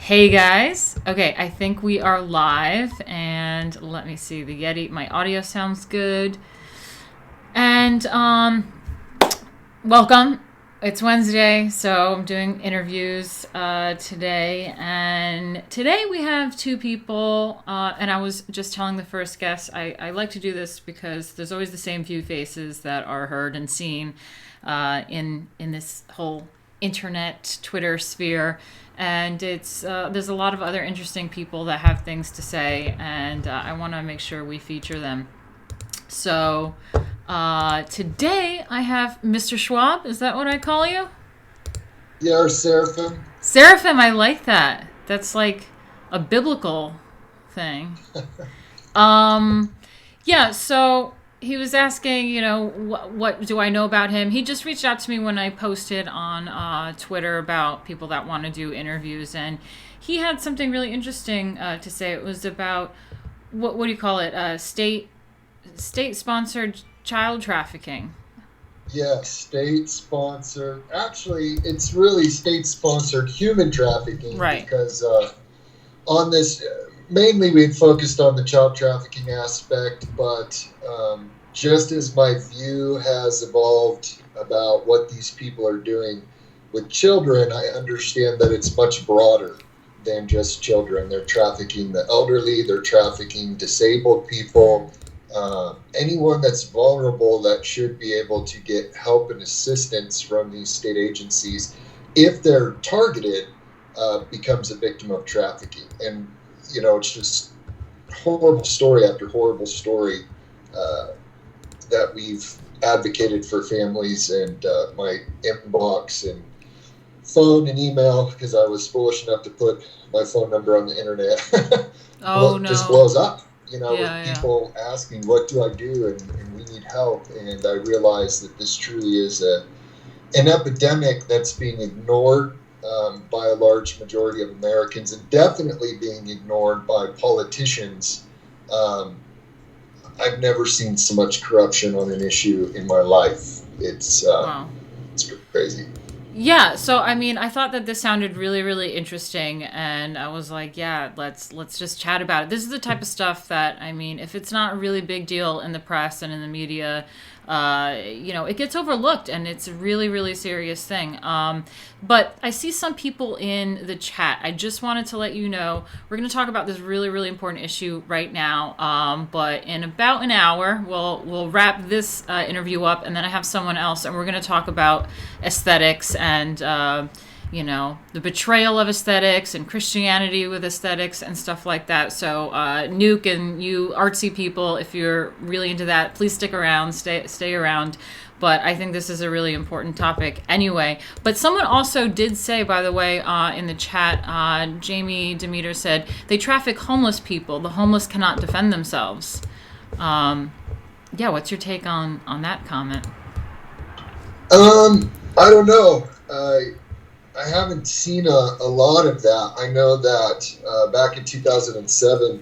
Hey guys. Okay, I think we are live, and let me see the Yeti. My audio sounds good. And welcome. It's Wednesday, so I'm doing interviews today, and today we have two people. And I was just telling the first guest I like to do this because there's always the same few faces that are heard and seen in this whole internet Twitter sphere. And it's there's a lot of other interesting people that have things to say, and I want to make sure we feature them. So today I have Mr. Schwab. Is that what I call you? Yeah, or Seraphim. Seraphim, I like that. That's like a biblical thing. Yeah, so he was asking, what do I know about him? He just reached out to me when I posted on Twitter about people that want to do interviews, and he had something really interesting to say. It was about what do you call it? State sponsored child trafficking. Yeah, state-sponsored. Actually, it's really state-sponsored human trafficking Right. because on this, mainly we had focused on the child trafficking aspect, but just as my view has evolved about what these people are doing with children, I understand that it's much broader than just children. They're trafficking the elderly, they're trafficking disabled people, anyone that's vulnerable that should be able to get help and assistance from these state agencies if they're targeted becomes a victim of trafficking. And it's just horrible story after horrible story that we've advocated for families, and my inbox and phone and email, because I was foolish enough to put my phone number on the internet, Oh just no. blows up, with Yeah. people asking, what do I do? And we need help. And I realized that this truly is an epidemic that's being ignored by a large majority of Americans, and definitely being ignored by politicians. I've never seen so much corruption on an issue in my life. Wow. It's crazy. Yeah, so I mean, I thought that this sounded really, really interesting, and I was like, yeah, let's just chat about it. This is the type of stuff that, I mean, if it's not a really big deal in the press and in the media, it gets overlooked, and it's a really, really serious thing. But I see some people in the chat. I just wanted to let you know we're going to talk about this really, really important issue right now. But in about an hour, we'll wrap this interview up, and then I have someone else, and we're going to talk about aesthetics and the betrayal of aesthetics and Christianity with aesthetics and stuff like that. So Nuke and you artsy people, if you're really into that, please stick around, stay around. But I think this is a really important topic anyway. But someone also did say, by the way, in the chat, Jamie Demeter said, they traffic homeless people. The homeless cannot defend themselves. Yeah, what's your take on that comment? I don't know. I haven't seen a lot of that. I know that back in 2007,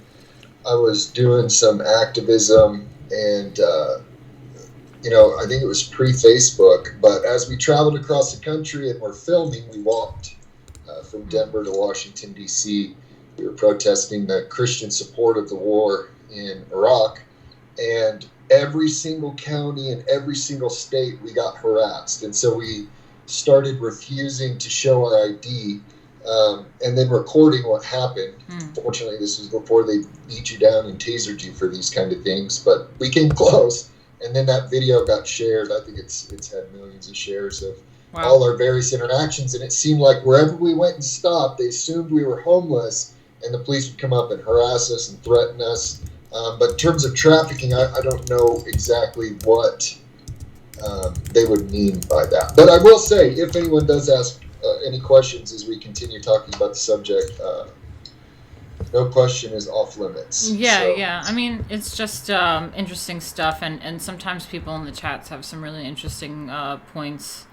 I was doing some activism, and I think it was pre-Facebook. But as we traveled across the country and were filming, we walked from Denver to Washington, D.C. We were protesting the Christian support of the war in Iraq, and every single county and every single state we got harassed. And so we started refusing to show our ID, and then recording what happened. Fortunately, this was before they beat you down and tasered you for these kind of things, but we came close. And then that video got shared. I think it's had millions of shares of all our various interactions, and it seemed like wherever we went and stopped, they assumed we were homeless, and the police would come up and harass us and threaten us. But in terms of trafficking, I don't know exactly what they would mean by that. But I will say, if anyone does ask any questions as we continue talking about the subject, no question is off limits. Yeah. I mean, it's just interesting stuff, and sometimes people in the chats have some really interesting points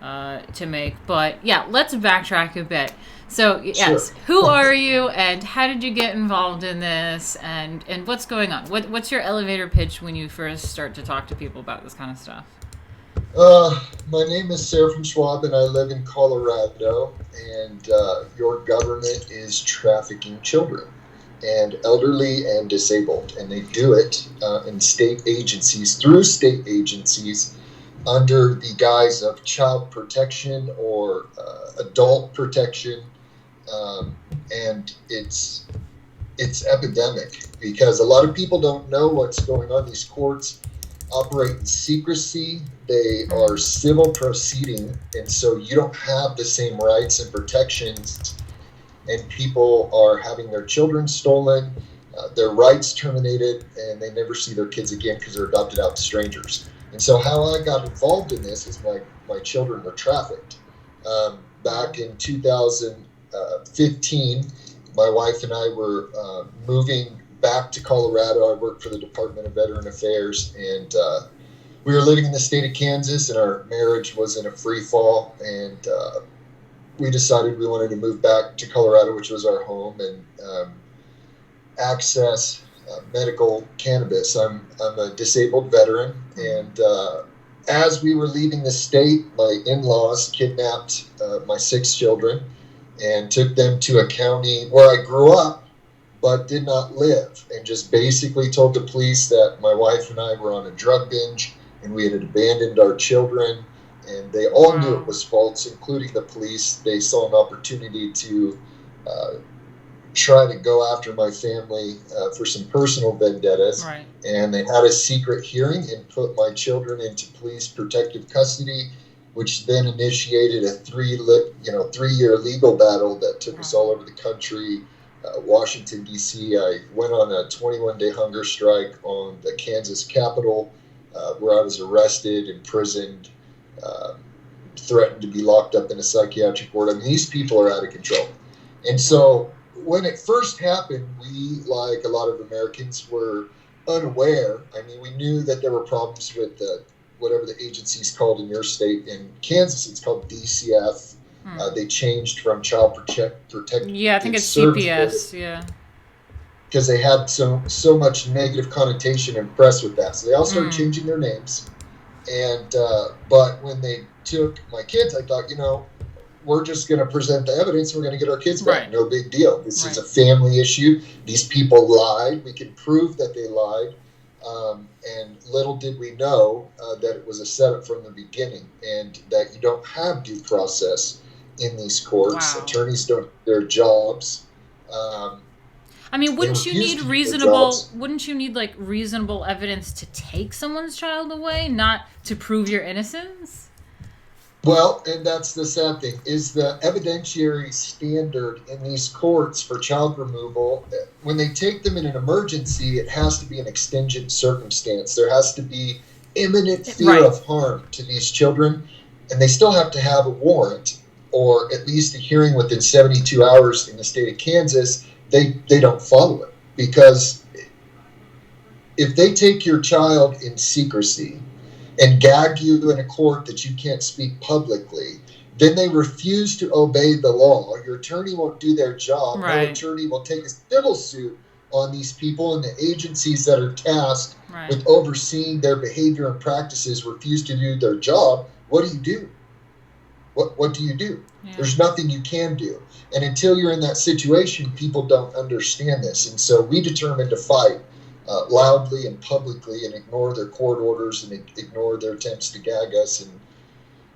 to make. But yeah, let's backtrack a bit. So yes, Sure. who are you, and how did you get involved in this, and what's going on? What's your elevator pitch when you first start to talk to people about this kind of stuff? My name is Sarah from Schwab, and I live in Colorado. And your government is trafficking children, and elderly and disabled, and they do it in state agencies, through state agencies, under the guise of child protection or adult protection, and it's epidemic because a lot of people don't know what's going on. These courts operate in secrecy. They are civil proceeding, and so you don't have the same rights and protections. And people are having their children stolen, their rights terminated, and they never see their kids again because they're adopted out to strangers. And so, how I got involved in this is my children were trafficked. Back in 2015, my wife and I were moving back to Colorado. I worked for the Department of Veteran Affairs, and we were living in the state of Kansas, and our marriage was in a free fall. And we decided we wanted to move back to Colorado, which was our home, and access medical cannabis. I'm a disabled veteran, and as we were leaving the state, my in-laws kidnapped my 6 children and took them to a county where I grew up but did not live, and just basically told the police that my wife and I were on a drug binge and we had abandoned our children, and they all knew it was false, including the police. They saw an opportunity to try to go after my family for some personal vendettas, Right. and they had a secret hearing and put my children into police protective custody, which then initiated a 3-year legal battle that took us all over the country. Washington, D.C. I went on a 21-day hunger strike on the Kansas Capitol, where I was arrested, imprisoned, threatened to be locked up in a psychiatric ward. I mean, these people are out of control. And so when it first happened, we, like a lot of Americans, were unaware. I mean, we knew that there were problems with whatever the agency's called in your state. In Kansas, it's called DCF. They changed from Child Protective. Yeah, I think it's CPS. Yeah. Because they had so much negative connotation and press with that, so they all started changing their names. And but when they took my kids, I thought, we're just going to present the evidence. We're going to get our kids back. Right. No big deal. This is a family issue. These people lied. We can prove that they lied. And little did we know that it was a setup from the beginning, and that you don't have due process in these courts. Wow. Attorneys don't do their jobs. I mean, wouldn't you need like reasonable evidence to take someone's child away, not to prove your innocence? Well, and that's the sad thing, is the evidentiary standard in these courts for child removal. When they take them in an emergency, it has to be an extingent circumstance. There has to be imminent fear of harm to these children, and they still have to have a warrant, or at least a hearing within 72 hours. In the state of Kansas, they don't follow it, because if they take your child in secrecy and gag you in a court that you can't speak publicly, then they refuse to obey the law. Your attorney won't do their job. Right. No attorney will take a civil suit on these people, and the agencies that are tasked with overseeing their behavior and practices refuse to do their job. What do you do? What do you do? Yeah. There's nothing you can do. And until you're in that situation, people don't understand this. And so we determined to fight loudly and publicly, and ignore their court orders and ignore their attempts to gag us, and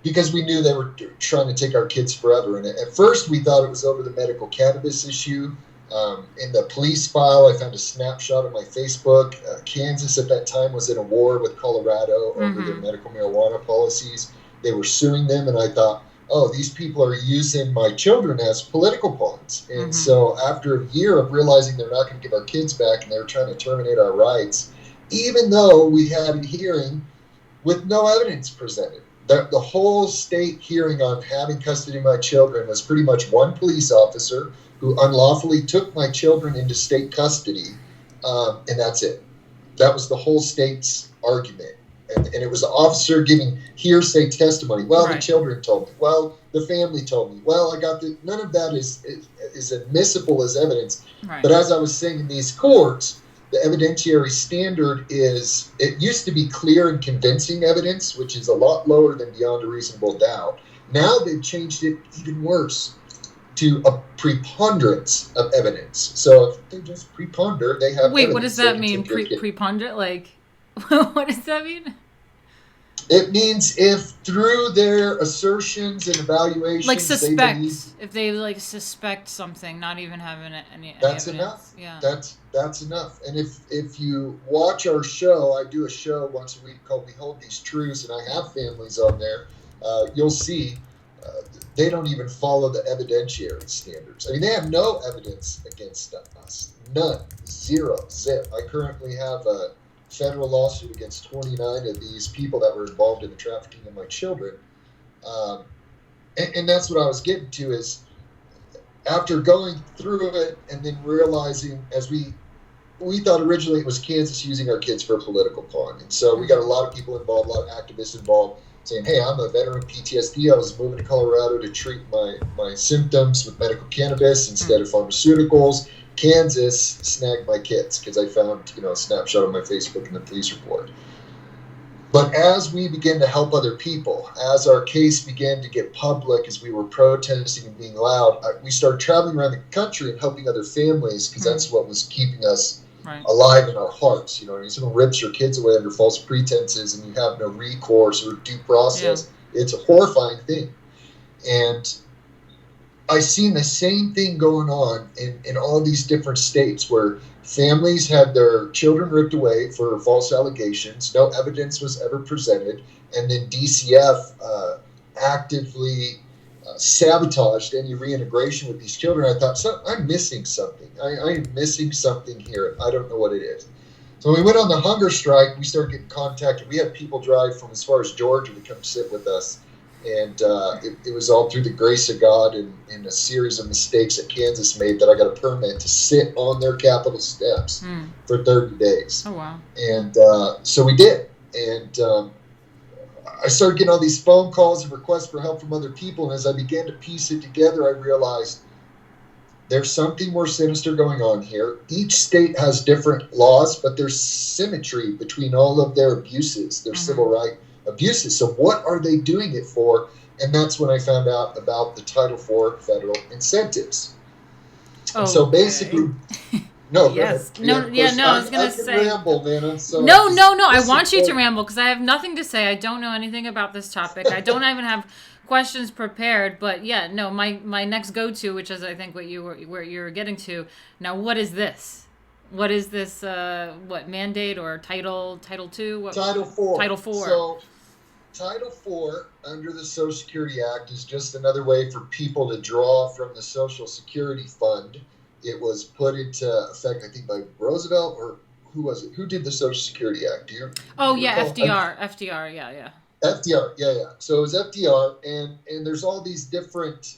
because we knew they were trying to take our kids forever. And at first we thought it was over the medical cannabis issue. In the police file, I found a snapshot of my Facebook. Kansas at that time was in a war with Colorado over their medical marijuana policies. They were suing them, and I thought, oh, these people are using my children as political pawns. And so after a year of realizing they're not going to give our kids back, and they were trying to terminate our rights, even though we had a hearing with no evidence presented. The whole state hearing on having custody of my children was pretty much one police officer who unlawfully took my children into state custody, and that's it. That was the whole state's argument. And it was the officer giving hearsay testimony. Well, the children told me. Well, the family told me. Well, I got none of that is admissible as evidence. Right. But as I was saying in these courts, the evidentiary standard is, it used to be clear and convincing evidence, which is a lot lower than beyond a reasonable doubt. Now they've changed it even worse to a preponderance of evidence. So if they just preponder, they have Wait, evidence. what does that mean? Preponderant? Like, what does that mean? It means if through their assertions and evaluations, like suspects, if they like suspect something, not even having any that's evidence. enough. Yeah, that's enough. And if you watch our show, I do a show once a week called "Behold These Truths," and I have families on there. You'll see they don't even follow the evidentiary standards. I mean, they have no evidence against us, none, zero, zip. I currently have a federal lawsuit against 29 of these people that were involved in the trafficking of my children. And that's what I was getting to is after going through it and then realizing, as we thought originally it was Kansas using our kids for a political pawn. And so we got a lot of people involved, a lot of activists involved saying, hey, I'm a veteran PTSD. I was moving to Colorado to treat my symptoms with medical cannabis instead of pharmaceuticals. Kansas snagged my kids because I found, a snapshot on my Facebook and the police report. But as we began to help other people, as our case began to get public, as we were protesting and being loud, we started traveling around the country and helping other families because that's what was keeping us alive in our hearts. Someone rips your kids away under false pretenses and you have no recourse or due process. Yeah. It's a horrifying thing. And I seen the same thing going on in all these different states where families had their children ripped away for false allegations. No evidence was ever presented. And then DCF actively sabotaged any reintegration with these children. I thought, I'm missing something. I am missing something here. I don't know what it is. So when we went on the hunger strike, we started getting contacted. We had people drive from as far as Georgia to come sit with us. And it was all through the grace of God and a series of mistakes that Kansas made that I got a permit to sit on their Capitol steps for 30 days. Oh, wow. And so we did. And I started getting all these phone calls and requests for help from other people. And as I began to piece it together, I realized there's something more sinister going on here. Each state has different laws, but there's symmetry between all of their abuses, their civil rights abuses. So what are they doing it for? And that's when I found out about the Title IV federal incentives. Okay. So basically, no, yes, no, yeah, no. I was gonna say, ramble, man. I'm sorry. No. I want you to ramble because I have nothing to say. I don't know anything about this topic. I don't even have questions prepared. But yeah, no. My next go-to, which is I think what you were getting to. Now, what is this? What is this? What mandate or Title II? Title IV. Title IV. So, Title IV under the Social Security Act is just another way for people to draw from the Social Security Fund. It was put into effect, I think, by Roosevelt, or who was it? Who did the Social Security Act? Do you? Oh, yeah, FDR. FDR, yeah. FDR, yeah. So it was FDR, and there's all these different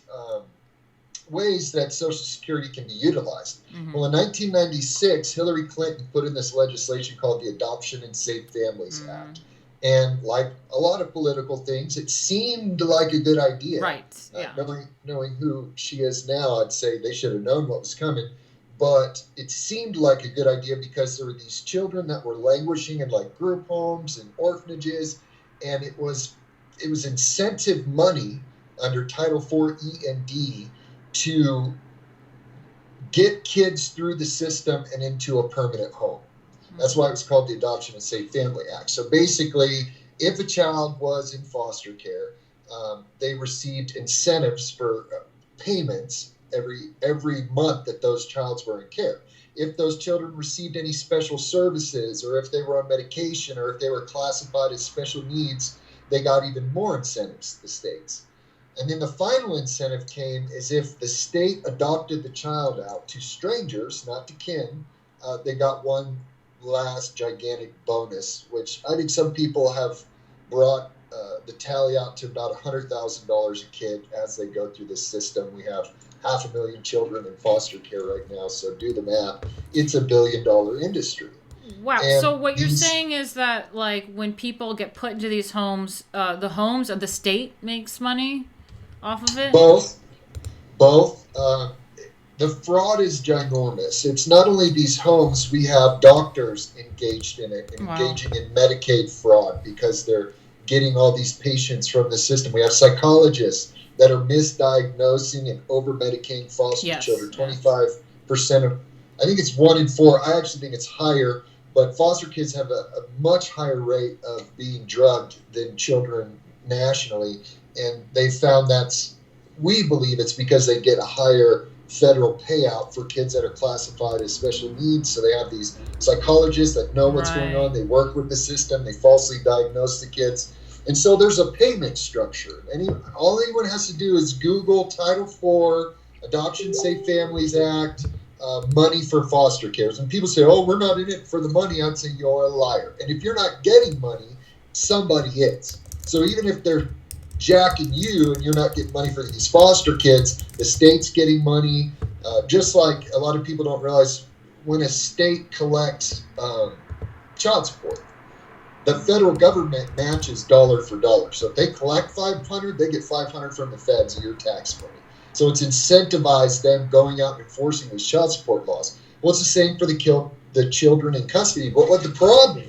ways that Social Security can be utilized. Mm-hmm. Well, in 1996, Hillary Clinton put in this legislation called the Adoption and Safe Families Act. And like a lot of political things, it seemed like a good idea. Right, yeah. Knowing who she is now, I'd say they should have known what was coming. But it seemed like a good idea because there were these children that were languishing in like group homes and orphanages. And it was incentive money under Title IV E and D to get kids through the system and into a permanent home. That's why it was called the Adoption and Safe Family Act. So basically, if a child was in foster care, they received incentives for payments every month that those childs were in care. If those children received any special services, or if they were on medication, or if they were classified as special needs, they got even more incentives, the states. And then the final incentive came is if the state adopted the child out to strangers, not to kin, they got one last gigantic bonus, which I think some people have brought the tally out to about $100,000 a kid as they go through this system. We have 500,000 children in foster care right now, so do the math. It's $1 billion industry. Wow. And so what you're saying is that, like, when people get put into these homes, the homes of the state makes money off of it? Both. the fraud is ginormous. It's not only these homes, we have doctors engaged in it, Wow. engaging in Medicaid fraud because they're getting all these patients from the system. We have psychologists that are misdiagnosing and over medicating foster Yes. children. 25% of, I think it's 1 in 4. I actually think it's higher, but foster kids have a much higher rate of being drugged than children nationally. And they found we believe it's because they get a higher federal payout for kids that are classified as special needs. So they have these psychologists that know what's going on. Right. They work with the system. They falsely diagnose the kids. And so there's a payment structure. All anyone has to do is Google Title IV, Adoption Safe Families Act, money for foster cares. And people say, oh, we're not in it for the money. I'd say you're a liar. And if you're not getting money, somebody is. So even if they're jacking you and you're not getting money for these foster kids, the state's getting money. Just like a lot of people don't realize, when a state collects child support, the federal government matches dollar for dollar. So if they collect $500, they get $500 from the feds of your tax money. So it's incentivized them going out and enforcing these child support laws. Well, it's the same for the children in custody. But what the problem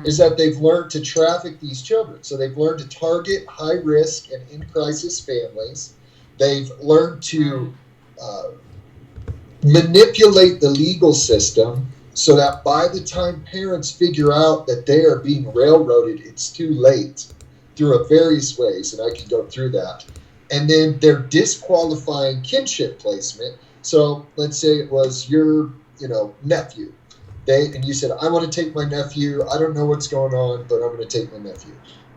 is that they've learned to traffic these children. So they've learned to target high-risk and in-crisis families. They've learned to manipulate the legal system so that by the time parents figure out that they are being railroaded, it's too late through various ways, and I can go through that. And then they're disqualifying kinship placement. So let's say it was your nephew. And you said, I want to take my nephew. I don't know what's going on, but I'm going to take my nephew.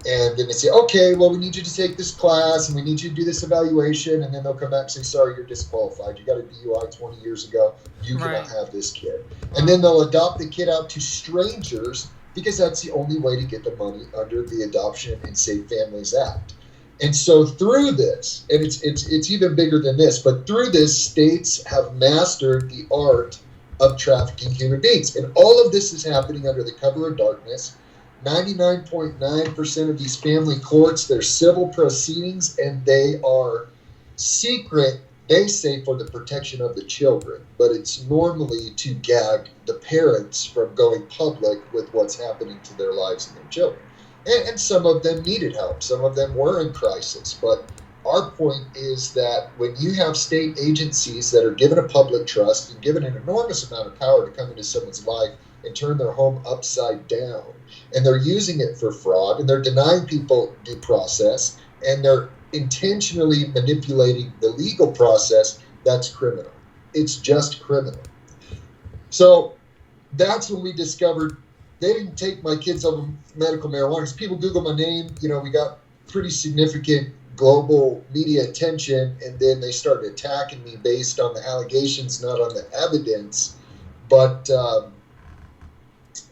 And then they say, okay, well, we need you to take this class and we need you to do this evaluation. And then they'll come back and say, sorry, you're disqualified. You got a DUI 20 years ago. You cannot have this kid. And then they'll adopt the kid out to strangers because that's the only way to get the money under the Adoption and Safe Families Act. And so through this, and it's even bigger than this, but through this, states have mastered the art of trafficking human beings. And all of this is happening under the cover of darkness. 99.9% of these family courts, they're civil proceedings, and they are secret, they say, for the protection of the children. But it's normally to gag the parents from going public with what's happening to their lives and their children. And some of them needed help. Some of them were in crisis. But our point is that when you have state agencies that are given a public trust and given an enormous amount of power to come into someone's life and turn their home upside down, and they're using it for fraud, and they're denying people due process, and they're intentionally manipulating the legal process, that's criminal. It's just criminal. So that's when we discovered they didn't take my kids over medical marijuana. Because people Google my name, we got pretty significant global media attention, and then they started attacking me based on the allegations, not on the evidence. But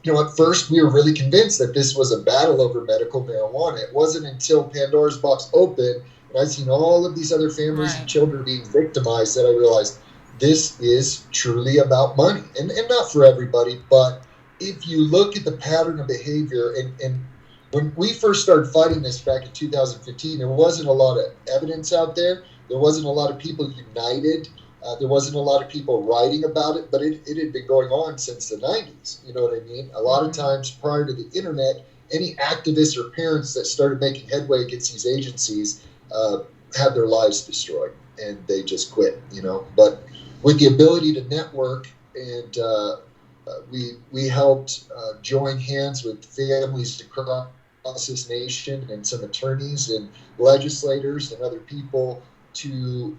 at first we were really convinced that this was a battle over medical marijuana. It wasn't until Pandora's box opened and I've seen all of these other families and children being victimized that I realized this is truly about money. And not for everybody, but if you look at the pattern of behavior, and when we first started fighting this back in 2015, there wasn't a lot of evidence out there. There wasn't a lot of people united. There wasn't a lot of people writing about it, but it had been going on since the 90s. You know what I mean? A lot of times prior to the internet, any activists or parents that started making headway against these agencies had their lives destroyed, and they just quit, But with the ability to network, and we helped join hands with families across this nation and some attorneys and legislators and other people to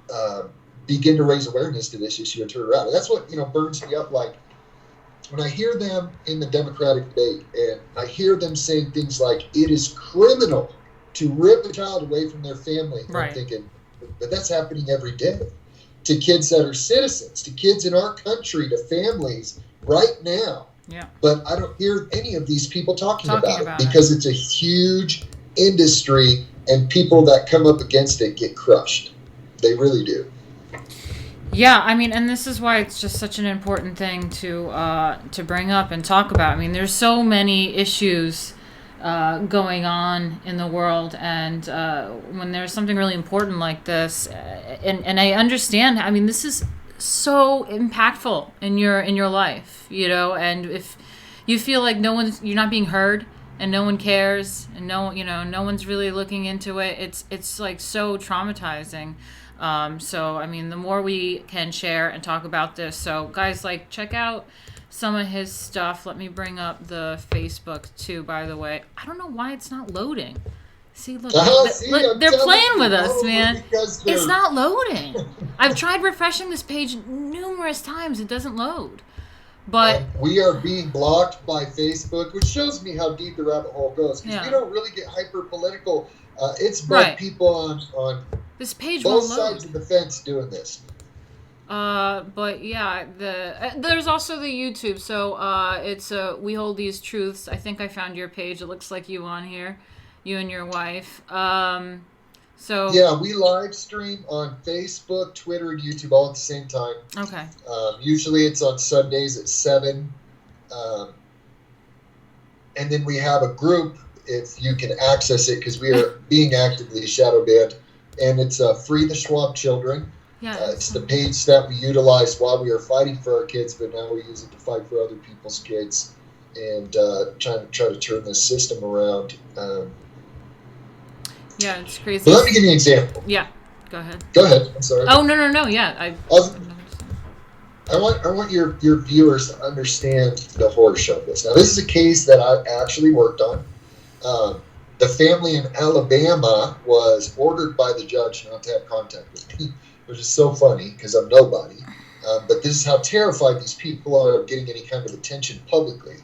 begin to raise awareness to this issue and turn around. And that's what burns me up. Like when I hear them in the Democratic debate, and I hear them saying things like, "It is criminal to rip a child away from their family," and I'm thinking, but that's happening every day to kids that are citizens, to kids in our country, to families right now. Yeah. But I don't hear any of these people talking about it because it's a huge industry, and people that come up against it get crushed. They really do. Yeah, I mean, and this is why it's just such an important thing to bring up and talk about. I mean, there's so many issues going on in the world, and when there's something really important like this, and I understand. I mean, this is so impactful in your life, you know, and if you feel like you're not being heard and no one cares and no one's really looking into it, it's like so traumatizing. So I mean, the more we can share and talk about this, so guys, like, check out some of his stuff. Let me bring up the Facebook too, by the way. I don't know why it's not loading. See, look, they're playing with us, man. It's not loading. I've tried refreshing this page numerous times. It doesn't load. But we are being blocked by Facebook, which shows me how deep the rabbit hole goes. Because we don't really get hyper political. It's both people on this page both sides of the fence doing this. But yeah, there's also the YouTube. So it's We Hold These Truths. I think I found your page. It looks like you on here. You and your wife. So yeah, we live stream on Facebook, Twitter, and YouTube all at the same time. Okay. Usually it's on Sundays at 7. And then we have a group, if you can access it, because we are being actively shadow banned. And it's Free the Schwab Children. Yeah, it's the page that we utilized while we were fighting for our kids, but now we use it to fight for other people's kids and try to turn this system around. Yeah, it's crazy. But let me give you an example. Yeah, go ahead. Go ahead. I'm sorry. Oh, no. Yeah, I want your viewers to understand the horror show of this. Now, this is a case that I actually worked on. The family in Alabama was ordered by the judge not to have contact with me, which is so funny because I'm nobody. But this is how terrified these people are of getting any kind of attention publicly.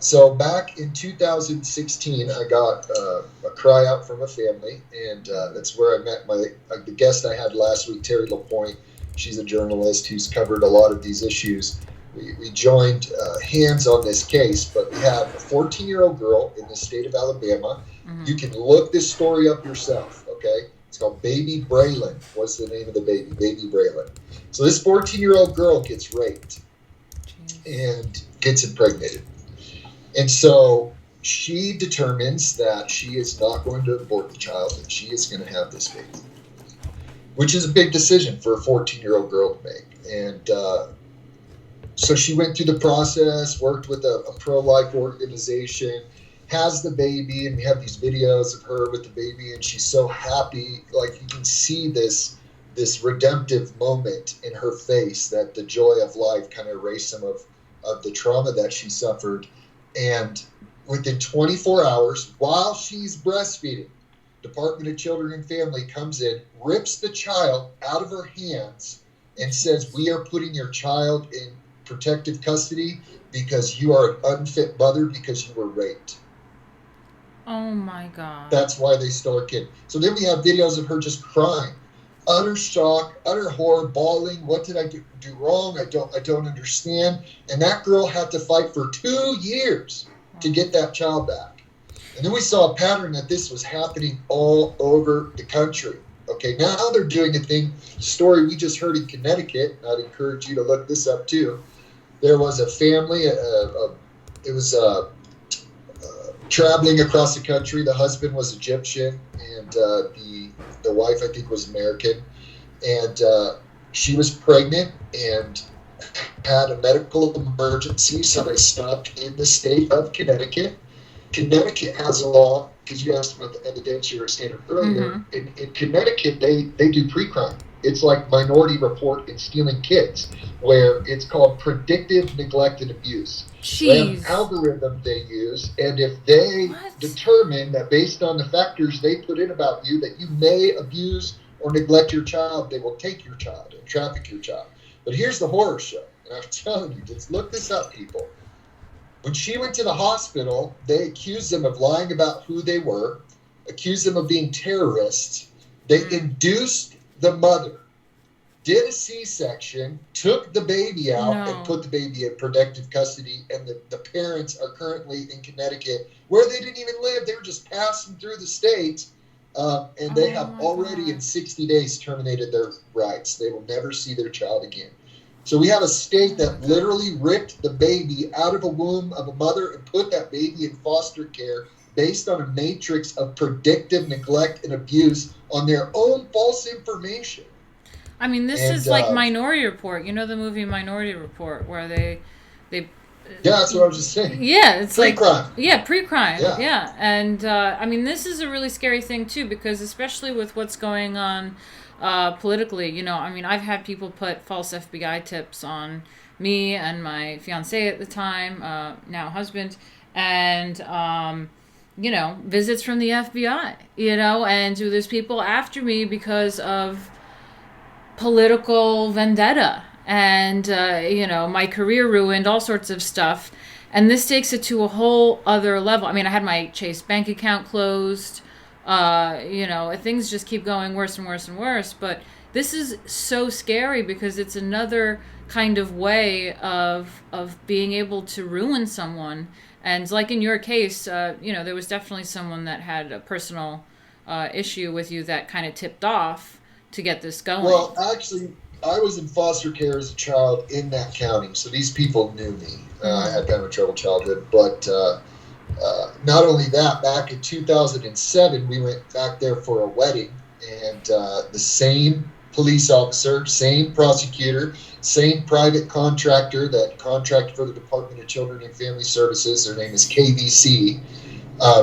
So back in 2016, I got a cry out from a family, and that's where I met the guest I had last week, Terry LaPointe. She's a journalist who's covered a lot of these issues. We joined hands on this case, but we have a 14-year-old girl in the state of Alabama. Mm-hmm. You can look this story up yourself, okay? It's called Baby Braylon. What's the name of the baby? Baby Braylon. So this 14-year-old girl gets raped and gets impregnated. And so she determines that she is not going to abort the child, and she is going to have this baby, which is a big decision for a 14-year-old girl to make. And so she went through the process, worked with a pro-life organization, has the baby, and we have these videos of her with the baby, and she's so happy. Like, you can see this redemptive moment in her face, that the joy of life kind of erased some of the trauma that she suffered. And within 24 hours, while she's breastfeeding, Department of Children and Family comes in, rips the child out of her hands, and says, "We are putting your child in protective custody because you are an unfit mother because you were raped." Oh my God. That's why they stole her kid. So then we have videos of her just crying. Utter shock, utter horror, bawling. What did I do wrong? I don't understand. And that girl had to fight for 2 years to get that child back. And then we saw a pattern that this was happening all over the country. Okay, now they're doing a story we just heard in Connecticut. I'd encourage you to look this up too. There was a family, it was traveling across the country. The husband was Egyptian, and the wife, I think, was American. And she was pregnant and had a medical emergency, so they stopped in the state of Connecticut. Connecticut has a law, because you asked about the evidentiary standard earlier. Mm-hmm. In Connecticut, they do pre-crime. It's like Minority Report in stealing kids, where it's called predictive neglect and abuse. Jeez. They have an algorithm they use, and if they determine that based on the factors they put in about you that you may abuse or neglect your child, they will take your child and traffic your child. But here's the horror show, and I'm telling you, just look this up, people. When she went to the hospital, they accused them of lying about who they were, accused them of being terrorists. They induced the mother, did a C-section, took the baby out, and put the baby in protective custody, and the parents are currently in Connecticut, where they didn't even live. They were just passing through the state, and they have already in 60 days terminated their rights. They will never see their child again. So we have a state that literally ripped the baby out of a womb of a mother and put that baby in foster care based on a matrix of predictive neglect and abuse on their own false information. I mean, this And is like Minority Report. You know the movie Minority Report, where they yeah, that's what I was just saying. yeah, it's like Pre-crime. yeah, pre-crime, Yeah. yeah, and I mean, this is a really scary thing too, because especially with what's going on politically, you know, I mean, I've had people put false FBI tips on me and my fiance at the time, now husband, and you know, visits from the FBI, you know, and there's people after me because of political vendetta and you know, my career ruined, all sorts of stuff, and this takes it to a whole other level. I mean, I had my Chase bank account closed, you know, things just keep going worse and worse and worse, but this is so scary because it's another kind of way of being able to ruin someone. And like in your case, you know, there was definitely someone that had a personal issue with you that kind of tipped off to get this going. Well, actually, I was in foster care as a child in that county, so these people knew me. I had kind of a troubled childhood, but not only that, back in 2007, we went back there for a wedding, and the same police officer, same prosecutor, same private contractor that contracted for the Department of Children and Family Services, their name is KVC,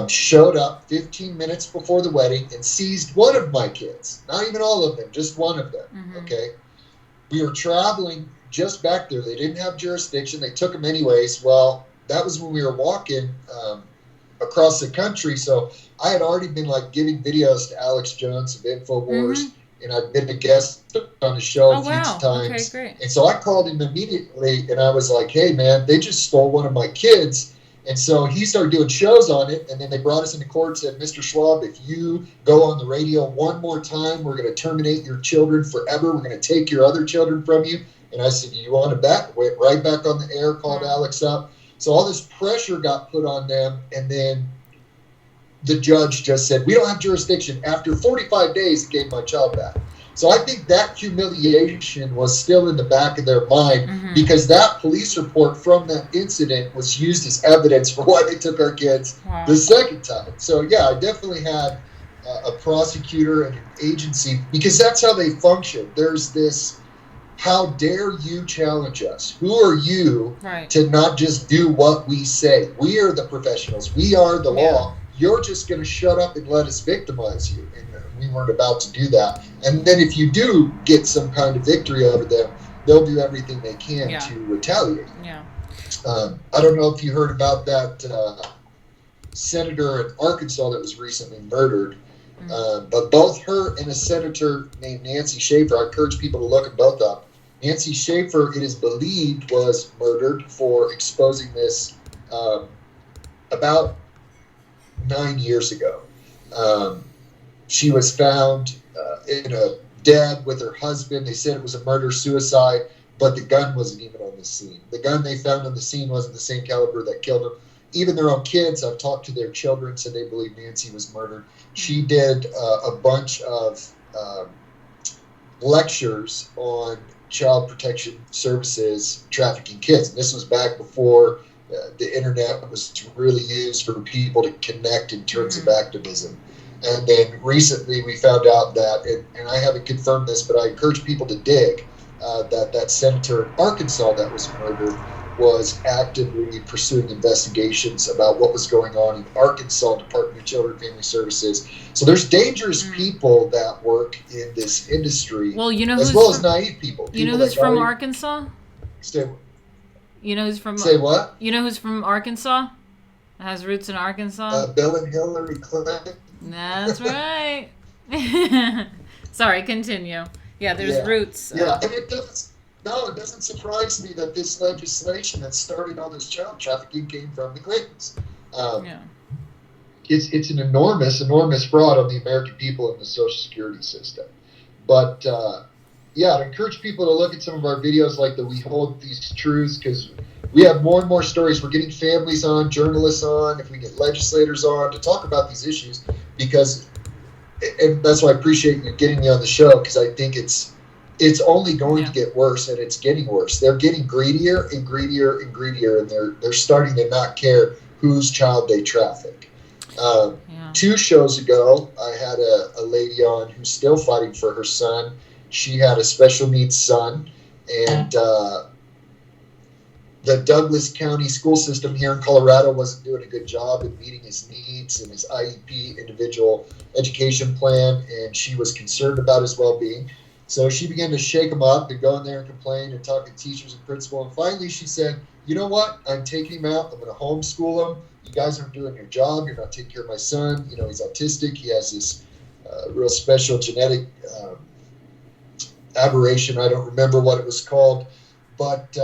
showed up 15 minutes before the wedding and seized one of my kids. Not even all of them, just one of them, okay? We were traveling just back there. They didn't have jurisdiction. They took them anyways. Well, that was when we were walking across the country. So I had already been like giving videos to Alex Jones of InfoWars, and I'd been a guest on the show a few times. Okay, great. And so I called him immediately, and I was like, hey, man, they just stole one of my kids. And so he started doing shows on it, and then they brought us into court and said, Mr. Schwab, if you go on the radio one more time, we're going to terminate your children forever. We're going to take your other children from you. And I said, you want to bet? Went right back on the air, called Alex up. So all this pressure got put on them, and then the judge just said, we don't have jurisdiction. After 45 days, he gave my child back. So I think that humiliation was still in the back of their mind because that police report from that incident was used as evidence for why they took our kids the second time. So, yeah, I definitely had a prosecutor and an agency because that's how they function. There's this, how dare you challenge us? Who are you to not just do what we say? We are the professionals. We are the law. You're just going to shut up and let us victimize you. And we weren't about to do that. And then if you do get some kind of victory over them, they'll do everything they can to retaliate. I don't know if you heard about that senator in Arkansas that was recently murdered. But both her and a senator named Nancy Schaefer, I encourage people to look them both up. Nancy Schaefer, it is believed, was murdered for exposing this about 9 years ago. She was found in a dead with her husband. They said it was a murder-suicide, but the gun wasn't even on the scene. The gun they found on the scene wasn't the same caliber that killed them. Even their own kids, I've talked to their children, said they believe Nancy was murdered. She did a bunch of lectures on child protection services trafficking kids. And this was back before the internet was really used for people to connect in terms of activism. And then recently we found out that, and I haven't confirmed this, but I encourage people to dig, that senator in Arkansas that was murdered was actively pursuing investigations about what was going on in Arkansas Department of Children and Family Services. So there's dangerous people that work in this industry, well, you know, as well as naive people. You know who's from Arkansas? You know who's from... Say what? You know who's from Arkansas? Has roots in Arkansas? Bill and Hillary Clinton. That's right. Sorry, continue. Yeah, there's roots. Yeah, and it doesn't surprise me that this legislation that started all this child trafficking came from the Clintons. It's an enormous fraud on the American people and the Social Security system. But I'd encourage people to look at some of our videos like that. We hold these truths because we have more and more stories. We're getting families on, journalists on, if we get legislators on to talk about these issues, because, and that's why I appreciate you getting me on the show, because I think it's only going to get worse, and it's getting worse. They're getting greedier and greedier and greedier, and they're starting to not care whose child they traffic. 2 shows ago, I had a lady on who's still fighting for her son, She had a special needs son, and the Douglas County school system here in Colorado wasn't doing a good job in meeting his needs and his IEP, individual education plan, and she was concerned about his well-being. So she began to shake him up and go in there and complain and talk to teachers and principal. And finally she said, you know what? I'm taking him out. I'm going to homeschool him. You guys aren't doing your job. You're not taking care of my son. You know, he's autistic. He has this real special genetic aberration. I don't remember what it was called. But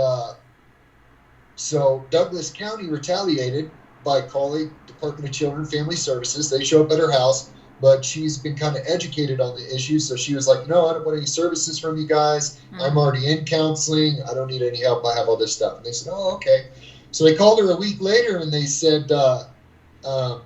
so Douglas County retaliated by calling Department of Children and Family Services. They show up at her house, but she's been kind of educated on the issue. So she was like, no, I don't want any services from you guys. I'm already in counseling. I don't need any help. I have all this stuff. And they said, oh, okay. So they called her a week later and they said, well,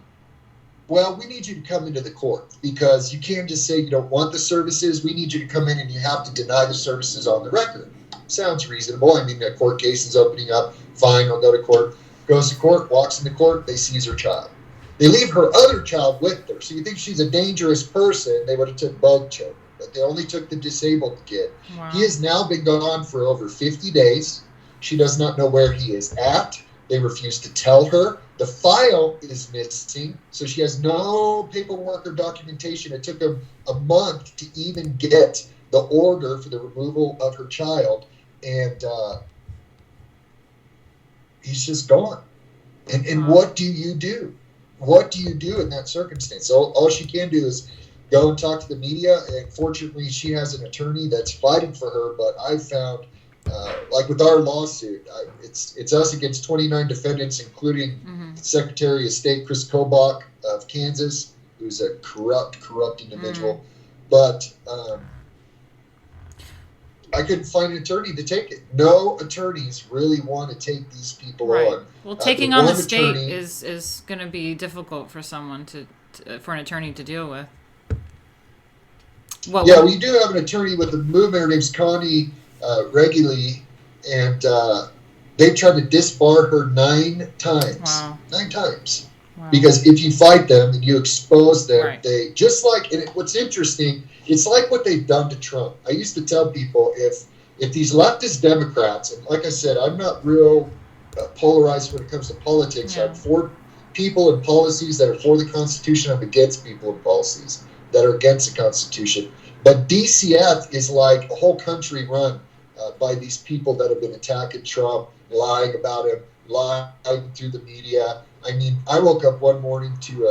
we need you to come into the court because you can't just say you don't want the services. We need you to come in and you have to deny the services on the record. Sounds reasonable. I mean, the court case is opening up. Fine, I'll go to court. Goes to court, walks into court, they seize her child. They leave her other child with her. So you think she's a dangerous person, they would have took both children. But they only took the disabled kid. Wow. He has now been gone for over 50 days. She does not know where he is at. They refuse to tell her. The file is missing, so she has no paperwork or documentation. It took them a month to even get the order for the removal of her child. And he's just gone. And what do you do? What do you do in that circumstance? So all she can do is go and talk to the media. And fortunately, she has an attorney that's fighting for her. But I found, like with our lawsuit, it's us against 29 defendants, including Secretary of State Chris Kobach of Kansas, who's a corrupt individual. But I couldn't find an attorney to take it. No attorneys really want to take these people on. Well, taking on the state is going to be difficult for someone for an attorney to deal with. We do have an attorney with the movement. Her name's Connie Reguli, and they've tried to disbar her 9 times. Wow. 9 times. Wow. Because if you fight them and you expose them, they just like. And what's interesting, it's like what they've done to Trump. I used to tell people if these leftist Democrats, and like I said, I'm not real polarized when it comes to politics. Yeah. I'm for people and policies that are for the Constitution. I'm against people and policies that are against the Constitution. But DCF is like a whole country run by these people that have been attacking Trump, lying about him, lying through the media. I mean, I woke up one morning to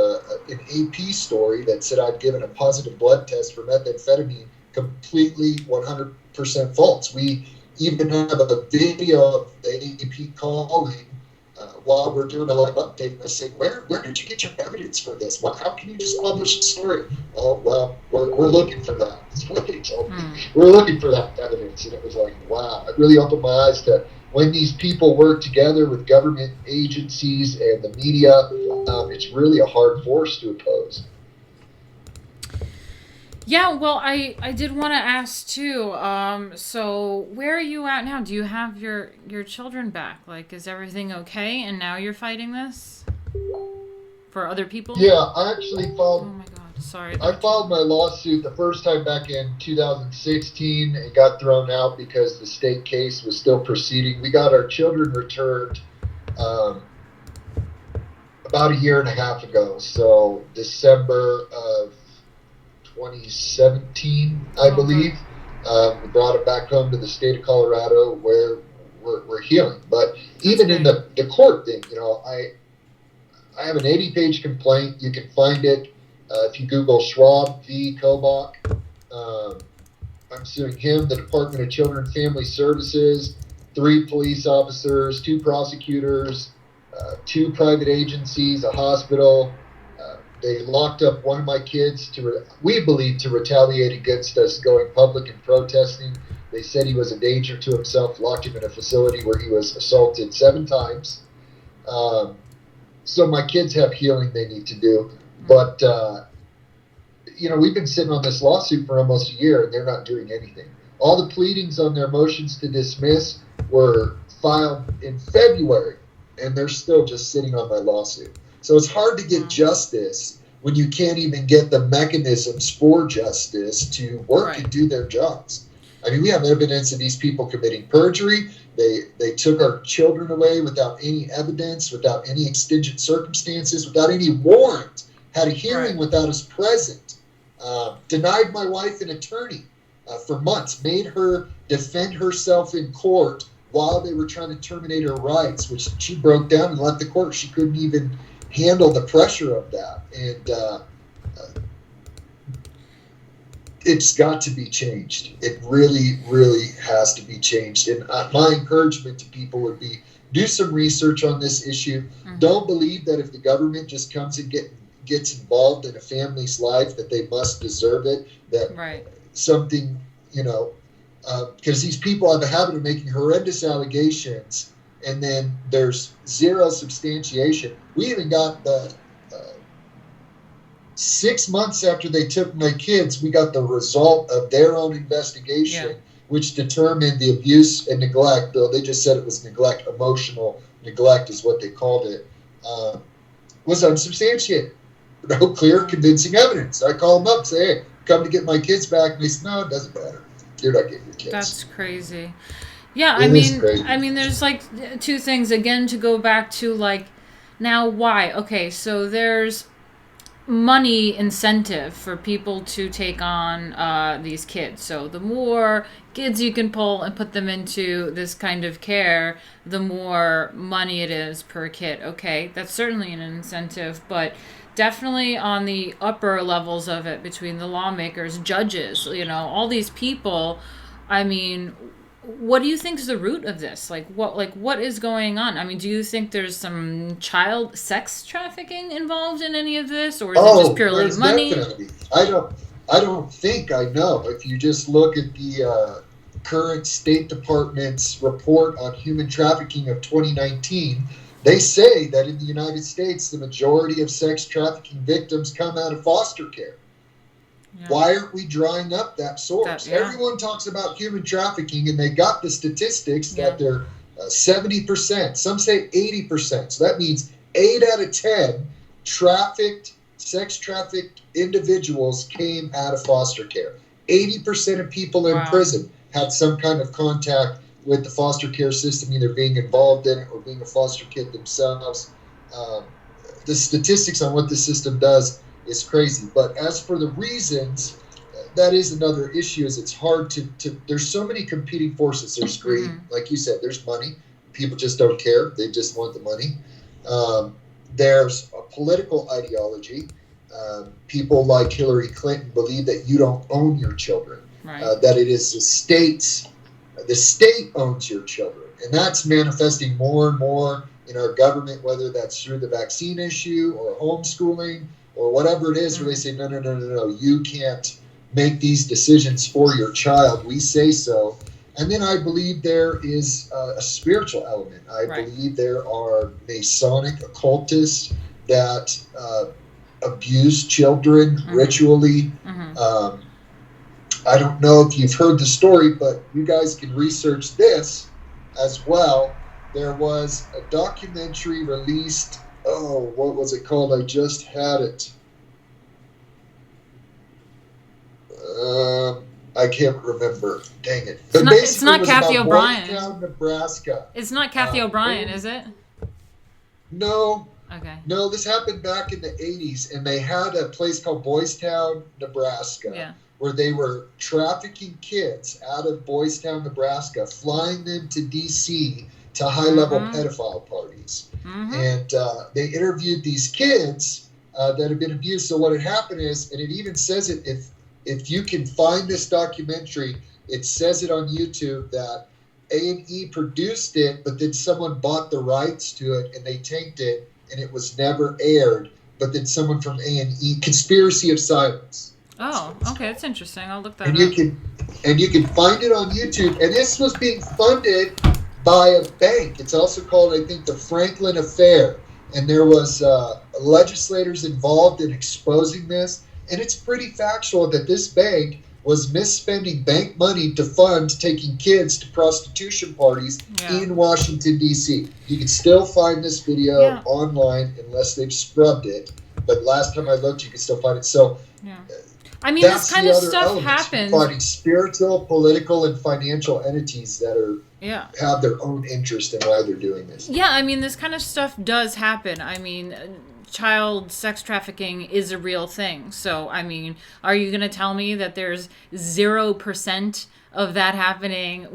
an AP story that said I'd given a positive blood test for methamphetamine, completely 100% false. We even have a video of the AP calling while we're doing a live update. And I say, where did you get your evidence for this? How can you just publish a story? Oh, well, we're looking for that. That's what they told me. We're looking for that evidence. And it was like, wow, it really opened my eyes to when these people work together with government agencies and the media. It's really a hard force to oppose. Yeah, well, I did want to ask too. So where are you at now? Do you have your children back? Like, is everything okay? And now you're fighting this for other people? Yeah, I actually filed. Oh my God, sorry. I filed my lawsuit the first time back in 2016. It got thrown out because the state case was still proceeding. We got our children returned about a year and a half ago. So December of 2017, I believe. We brought it back home to the state of Colorado where we're healing. But even in the court thing, I have an 80-page complaint. You can find it if you Google Schwab v. Kobach. I'm suing him, the Department of Children and Family Services, 3 police officers, 2 prosecutors, 2 private agencies, a hospital. They locked up one of my kids we believe to retaliate against us going public and protesting. They said he was a danger to himself, locked him in a facility where he was assaulted 7 times. So my kids have healing they need to do. But, we've been sitting on this lawsuit for almost a year, and they're not doing anything. All the pleadings on their motions to dismiss were filed in February, and they're still just sitting on my lawsuit. So it's hard to get justice when you can't even get the mechanisms for justice to work and do their jobs. I mean, we have evidence of these people committing perjury. They took our children away without any evidence, without any exigent circumstances, without any warrant, had a hearing without us present, denied my wife an attorney for months, made her defend herself in court while they were trying to terminate her rights, which she broke down and left the court. She couldn't even handle the pressure of that. And it's got to be changed. It really, really has to be changed. And my encouragement to people would be, do some research on this issue. Mm-hmm. Don't believe that if the government just comes and gets involved in a family's life that they must deserve it, that something, because these people have a habit of making horrendous allegations and then there's zero substantiation. We even got the 6 months after they took my kids, we got the result of their own investigation, which determined the abuse and neglect, though they just said it was neglect, emotional neglect is what they called it, was unsubstantiated. No clear, convincing evidence. I call them up and say, hey, come to get my kids back. And they say, no, it doesn't matter. You're not getting your kids. That's crazy. Yeah, I mean, there's like two things. Again, to go back to like, now why? Okay, so there's money incentive for people to take on these kids. So the more kids you can pull and put them into this kind of care, the more money it is per kid. Okay, that's certainly an incentive, but definitely on the upper levels of it, between the lawmakers, judges, all these people, I mean, what do you think is the root of this? What is going on? I mean, do you think there's some child sex trafficking involved in any of this, or is it just purely money? Definitely. I don't think I know. If you just look at the current State Department's report on human trafficking of 2019, they say that in the United States, the majority of sex trafficking victims come out of foster care. Yeah. Why aren't we drawing up that source? Everyone talks about human trafficking, and they got the statistics that they're 70%. Some say 80%. So that means 8 out of 10 sex trafficked individuals came out of foster care. 80% of people in prison had some kind of contact with the foster care system, either being involved in it or being a foster kid themselves. The statistics on what the system does is crazy. But as for the reasons, that is another issue, is it's hard to there's so many competing forces. There's greed, like you said, there's money. People just don't care. They just want the money. There's a political ideology. People like Hillary Clinton believe that you don't own your children, that it is the state owns your children. And that's manifesting more and more in our government, whether that's through the vaccine issue or homeschooling or whatever it is, where they say, no, you can't make these decisions for your child. We say so. And then I believe there is a spiritual element. I believe there are Masonic occultists that abuse children ritually. I don't know if you've heard the story, but you guys can research this as well. There was a documentary released, what was it called? I just had it. I can't remember. Dang it. But it's not Kathy O'Brien. Boys Town, Nebraska. It's not Kathy O'Brien, is it? No. Okay. No, this happened back in the 80s, and they had a place called Boys Town, Nebraska, where they were trafficking kids out of Boys Town, Nebraska, flying them to D.C. to high-level pedophile parties. And they interviewed these kids that had been abused. So what had happened is, and it even says it, if you can find this documentary, it says it on YouTube that A&E produced it, but then someone bought the rights to it, and they tanked it, and it was never aired. But then someone from A&E, Conspiracy of Silence. Oh, okay, that's interesting. I'll look that up. And you can find it on YouTube. And this was being funded by a bank. It's also called, I think, the Franklin Affair. And there was legislators involved in exposing this. And it's pretty factual that this bank was misspending bank money to fund taking kids to prostitution parties in Washington, D.C. You can still find this video online unless they've scrubbed it. but last time I looked, you could still find it. So Yeah. I mean, that's this kind the of other stuff element. happens. You're finding spiritual, political, and financial entities that are Yeah. have their own interest in why they're doing this. Yeah, I mean, this kind of stuff does happen. I mean, child sex trafficking is a real thing. So, I mean, are you going to tell me that there's 0% of that happening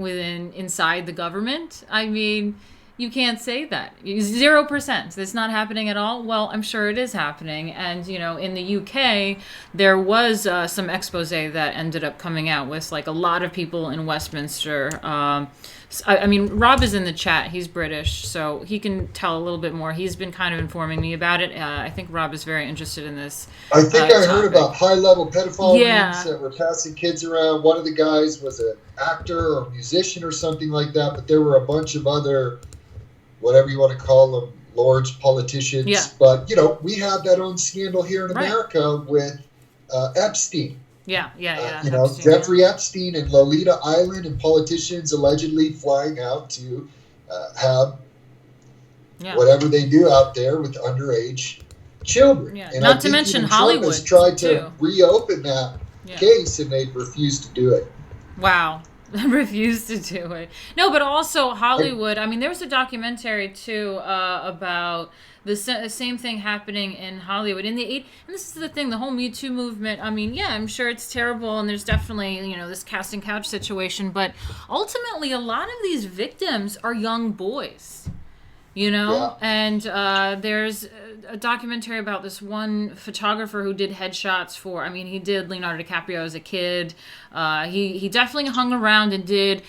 inside the government? I mean, you can't say that. 0%. It's not happening at all. Well, I'm sure it is happening. And, in the UK, there was some expose that ended up coming out with like a lot of people in Westminster. I mean, Rob is in the chat. He's British, so he can tell a little bit more. He's been kind of informing me about it. I think Rob is very interested in this. I think I heard topic. about high-level pedophile Yeah. rings that were passing kids around. One of the guys was an actor or musician or something like that, but there were a bunch of other, whatever you want to call them, lords, politicians. Yeah. But, we have that own scandal here in Right. America with Epstein. Yeah. Epstein, Jeffrey Epstein and Lolita Island, and politicians allegedly flying out to have whatever they do out there with underage children. Yeah. And Not I to think mention even Trump Hollywood has tried too. to reopen that case, and they've refused to do it. Wow. Refused to do it. No, but also Hollywood. I mean, there was a documentary too about the same thing happening in Hollywood in the 80s. And this is the thing, the whole Me Too movement. I mean, yeah, I'm sure it's terrible, and there's definitely this casting couch situation. But ultimately, a lot of these victims are young boys. And there's a documentary about this one photographer who did headshots for, he did Leonardo DiCaprio as a kid. He definitely hung around and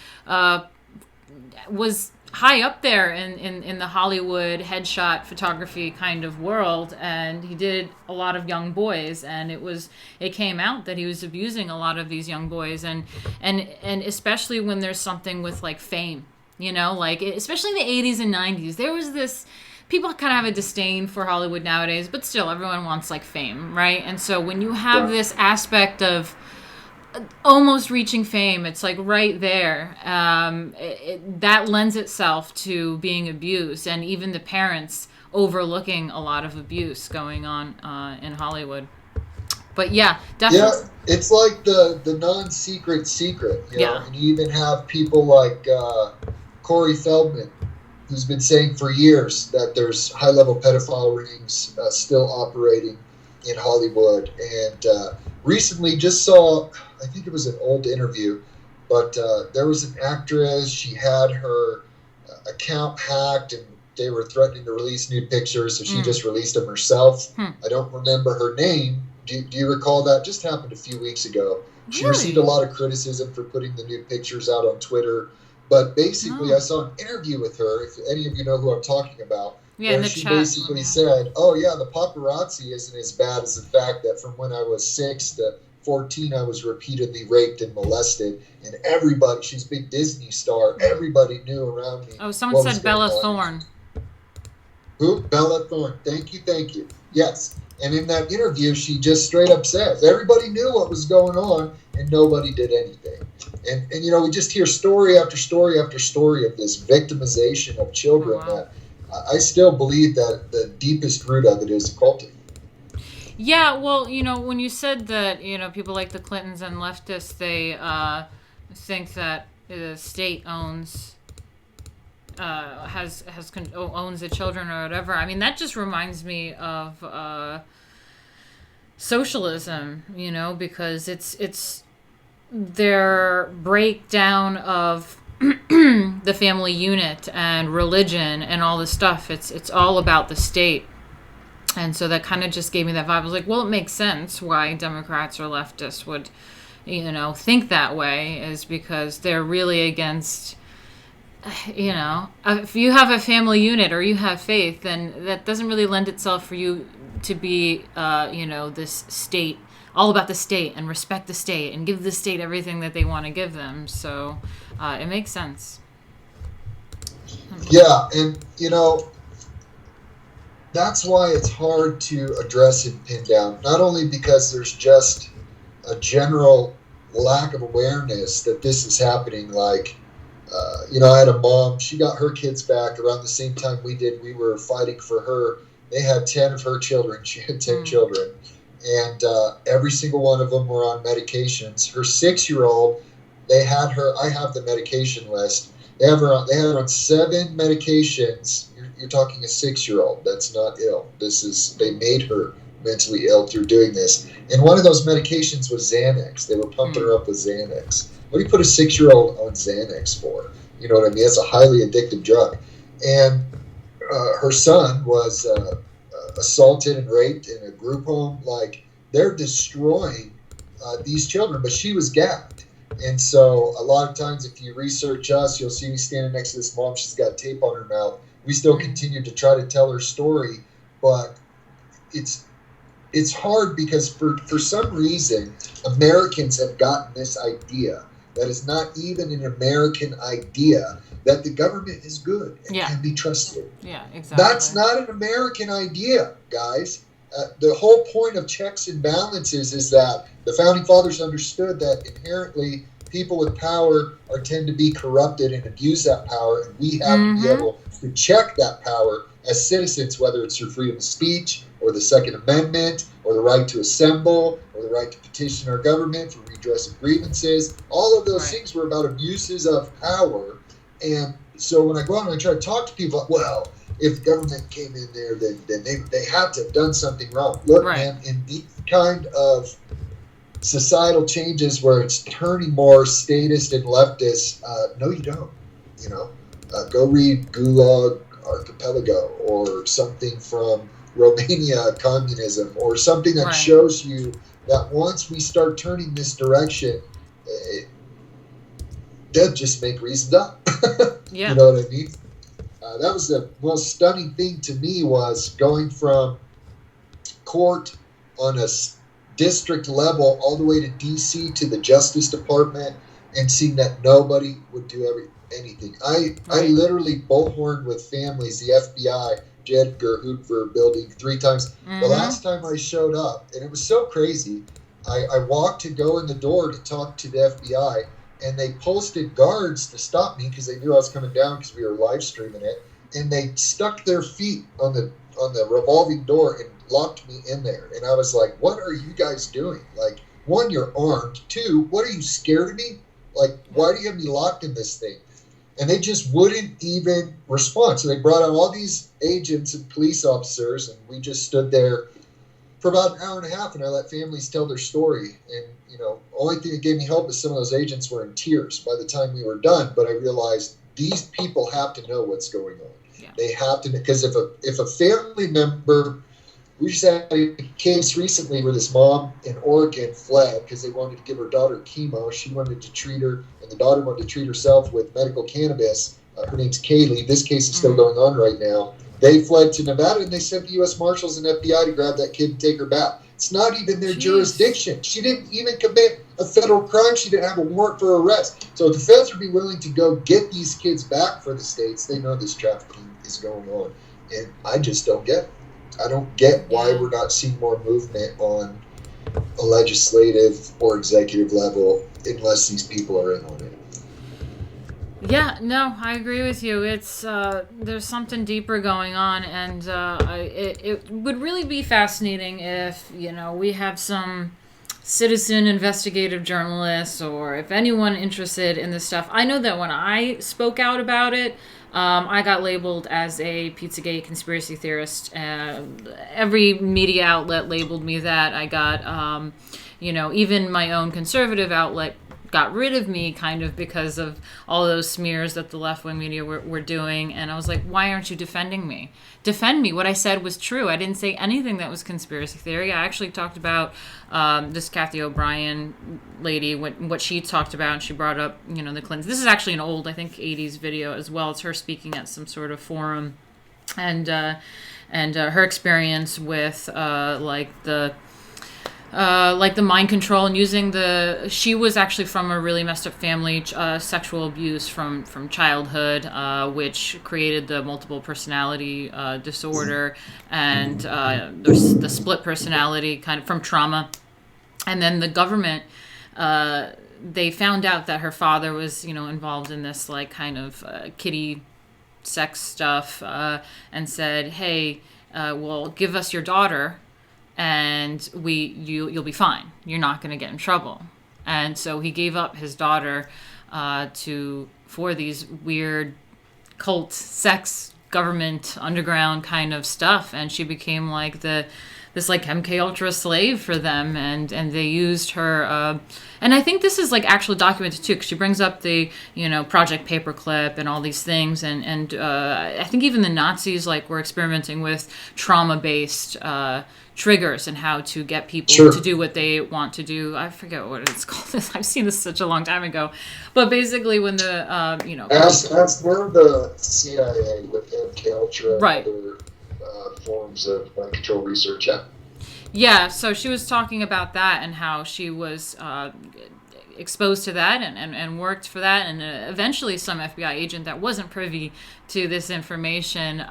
was high up there in the Hollywood headshot photography kind of world. And he did a lot of young boys, and it came out that he was abusing a lot of these young boys. And especially when there's something with like fame. Especially in the 80s and 90s, there was this, people kind of have a disdain for Hollywood nowadays, but still everyone wants like fame, right? And so when you have this aspect of almost reaching fame, it's like right there, that lends itself to being abused, and even the parents overlooking a lot of abuse going on in Hollywood. But yeah, definitely. Yeah, it's like the non-secret secret, and you even have people like Corey Feldman, who's been saying for years that there's high-level pedophile rings still operating in Hollywood. And recently just saw, I think it was an old interview, but there was an actress, she had her account hacked, and they were threatening to release nude pictures, so she just released them herself. I don't remember her name. Do you recall that? Just happened a few weeks ago. She received a lot of criticism for putting the nude pictures out on Twitter. But basically, I saw an interview with her, if any of you know who I'm talking about, where she basically said, the paparazzi isn't as bad as the fact that from when I was 6 to 14, I was repeatedly raped and molested. And everybody, she's a big Disney star, everybody knew around me. Oh, someone said Bella Thorne. Who? Bella Thorne. Thank you. Yes. And in that interview, she just straight up says, everybody knew what was going on, and nobody did anything. And we just hear story after story after story of this victimization of children that I still believe that the deepest root of it is occultic. Yeah, well, when you said that, people like the Clintons and leftists, they think that the state owns owns the children or whatever. I mean, that just reminds me of socialism, because it's their breakdown of the family unit and religion and all this stuff. It's all about the state. And so that kind of just gave me that vibe. I was like, well, it makes sense why Democrats or leftists would, think that way, is because they're really against, if you have a family unit or you have faith, then that doesn't really lend itself for you to be, this state, all about the state and respect the state and give the state everything that they want to give them. So it makes sense. Yeah, and, that's why it's hard to address and pin down, not only because there's just a general lack of awareness that this is happening. Like, I had a mom, she got her kids back around the same time we did. We were fighting for her They had 10 of her children. She had 10 Mm. children. And every single one of them were on medications. Her 6-year-old, they had her, I have the medication list. They had her on 7 medications. You're talking a 6-year-old that's not ill. They made her mentally ill through doing this. And one of those medications was Xanax. They were pumping her up with Xanax. What do you put a 6-year-old on Xanax for? You know what I mean? It's a highly addictive drug. And her son was assaulted and raped in a group home. Like, they're destroying these children, but she was gagged. And so a lot of times if you research us, you'll see me standing next to this mom. She's got tape on her mouth. We still continue to try to tell her story, but it's hard because for some reason Americans have gotten this idea that is not even an American idea, that the government is good and can be trusted. Yeah, exactly. That's not an American idea, guys. The whole point of checks and balances is that the founding fathers understood that inherently people with power tend to be corrupted and abuse that power, and we have to be able to check that power as citizens, whether it's your freedom of speech or the Second Amendment or the right to assemble or the right to petition our government for redress of grievances. All of those things were about abuses of power. And so when I go out and I try to talk to people, well, if government came in there, then they had to have done something wrong. Look, man, in these kind of societal changes where it's turning more statist and leftist, no, you don't. You know, go read Gulag Archipelago or something from Romania, communism, or something that shows you that once we start turning this direction, they'll just make reasons up. Yeah. You know what I mean? That was the most stunning thing to me, was going from court on a district level all the way to D.C. to the Justice Department and seeing that nobody would do anything. I literally bullhorned with families, the FBI, J. Edgar Hoover building 3 times. The last time I showed up, and it was so crazy, I walked to go in the door to talk to the FBI, and they posted guards to stop me because they knew I was coming down because we were live streaming it, and they stuck their feet on the revolving door and locked me in there. And I was like, what are you guys doing? Like, 1, you're armed. 2, what are you, scared of me? Like, why do you have me locked in this thing? And they just wouldn't even respond. So they brought out all these agents and police officers, and we just stood there for about an hour and a half, and I let families tell their story. And, you know, only thing that gave me hope is some of those agents were in tears by the time we were done. But I realized these people have to know what's going on. Yeah. They have to, because if a family member, we just had a case recently where this mom in Oregon fled because they wanted to give her daughter chemo. She wanted to treat her, and the daughter wanted to treat herself with medical cannabis. Her name's Kaylee. This case is still going on right now. They fled to Nevada, and they sent the U.S. Marshals and FBI to grab that kid and take her back. It's not even their jurisdiction. She didn't even commit a federal crime. She didn't have a warrant for arrest. So if the feds would be willing to go get these kids back for the states, they know this trafficking is going on. And I just don't get it. I don't get why we're not seeing more movement on a legislative or executive level unless these people are in on it. Yeah, no, I agree with you. It's there's something deeper going on, and it would really be fascinating if, you know, we have some citizen investigative journalists, or if anyone interested in this stuff. I know that when I spoke out about it, I got labeled as a Pizzagate conspiracy theorist. Every media outlet labeled me that. I got, you know, even my own conservative outlet got rid of me kind of because of all those smears that the left-wing media were doing. And I was like, why aren't you defending me? Defend me. What I said was true. I didn't say anything that was conspiracy theory. I actually talked about this Kathy O'Brien lady, what she talked about, and she brought up, you know, the Clintons. This is actually an old, I think, 80s video as well. It's her speaking at some sort of forum, and her experience with like the mind control and using she was actually from a really messed up family, sexual abuse from childhood, which created the multiple personality disorder, and the split personality kind of from trauma. And then the government, they found out that her father was, you know, involved in this like kind of kiddie sex stuff, and said, hey, well, give us your daughter, and you'll be fine. You're not going to get in trouble. And so he gave up his daughter for these weird cult, sex, government, underground kind of stuff, and she became like this like MK Ultra slave for them, and they used her. And I think this is like actually documented too, because she brings up the Project Paperclip and all these things, and I think even the Nazis like were experimenting with trauma-based triggers and how to get people to do what they want to do. I forget what it's called. I've seen this such a long time ago, but basically when the as were the CIA with MK Ultra and other forms of mind control research. Yeah, so she was talking about that and how she was exposed to that and worked for that, and eventually some FBI agent that wasn't privy to this information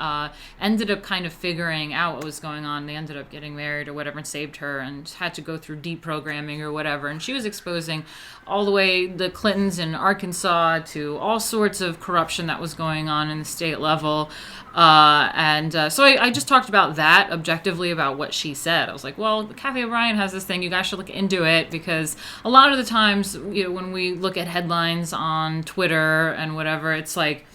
ended up kind of figuring out what was going on. They ended up getting married or whatever and saved her, and had to go through deprogramming or whatever, and she was exposing all the way the Clintons in Arkansas to all sorts of corruption that was going on in the state level. So I just talked about that objectively, about what she said. I was like, well, Kathy O'Brien has this thing. You guys should look into it, because a lot of the times, when we look at headlines on Twitter and whatever, it's like,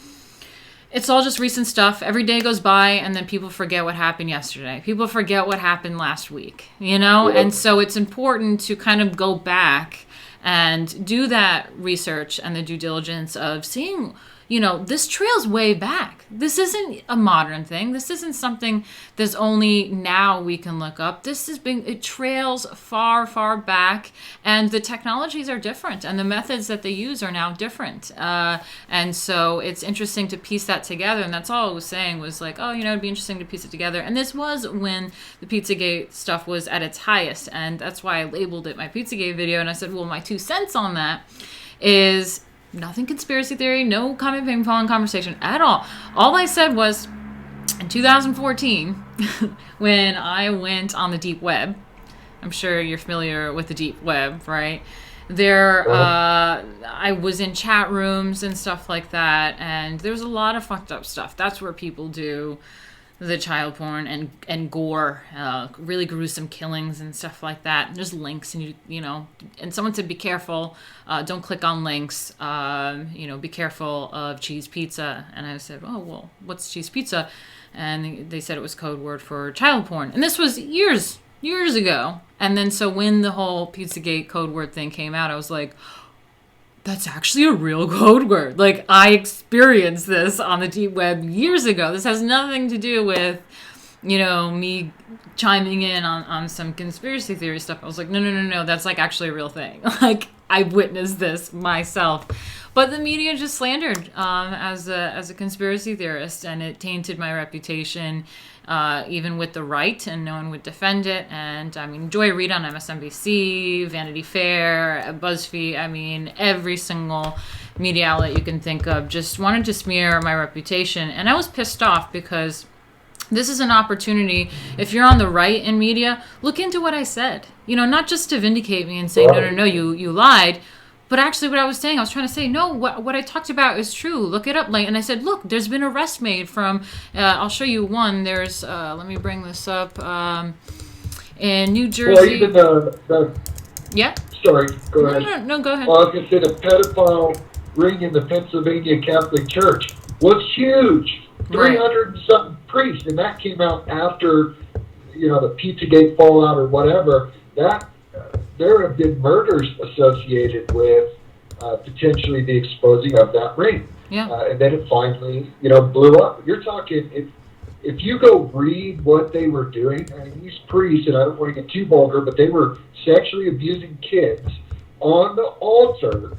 it's all just recent stuff. Every day goes by, and then people forget what happened yesterday. People forget what happened last week, Yeah. And so it's important to kind of go back and do that research and the due diligence of seeing, this trails way back. This isn't a modern thing. This isn't something that's only now we can look up. It trails far, far back, and the technologies are different, and the methods that they use are now different. And so it's interesting to piece that together, and that's all I was saying was like, it'd be interesting to piece it together. And this was when the Pizzagate stuff was at its highest, and that's why I labeled it my Pizzagate video, and I said, well, my 2 cents on that is nothing conspiracy theory, no comment ping pong conversation at all. All I said was, in 2014, when I went on the deep web, I'm sure you're familiar with the deep web, right? I was in chat rooms and stuff like that, and there's a lot of fucked up stuff. That's where people do the child porn and gore, really gruesome killings and stuff like that. There's links, and and someone said, be careful, don't click on links, be careful of cheese pizza. And I said, oh, well, what's cheese pizza? And they said it was code word for child porn. And this was years ago. And then so when the whole Pizzagate code word thing came out, I was like, that's actually a real code word. Like, I experienced this on the deep web years ago. This has nothing to do with, me chiming in on some conspiracy theory stuff. I was like, no, that's like actually a real thing. Like, I witnessed this myself. But the media just slandered as a conspiracy theorist, and it tainted my reputation, even with the right, and no one would defend it. And I mean, Joy Reid on MSNBC, Vanity Fair, BuzzFeed, every single media outlet you can think of just wanted to smear my reputation. And I was pissed off, because this is an opportunity. If you're on the right in media, look into what I said. Not just to vindicate me and say, no, you lied. But actually what I was saying, I was trying to say, no, what I talked about is true. Look it up. And I said, look, there's been arrests made from, I'll show you one. There's, let me bring this up, in New Jersey. Well, even the yeah? Sorry, go ahead. No, go ahead. Well, I was going to say the pedophile ring in the Pennsylvania Catholic Church was huge. 300 and something priests, and that came out after, the Pizzagate fallout or whatever. There have been murders associated with potentially the exposing of that ring. Yeah. And then it finally, blew up. You're talking, if you go read what they were doing, these priests, and I don't want to get too vulgar, but they were sexually abusing kids on the altar,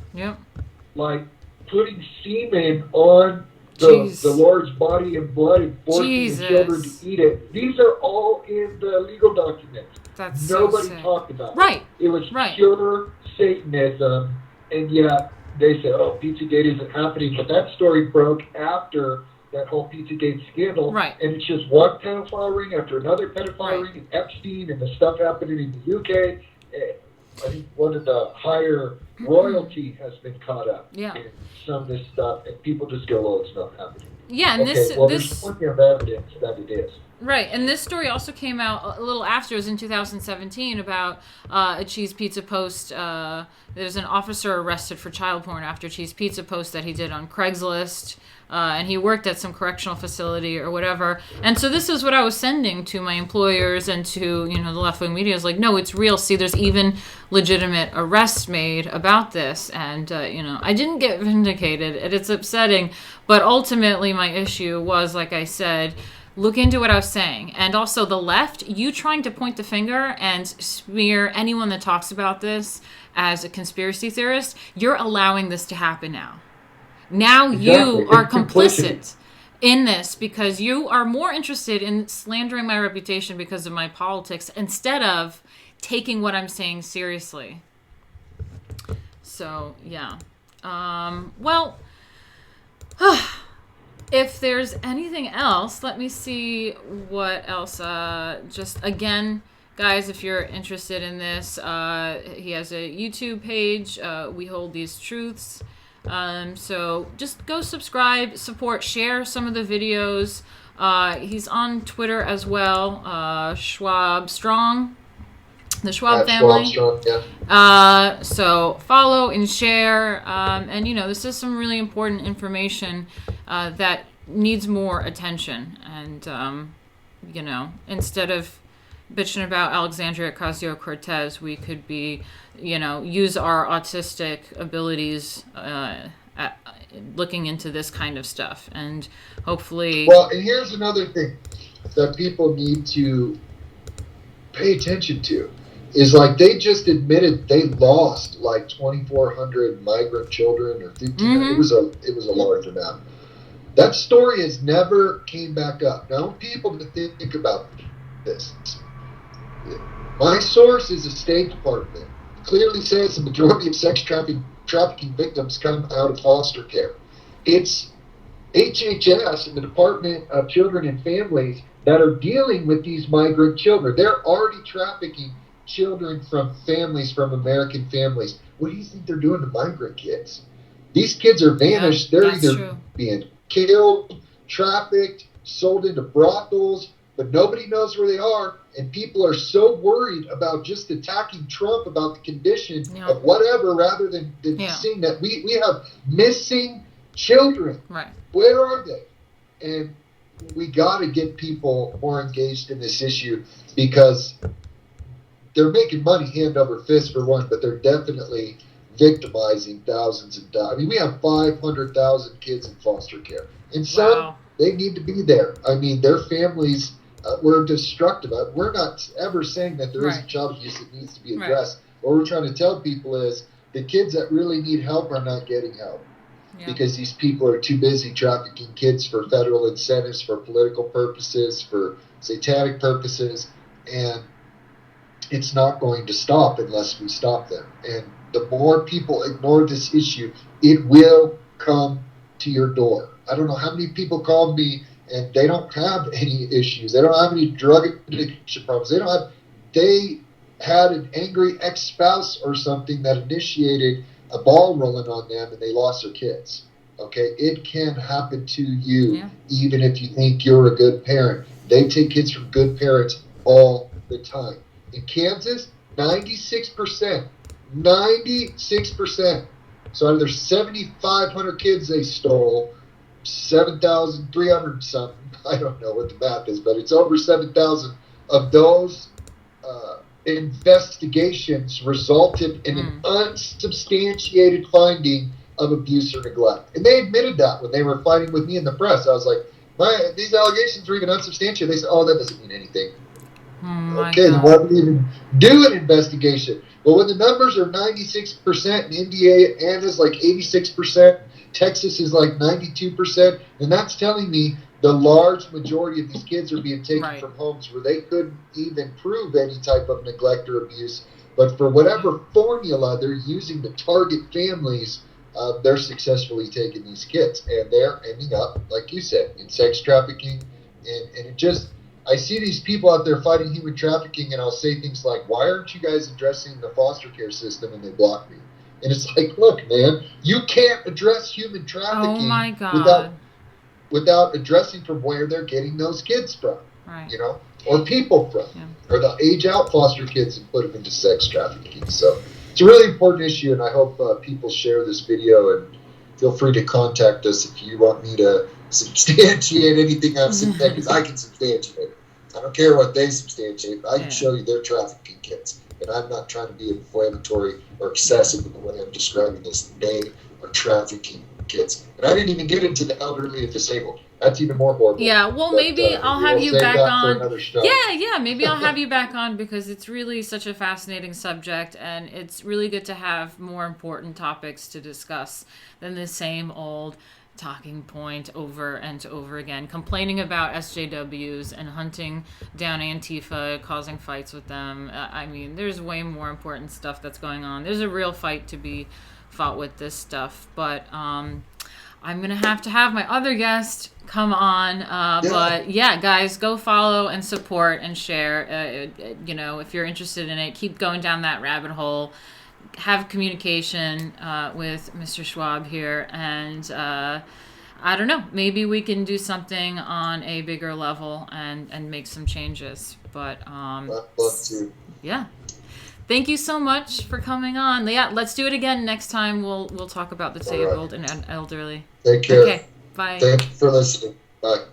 like putting semen on the Lord's body and blood and forcing the children to eat it. These are all in the legal documents. That's Nobody so talked about it. Right. It was pure Satanism, and yet they said, Pizzagate isn't happening. But that story broke after that whole Pizzagate scandal. Right. And it's just one pedophile ring after another pedophile ring, and Epstein, and the stuff happening in the UK. I think one of the higher royalty has been caught up in some of this stuff, and people just go, it's not happening. Yeah, and Okay, well, there's plenty of evidence that it is. right, and this story also came out a little after. It was in 2017 about a Cheese Pizza post. There's an officer arrested for child porn after a Cheese Pizza post that he did on Craigslist, and he worked at some correctional facility or whatever. And so this is what I was sending to my employers and to the left wing media. Is like, no, it's real. See, there's even legitimate arrests made about this, and I didn't get vindicated, and it's upsetting. But ultimately, my issue was, like I said, look into what I was saying. And also the left, you trying to point the finger and smear anyone that talks about this as a conspiracy theorist, you're allowing this to happen now. Now Exactly. you are It's complicity. complicit in this because you are more interested in slandering my reputation because of my politics instead of taking what I'm saying seriously. So, yeah. Well... If there's anything else, let me see what else. Just again, guys, if you're interested in this, he has a YouTube page. We hold these truths. So just go subscribe, support, share some of the videos. He's on Twitter as well. Schwab Strong. The Schwab family. Schwab Strong, yeah. So follow and share. And this is some really important information that needs more attention. And, instead of bitching about Alexandria Ocasio-Cortez, we could be, use our autistic abilities at looking into this kind of stuff. And hopefully... Well, and here's another thing that people need to pay attention to. Is like they just admitted they lost like 2,400 migrant children or 1,500. Mm-hmm. It was a large amount. That story has never came back up. Now, people to think about this. My source is the State Department. It clearly says the majority of sex trafficking victims come out of foster care. It's HHS and the Department of Children and Families that are dealing with these migrant children. They're already trafficking children from families, from American families. What do you think they're doing to migrant kids? These kids are vanished. Yeah, they're either being killed, trafficked, sold into brothels, but nobody knows where they are. And people are so worried about just attacking Trump about the condition of whatever rather than seeing that we have missing children. Right. Where are they? And we got to get people more engaged in this issue because they're making money hand over fist for one, but they're definitely victimizing thousands of dollars. I mean, we have 500,000 kids in foster care. And some, they need to be there. I mean, their families were destructive. We're not ever saying that there isn't child abuse that needs to be addressed. What we're trying to tell people is the kids that really need help are not getting help because these people are too busy trafficking kids for federal incentives, for political purposes, for satanic purposes, and it's not going to stop unless we stop them. And the more people ignore this issue, it will come to your door. I don't know how many people called me and they don't have any issues. They don't have any drug addiction problems. They had an angry ex-spouse or something that initiated a ball rolling on them and they lost their kids. Okay? It can happen to you even if you think you're a good parent. They take kids from good parents all the time. In Kansas, 96%. 96%. So out of their 7,500 kids they stole, 7,300 something, I don't know what the math is, but it's over 7,000 of those investigations resulted in an unsubstantiated finding of abuse or neglect. And they admitted that when they were fighting with me in the press. I was like, these allegations are even unsubstantiated. They said, oh, that doesn't mean anything. Okay, then why would we even do an investigation? Well, when the numbers are 96% and Indiana's like 86%, Texas is like 92%, and that's telling me the large majority of these kids are being taken from homes where they couldn't even prove any type of neglect or abuse. But for whatever formula they're using to target families, they're successfully taking these kids. And they're ending up, like you said, in sex trafficking. And it just... I see these people out there fighting human trafficking, and I'll say things like, why aren't you guys addressing the foster care system? And they block me. And it's like, look, man, you can't address human trafficking without without addressing from where they're getting those kids from, right. Or people from, or they'll age out foster kids and put them into sex trafficking. So it's a really important issue, and I hope people share this video, and feel free to contact us if you want me to substantiate anything I've said, because I can substantiate it. I don't care what they substantiate, but I can show you their trafficking kids. And I'm not trying to be inflammatory or excessive in the way I'm describing this. They are trafficking kids. And I didn't even get into the elderly and disabled. That's even more horrible. Yeah, well, maybe I'll have you back on. Yeah, maybe I'll have you back on, because it's really such a fascinating subject, and it's really good to have more important topics to discuss than the same old talking point over and over again, complaining about SJWs and hunting down Antifa, causing fights with them. I mean, there's way more important stuff that's going on. There's a real fight to be fought with this stuff, but I'm gonna have to have my other guest come on. But yeah, guys, go follow and support and share. If you're interested in it, keep going down that rabbit hole. Have communication with Mr. Schwab here, and I don't know, maybe we can do something on a bigger level and make some changes. But I'd love to. Yeah. Thank you so much for coming on. Yeah, let's do it again next time. We'll talk about the disabled and elderly. Take care. Okay, bye. Thank you for listening. Bye.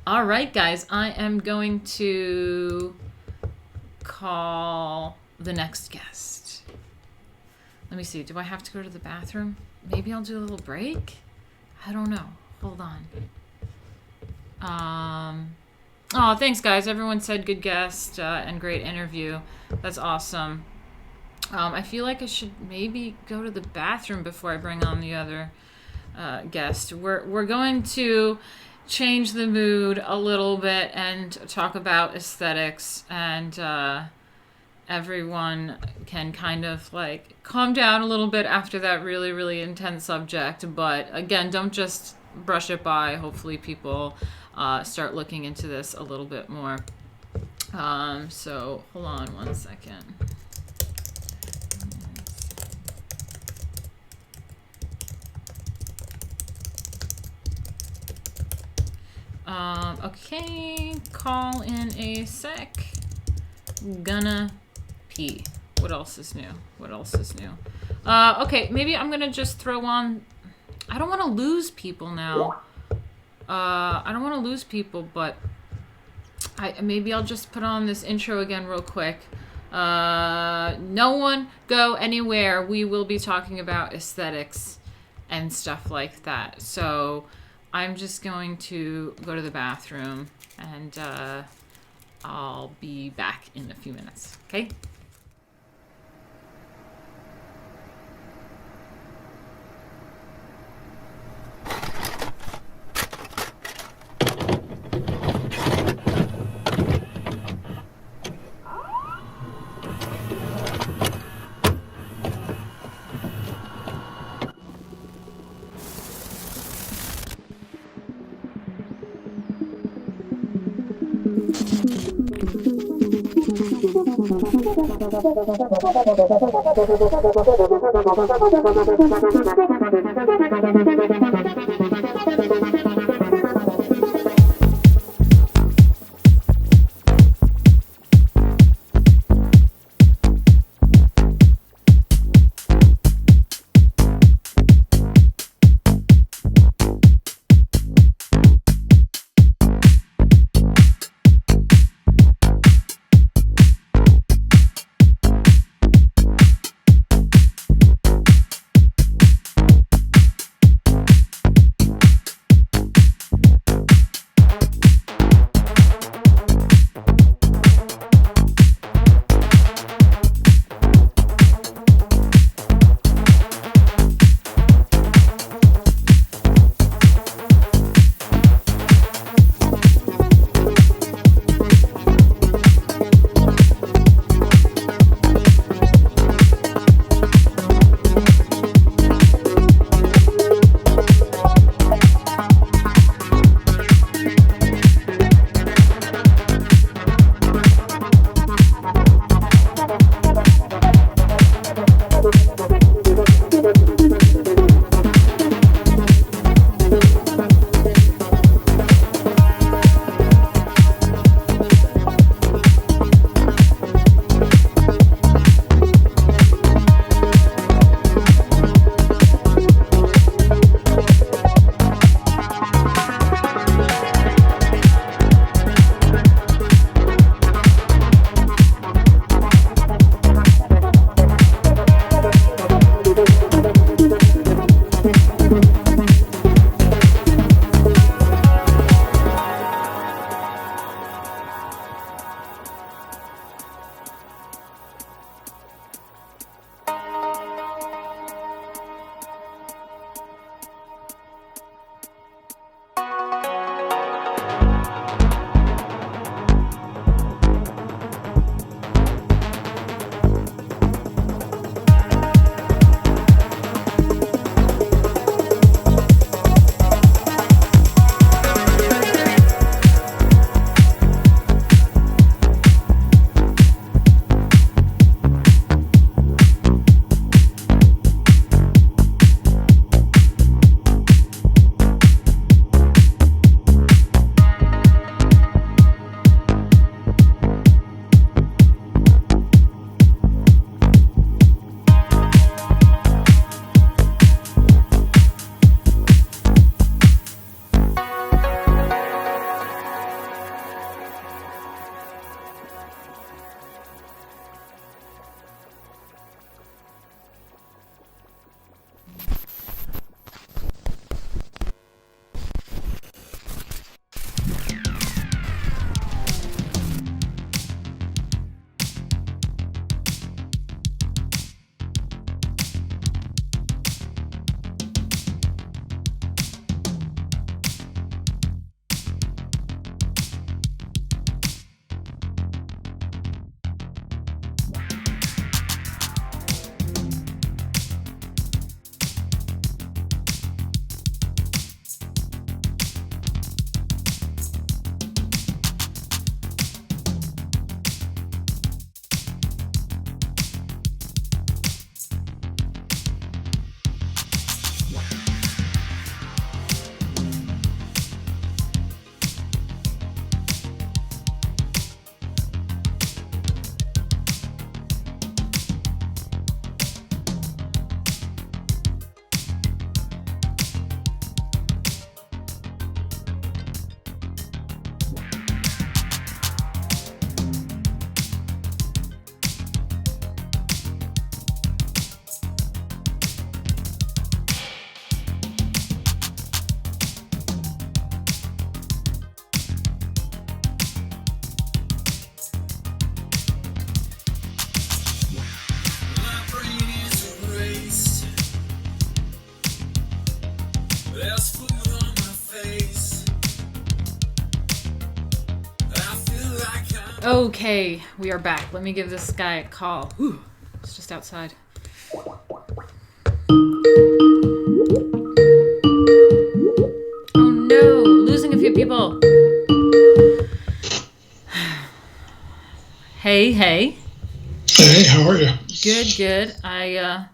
All right, guys, I am going to call the next guest. Let me see. Do I have to go to the bathroom? Maybe I'll do a little break? I don't know. Hold on. Oh, thanks, guys. Everyone said good guest and great interview. That's awesome. I feel like I should maybe go to the bathroom before I bring on the other guest. We're going to change the mood a little bit and talk about aesthetics, and everyone can kind of like calm down a little bit after that really, really intense subject. But again, don't just brush it by. Hopefully people start looking into this a little bit more. So hold on one second. Okay, call in a sec. Gonna pee. What else is new? Okay, maybe I'm gonna just throw on. I don't want to lose people now. But maybe I'll just put on this intro again real quick. No one go anywhere. We will be talking about aesthetics and stuff like that. So I'm just going to go to the bathroom, and I'll be back in a few minutes. Okay? Okay, we are back. Let me give this guy a call. Ooh, it's just outside. Oh no, losing a few people. Hey, hey. Hey, how are you? Good, good. I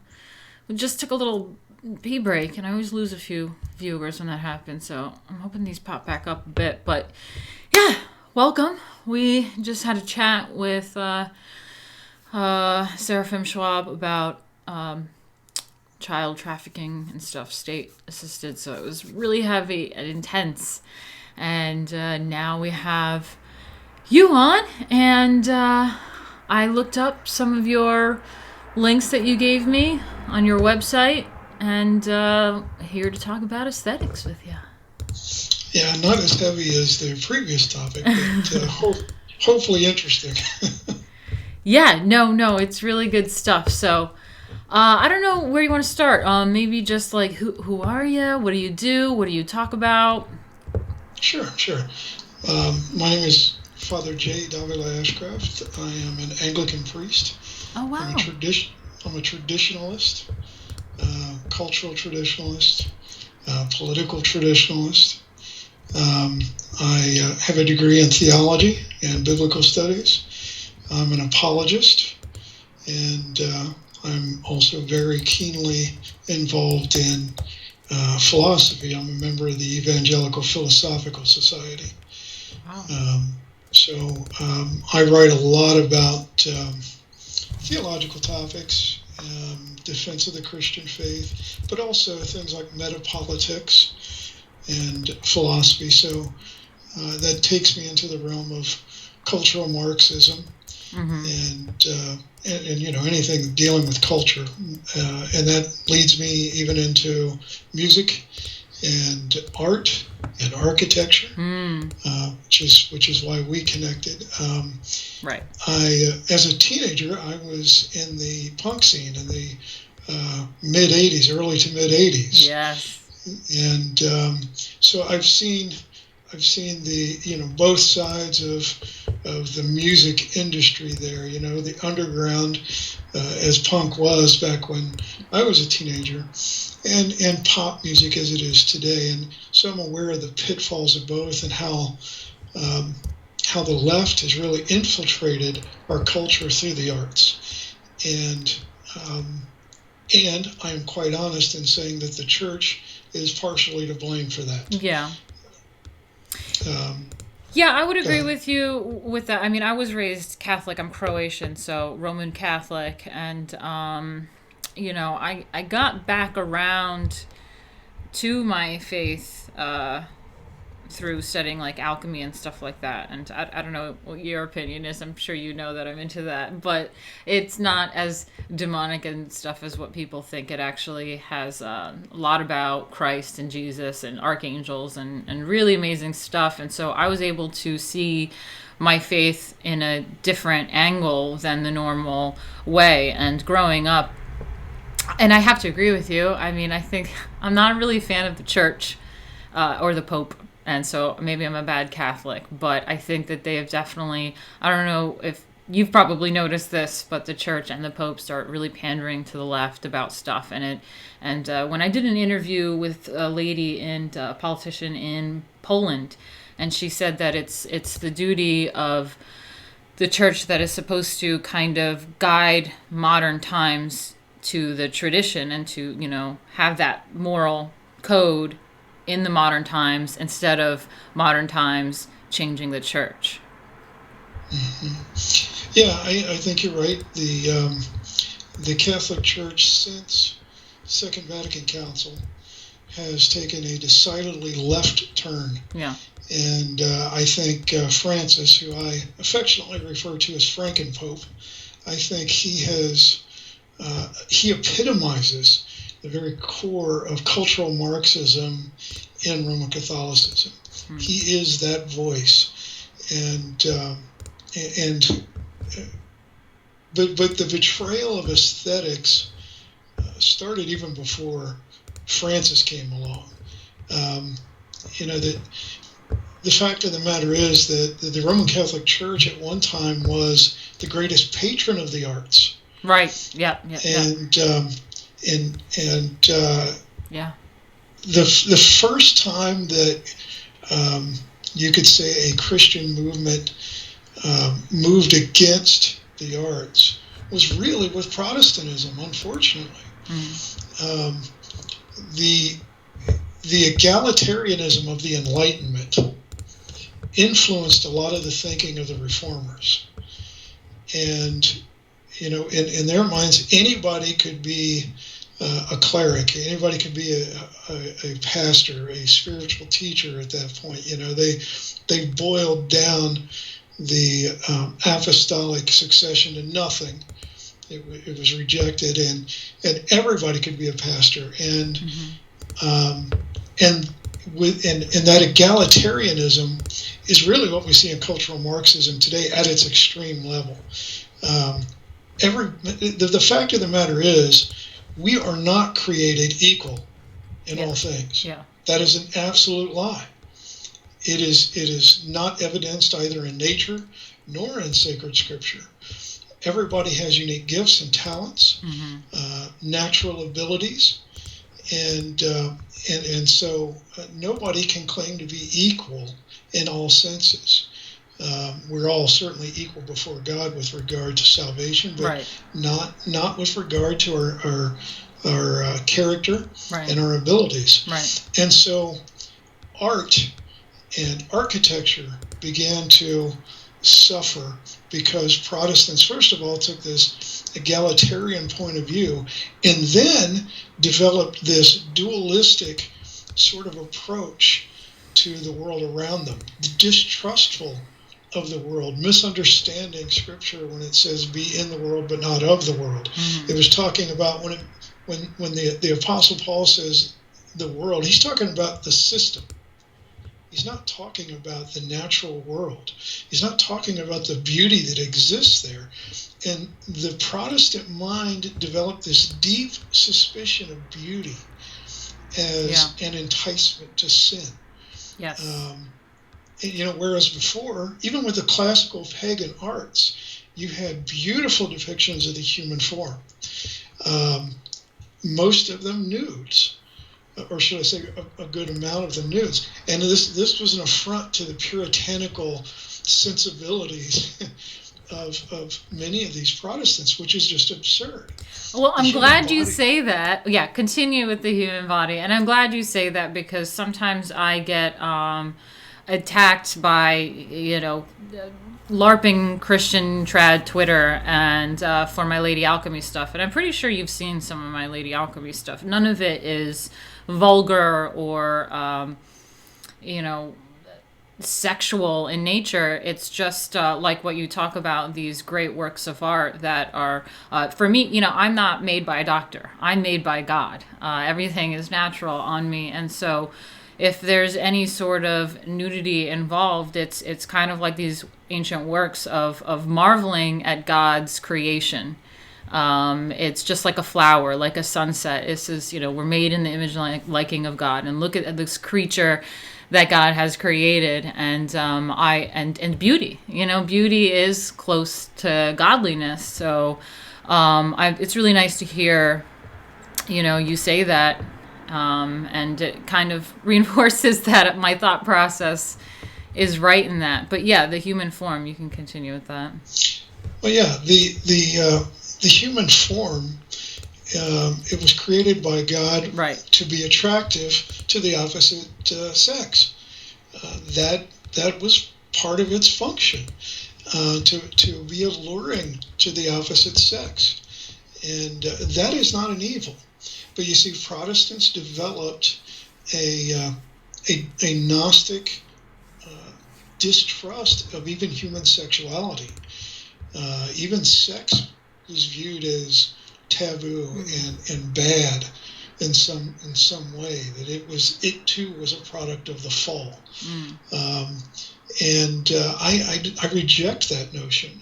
just took a little pee break, and I always lose a few viewers when that happens, so I'm hoping these pop back up a bit. But yeah, welcome. We just had a chat with Seraphim Schwab about child trafficking and stuff, state assisted, so it was really heavy and intense. And now we have you on, and I looked up some of your links that you gave me on your website, and here to talk about aesthetics with you. Yeah, not as heavy as the previous topic, but hopefully interesting. Yeah, no, it's really good stuff. So I don't know where you want to start. Maybe just like who are you? What do you do? What do you talk about? Sure. My name is Father J. Davila Ashcraft. I am an Anglican priest. Oh wow. I'm a traditionalist, cultural traditionalist, political traditionalist. I have a degree in theology and biblical studies. I'm an apologist, and I'm also very keenly involved in philosophy. I'm a member of the Evangelical Philosophical Society. Wow. I write a lot about theological topics, defense of the Christian faith, but also things like metapolitics and philosophy. So that takes me into the realm of cultural Marxism, and you know, anything dealing with culture, and that leads me even into music and art and architecture, which is why we connected. Right. As a teenager, I was in the punk scene in the mid '80s, early to mid '80s. Yes. And so I've seen the both sides of the music industry there. You know, the underground, as punk was back when I was a teenager, and pop music as it is today. And so I'm aware of the pitfalls of both, and how the left has really infiltrated our culture through the arts. And I am quite honest in saying that the church is partially to blame for that. Yeah. Yeah, I would agree with you with that. I mean, I was raised Catholic. I'm Croatian, so Roman Catholic. And, you know, I got back around to my faith through studying like alchemy and stuff like that. And I don't know what your opinion is. I'm sure you know that I'm into that, but it's not as demonic and stuff as what people think. It actually has a lot about Christ and Jesus and archangels and really amazing stuff. And so I was able to see my faith in a different angle than the normal way. And growing up, and I have to agree with you. I mean, I think I'm not really a fan of the church or the Pope. And so maybe I'm a bad Catholic, but I think that they have definitely, I don't know if you've probably noticed this, but the church and the Pope start really pandering to the left about stuff. And when I did an interview with a lady and a politician in Poland, and she said that it's the duty of the church that is supposed to kind of guide modern times to the tradition and to, you know, have that moral code in the modern times instead of modern times changing the church. Mm-hmm. Yeah, I think you're right. The Catholic Church since Second Vatican Council has taken a decidedly left turn. Yeah. And I think Francis, who I affectionately refer to as Franken-Pope, I think he epitomizes the very core of cultural Marxism in Roman Catholicism. He is that voice, but the betrayal of aesthetics started even before Francis came along. You know, that the fact of the matter is that the Roman Catholic Church at one time was the greatest patron of the arts. Right. Yeah. Yeah. And yeah. The first time that you could say a Christian movement moved against the arts was really with Protestantism, unfortunately. The egalitarianism of the Enlightenment influenced a lot of the thinking of the reformers. And, you know, in their minds, anybody could be a cleric, anybody could be a pastor, a spiritual teacher at that point. You know, they boiled down the apostolic succession to nothing. It was rejected, and everybody could be a pastor. And and that egalitarianism is really what we see in cultural Marxism today at its extreme level. The fact of the matter is, we are not created equal in all things. Yeah. That is an absolute lie. It is not evidenced either in nature nor in sacred scripture. Everybody has unique gifts and talents, natural abilities, and so nobody can claim to be equal in all senses. We're all certainly equal before God with regard to salvation, but not with regard to our character and our abilities. Right. And so art and architecture began to suffer because Protestants, first of all, took this egalitarian point of view and then developed this dualistic sort of approach to the world around them, distrustful of the world, misunderstanding Scripture when it says be in the world but not of the world. It was talking about when the Apostle Paul says the world, he's talking about the system. He's not talking about the natural world. He's not talking about the beauty that exists there. And the Protestant mind developed this deep suspicion of beauty as an enticement to sin. Yes. And, you know, whereas before, even with the classical pagan arts, you had beautiful depictions of the human form. Most of them nudes, or should I say a good amount of them nudes. And this was an affront to the puritanical sensibilities of many of these Protestants, which is just absurd. Well, I'm glad you say that. Yeah, continue with the human body. And I'm glad you say that because sometimes I get attacked by, you know, LARPing Christian trad Twitter and for my Lady Alchemy stuff. And I'm pretty sure you've seen some of my Lady Alchemy stuff. None of it is vulgar or, you know, sexual in nature. It's just like what you talk about, these great works of art that are, for me, you know, I'm not made by a doctor. I'm made by God. Everything is natural on me. And so if there's any sort of nudity involved, it's kind of like these ancient works of marveling at God's creation. It's just like a flower, like a sunset. It says, you know, we're made in the image and liking of God, and look at this creature that God has created, and and beauty. You know, beauty is close to godliness. So it's really nice to hear, you know, you say that. And it kind of reinforces that my thought process is right in that. But yeah, the human form, you can continue with that. Well, yeah, the human form, it was created by God to be attractive to the opposite sex. That was part of its function, to be alluring to the opposite sex. And that is not an evil. But you see, Protestants developed a Gnostic distrust of even human sexuality. Even sex was viewed as taboo and bad in some way. That it too was a product of the fall. And I reject that notion.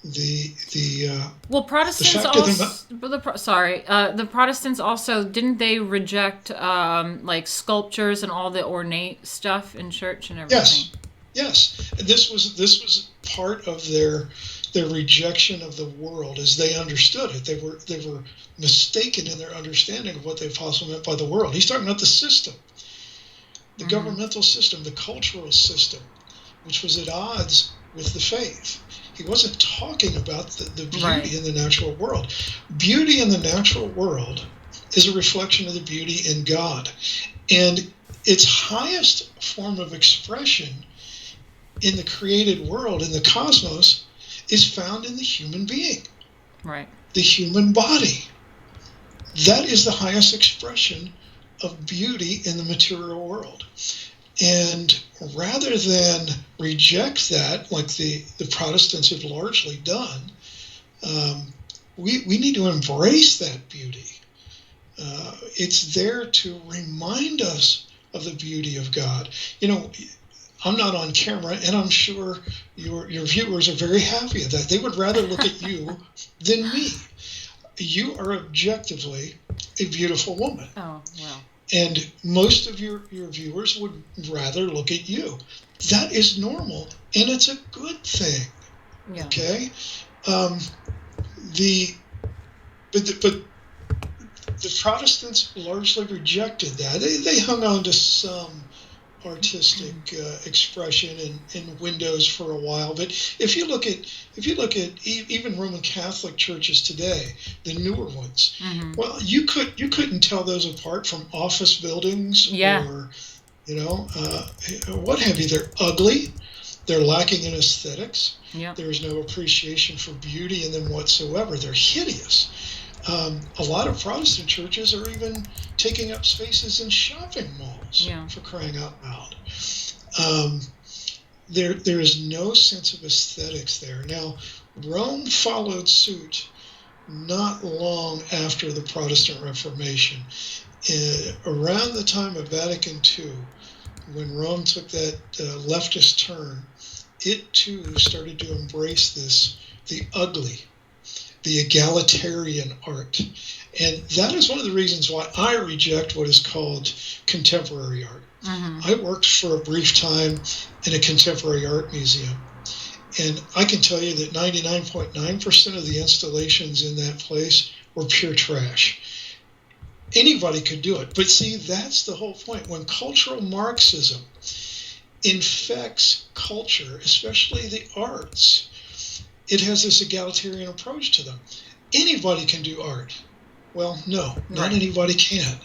Well, the Protestants fact of also. The Protestants also didn't they reject like sculptures and all the ornate stuff in church and everything? yes, yes, and this was part of their rejection of the world as they understood it. They were mistaken in their understanding of what the apostle meant by the world. He's talking about the system, the governmental system, the cultural system, which was at odds with the faith. He wasn't talking about the Right. beauty in the natural world. Beauty in the natural world is a reflection of the beauty in God. And its highest form of expression in the created world, in the cosmos, is found in the human being, Right. the human body. That is the highest expression of beauty in the material world. And rather than reject that, like the Protestants have largely done, we need to embrace that beauty. It's there to remind us of the beauty of God. You know, I'm not on camera, and I'm sure your viewers are very happy at that. They would rather look at you than me. You are objectively a beautiful woman. Oh, well. And most of your viewers would rather look at you. That is normal, and it's a good thing. Yeah. Okay? But the Protestants largely rejected that. They hung on to some artistic expression in windows for a while. But if you look at even Roman Catholic churches today, the newer ones, well, you couldn't tell those apart from office buildings or what have you. They're ugly. They're lacking in aesthetics. Yeah. There is no appreciation for beauty in them whatsoever. They're hideous. A lot of Protestant churches are even taking up spaces in shopping malls, for crying out loud. There is no sense of aesthetics there. Now, Rome followed suit not long after the Protestant Reformation. Around the time of Vatican II, when Rome took that leftist turn, it too started to embrace the ugly, the egalitarian art. And that is one of the reasons why I reject what is called contemporary art. I worked for a brief time in a contemporary art museum, and I can tell you that 99.9% of the installations in that place were pure trash. Anybody could do it. But see, that's the whole point. When cultural Marxism infects culture, especially the arts, it has this egalitarian approach to them. Anybody can do art. Well, no, not anybody can.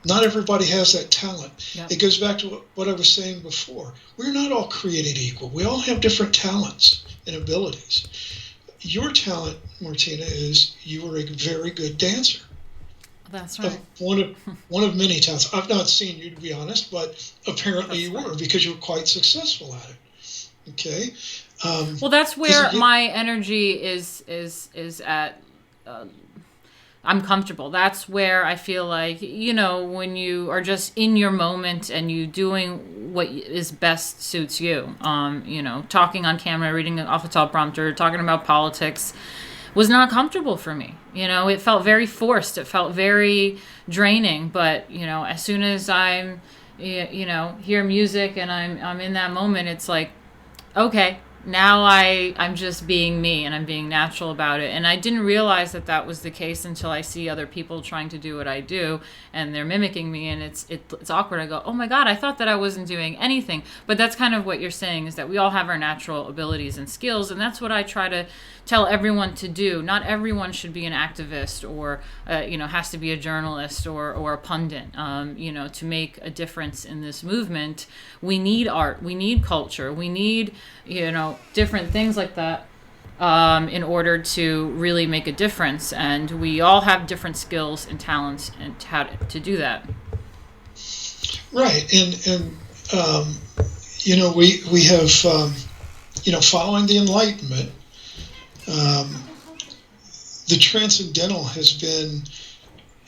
Not everybody has that talent. Yep. It goes back to what I was saying before. We're not all created equal. We all have different talents and abilities. Your talent, Martina, is you are a very good dancer. That's right. One of many talents. I've not seen you, to be honest, but apparently you were, because you were quite successful at it. Okay. Well, that's where my energy is at. I'm comfortable. That's where I feel like, when you are just in your moment and you doing what is best suits you. Talking on camera, reading off a teleprompter, talking about politics was not comfortable for me. It felt very forced. It felt very draining. But, as soon as I'm, hear music and I'm in that moment, it's like, okay, now I'm just being me and I'm being natural about it. And I didn't realize that was the case until I see other people trying to do what I do and they're mimicking me, and it's awkward. I go, oh my God, I thought that I wasn't doing anything. But that's kind of what you're saying, is that we all have our natural abilities and skills, and that's what I try to tell everyone to do. Not everyone should be an activist or has to be a journalist or a pundit. To make a difference in this movement, we need art, we need culture, we need different things like that in order to really make a difference. And we all have different skills and talents and how to do that. Right, and we have following the Enlightenment. The transcendental has been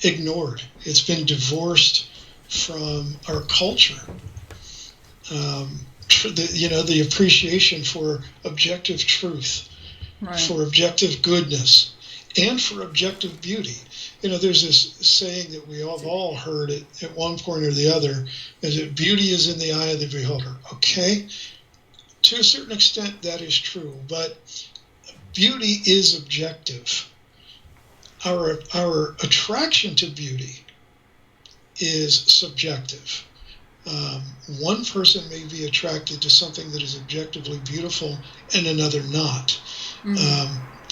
ignored. It's been divorced from our culture. The appreciation for objective truth, Right. for objective goodness and for objective beauty. There's this saying that we have all heard it at one point or the other, is that beauty is in the eye of the beholder. Okay, to a certain extent that is true, but beauty is objective. Our attraction to beauty is subjective. One person may be attracted to something that is objectively beautiful and another not.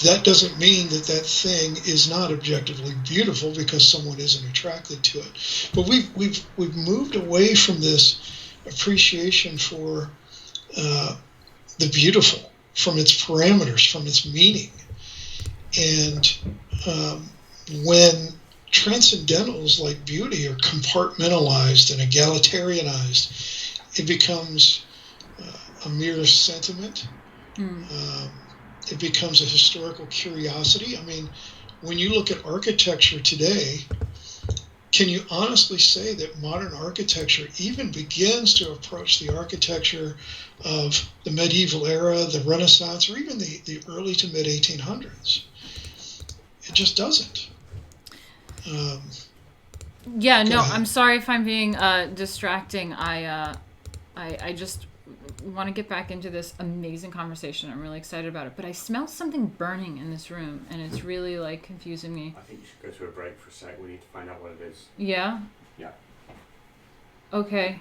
That doesn't mean that thing is not objectively beautiful because someone isn't attracted to it. But we've moved away from this appreciation for the beautiful, from its parameters, from its meaning. And when transcendentals like beauty are compartmentalized and egalitarianized, it becomes a mere sentiment. It becomes a historical curiosity. I mean, when you look at architecture today, can you honestly say that modern architecture even begins to approach the architecture of the medieval era, the Renaissance, or even the early to mid 1800s? It just doesn't. Yeah, no, I'm sorry if I'm being distracting. I just want to get back into this amazing conversation. I'm really excited about it. But I smell something burning in this room, and it's really, like, confusing me. I think you should go to a break for a sec. We need to find out what it is. Yeah? Yeah. Okay.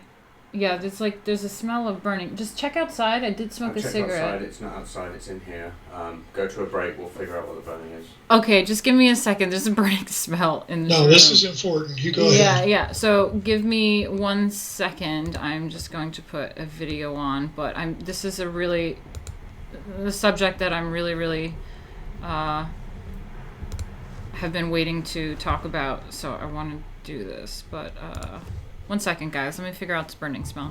Yeah, there's a smell of burning. Just check outside. I did smoke a cigarette. Outside. It's not outside. It's in here. Go to a break. We'll figure out what the burning is. Okay, just give me a second. There's a burning smell in this room. No, this is important. You go ahead. Yeah. So give me 1 second. I'm just going to put a video on. But this is the subject that I'm really have been waiting to talk about. So I want to do this. But 1 second, guys. Let me figure out this burning smell.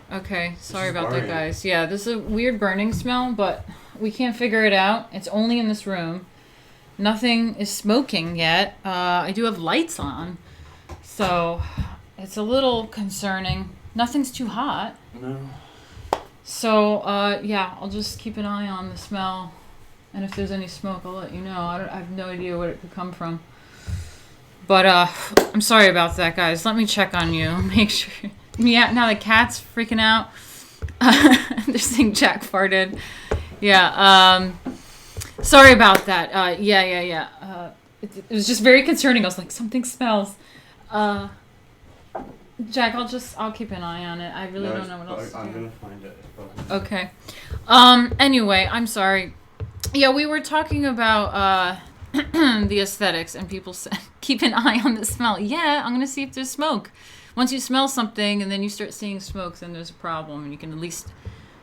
Okay, sorry about that, guys. Yeah, this is a weird burning smell, but we can't figure it out. It's only in this room. Nothing is smoking yet. I do have lights on, so it's a little concerning. Nothing's too hot. No. So, yeah, I'll just keep an eye on the smell, and if there's any smoke, I'll let you know. I have no idea what it could come from. But, I'm sorry about that, guys. Let me check on you. Make sure... Yeah, now the cat's freaking out. They're saying Jack farted. Yeah, sorry about that. Yeah. It was just very concerning. I was like, something smells. Jack, I'll keep an eye on it. I really don't know what else to do. I'm going to find it. Okay. Anyway, I'm sorry. Yeah, we were talking about the aesthetics, and people said, keep an eye on the smell. Yeah, I'm going to see if there's smoke. Once you smell something and then you start seeing smoke, then there's a problem, and you can at least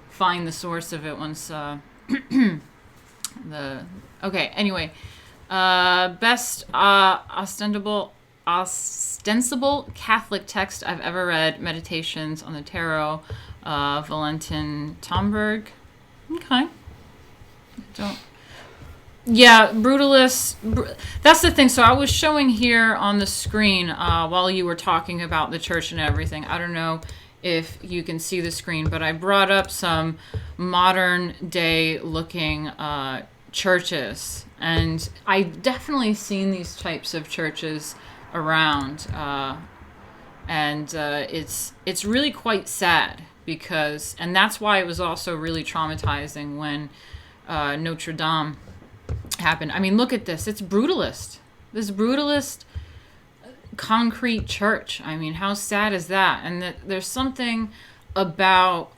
find the source of it once okay, anyway. Best ostensible Catholic text I've ever read, Meditations on the Tarot, Valentin Tomberg. Okay. Yeah, brutalist. That's the thing. So I was showing here on the screen while you were talking about the church and everything. I don't know if you can see the screen, but I brought up some modern day looking churches, and I've definitely seen these types of churches around, and it's really quite sad because, and that's why it was also really traumatizing when Notre Dame happened. I mean, look at this. It's brutalist. This brutalist concrete church. I mean, how sad is that? And there's something about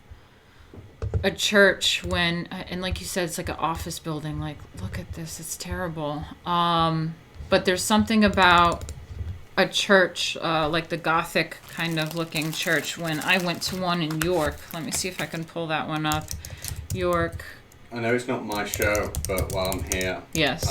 a church when, and like you said, it's like an office building. Like, look at this. It's terrible. But there's something about a church, like the Gothic kind of looking church. When I went to one in York, let me see if I can pull that one up. York. I know it's not my show, but while I'm here, Yes.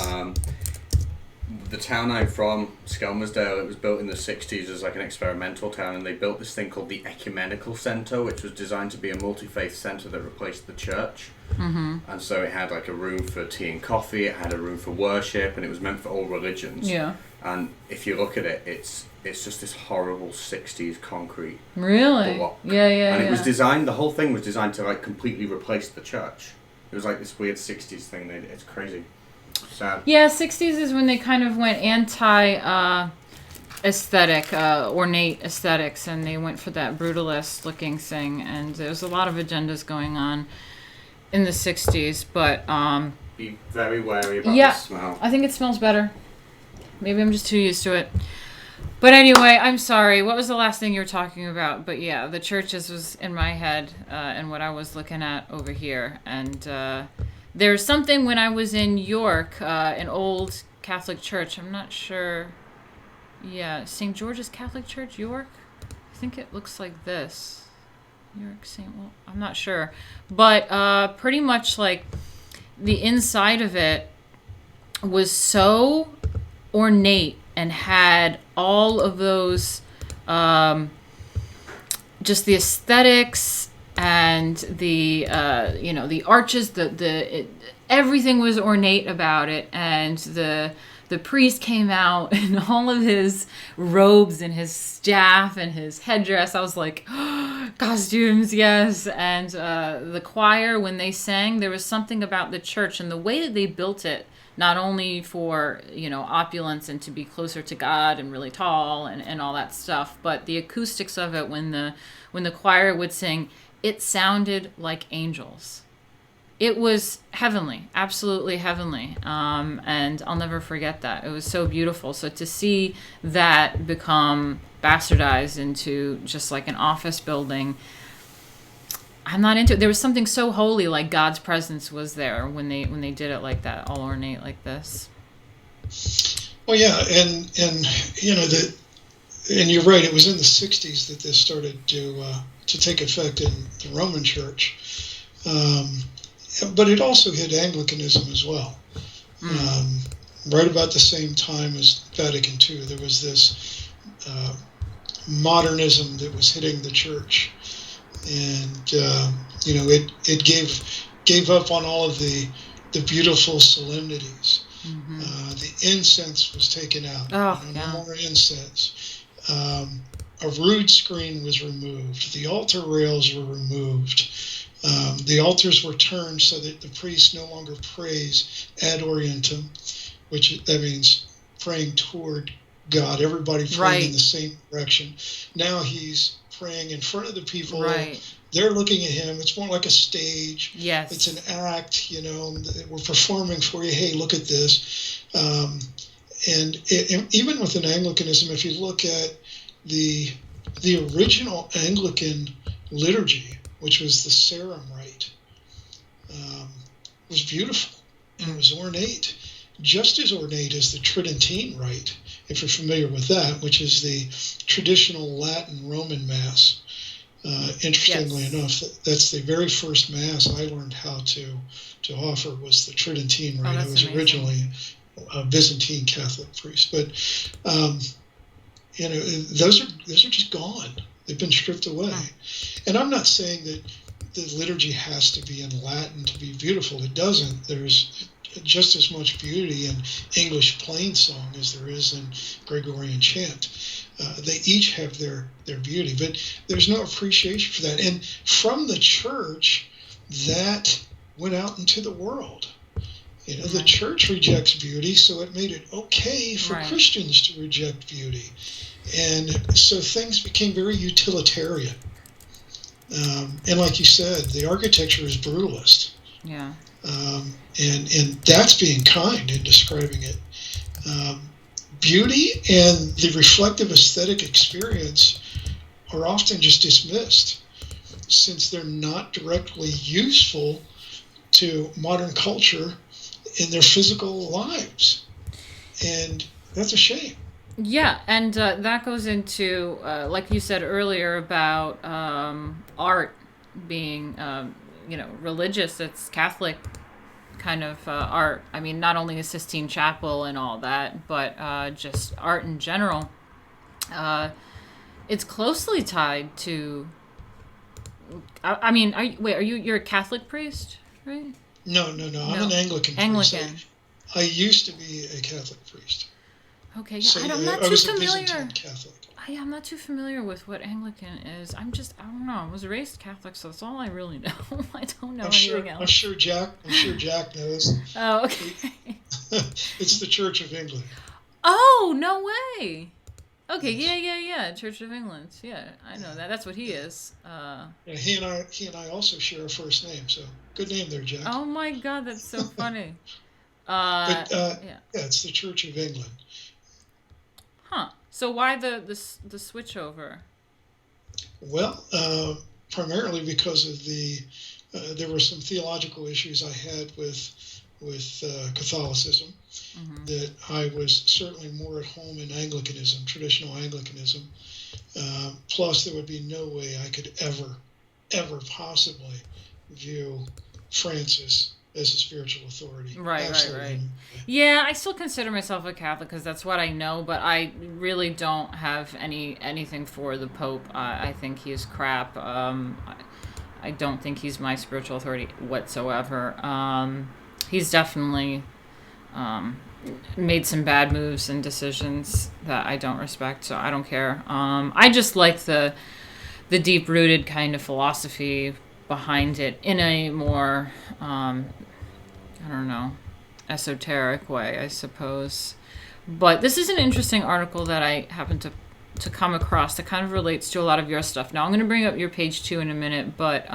The town I'm from, Skelmersdale, it was built in the 60s as like an experimental town, and they built this thing called the Ecumenical Centre, which was designed to be a multi-faith centre that replaced the church. Mm-hmm. And so it had like a room for tea and coffee, it had a room for worship, and it was meant for all religions. Yeah. And if you look at it, it's just this horrible 60s concrete Really? block. Yeah. And it was designed, the whole thing was designed to like completely replace the church. It was like this weird 60s thing. It's crazy. Sad. Yeah, 60s is when they kind of went anti-aesthetic, ornate aesthetics, and they went for that brutalist-looking thing, and there was a lot of agendas going on in the 60s, but... Be very wary about the smell. I think it smells better. Maybe I'm just too used to it. But anyway, I'm sorry. What was the last thing you were talking about? But yeah, the churches was in my head and what I was looking at over here, and... There's something when I was in York, an old Catholic church. I'm not sure. Yeah, St. George's Catholic Church, York. I think it looks like this. York, well, I'm not sure. But pretty much like the inside of it was so ornate and had all of those, just the aesthetics and the the arches, everything was ornate about it, and the priest came out in all of his robes and his staff and his headdress. I was like, oh, costumes, yes. And the choir, when they sang, there was something about the church and the way that they built it, not only for opulence and to be closer to God and really tall and all that stuff, but the acoustics of it when the choir would sing. It sounded like angels. It was heavenly, absolutely heavenly. And I'll never forget that. It was so beautiful. So to see that become bastardized into just like an office building, I'm not into it. There was something so holy, like God's presence was there when they did it like that, all ornate like this. Well, yeah, and and you're right. It was in the '60s that this started to take effect in the Roman Church, but it also hit Anglicanism as well. Right about the same time as Vatican II, there was this modernism that was hitting the church, and it gave up on all of the beautiful solemnities. Mm-hmm. The incense was taken out. No more incense. A rood screen was removed. The altar rails were removed. The altars were turned so that the priest no longer prays ad orientem, that means praying toward God. Everybody praying in the same direction. Now he's praying in front of the people. Right. They're looking at him. It's more like a stage. Yes. It's an act. We're performing for you. Hey, look at this. And even within Anglicanism, if you look at the original Anglican liturgy, which was the Sarum Rite, was beautiful and it was ornate, just as ornate as the Tridentine Rite, if you're familiar with that, which is the traditional Latin Roman Mass. Interestingly enough, that's the very first Mass I learned how to offer was the Tridentine Rite. I was originally a Byzantine Catholic priest, but those are just gone. They've been stripped away. And I'm not saying that the liturgy has to be in Latin to be beautiful. It doesn't. There's just as much beauty in English plain song as there is in Gregorian chant. They each have their beauty, but there's no appreciation for that. And from the church, that went out into the world. The church rejects beauty, so it made it okay for Christians to reject beauty. And so things became very utilitarian. And like you said, the architecture is brutalist. Yeah. And that's being kind in describing it. Beauty and the reflective aesthetic experience are often just dismissed since they're not directly useful to modern culture in their physical lives. And that's a shame. Yeah, and that goes into, like you said earlier, about art being, religious. It's Catholic kind of art. I mean, not only a Sistine Chapel and all that, but just art in general. It's closely tied to. I mean, you're a Catholic priest, right? No. I'm an Anglican priest. Anglican. I used to be a Catholic priest. Okay, yeah, So I'm not I too was a familiar. Byzantine Catholic. I'm not too familiar with what Anglican is. I don't know. I was raised Catholic, so that's all I really know. I don't know anything else. I'm sure Jack knows. Oh, okay. It's the Church of England. Oh, no way. Okay, yeah. Church of England. Yeah, I know that. That's what he is. Yeah, he and I also share a first name, so good name there, Jack. Oh my God, that's so funny. Yeah, it's the Church of England. Huh. So why the switch over? Well, primarily because of there were some theological issues I had with Catholicism, that I was certainly more at home in Anglicanism, traditional Anglicanism. Plus, there would be no way I could ever possibly view Francis as a spiritual authority. Right. Yeah, I still consider myself a Catholic because that's what I know, but I really don't have anything for the Pope. I think he's crap. I don't think he's my spiritual authority whatsoever. He's definitely made some bad moves and decisions that I don't respect, so I don't care. I just like the deep-rooted kind of philosophy behind it in a more I don't know, esoteric way, I suppose. But this is an interesting article that I happened to come across that kind of relates to a lot of your stuff. Now, I'm going to bring up your page 2 in a minute, but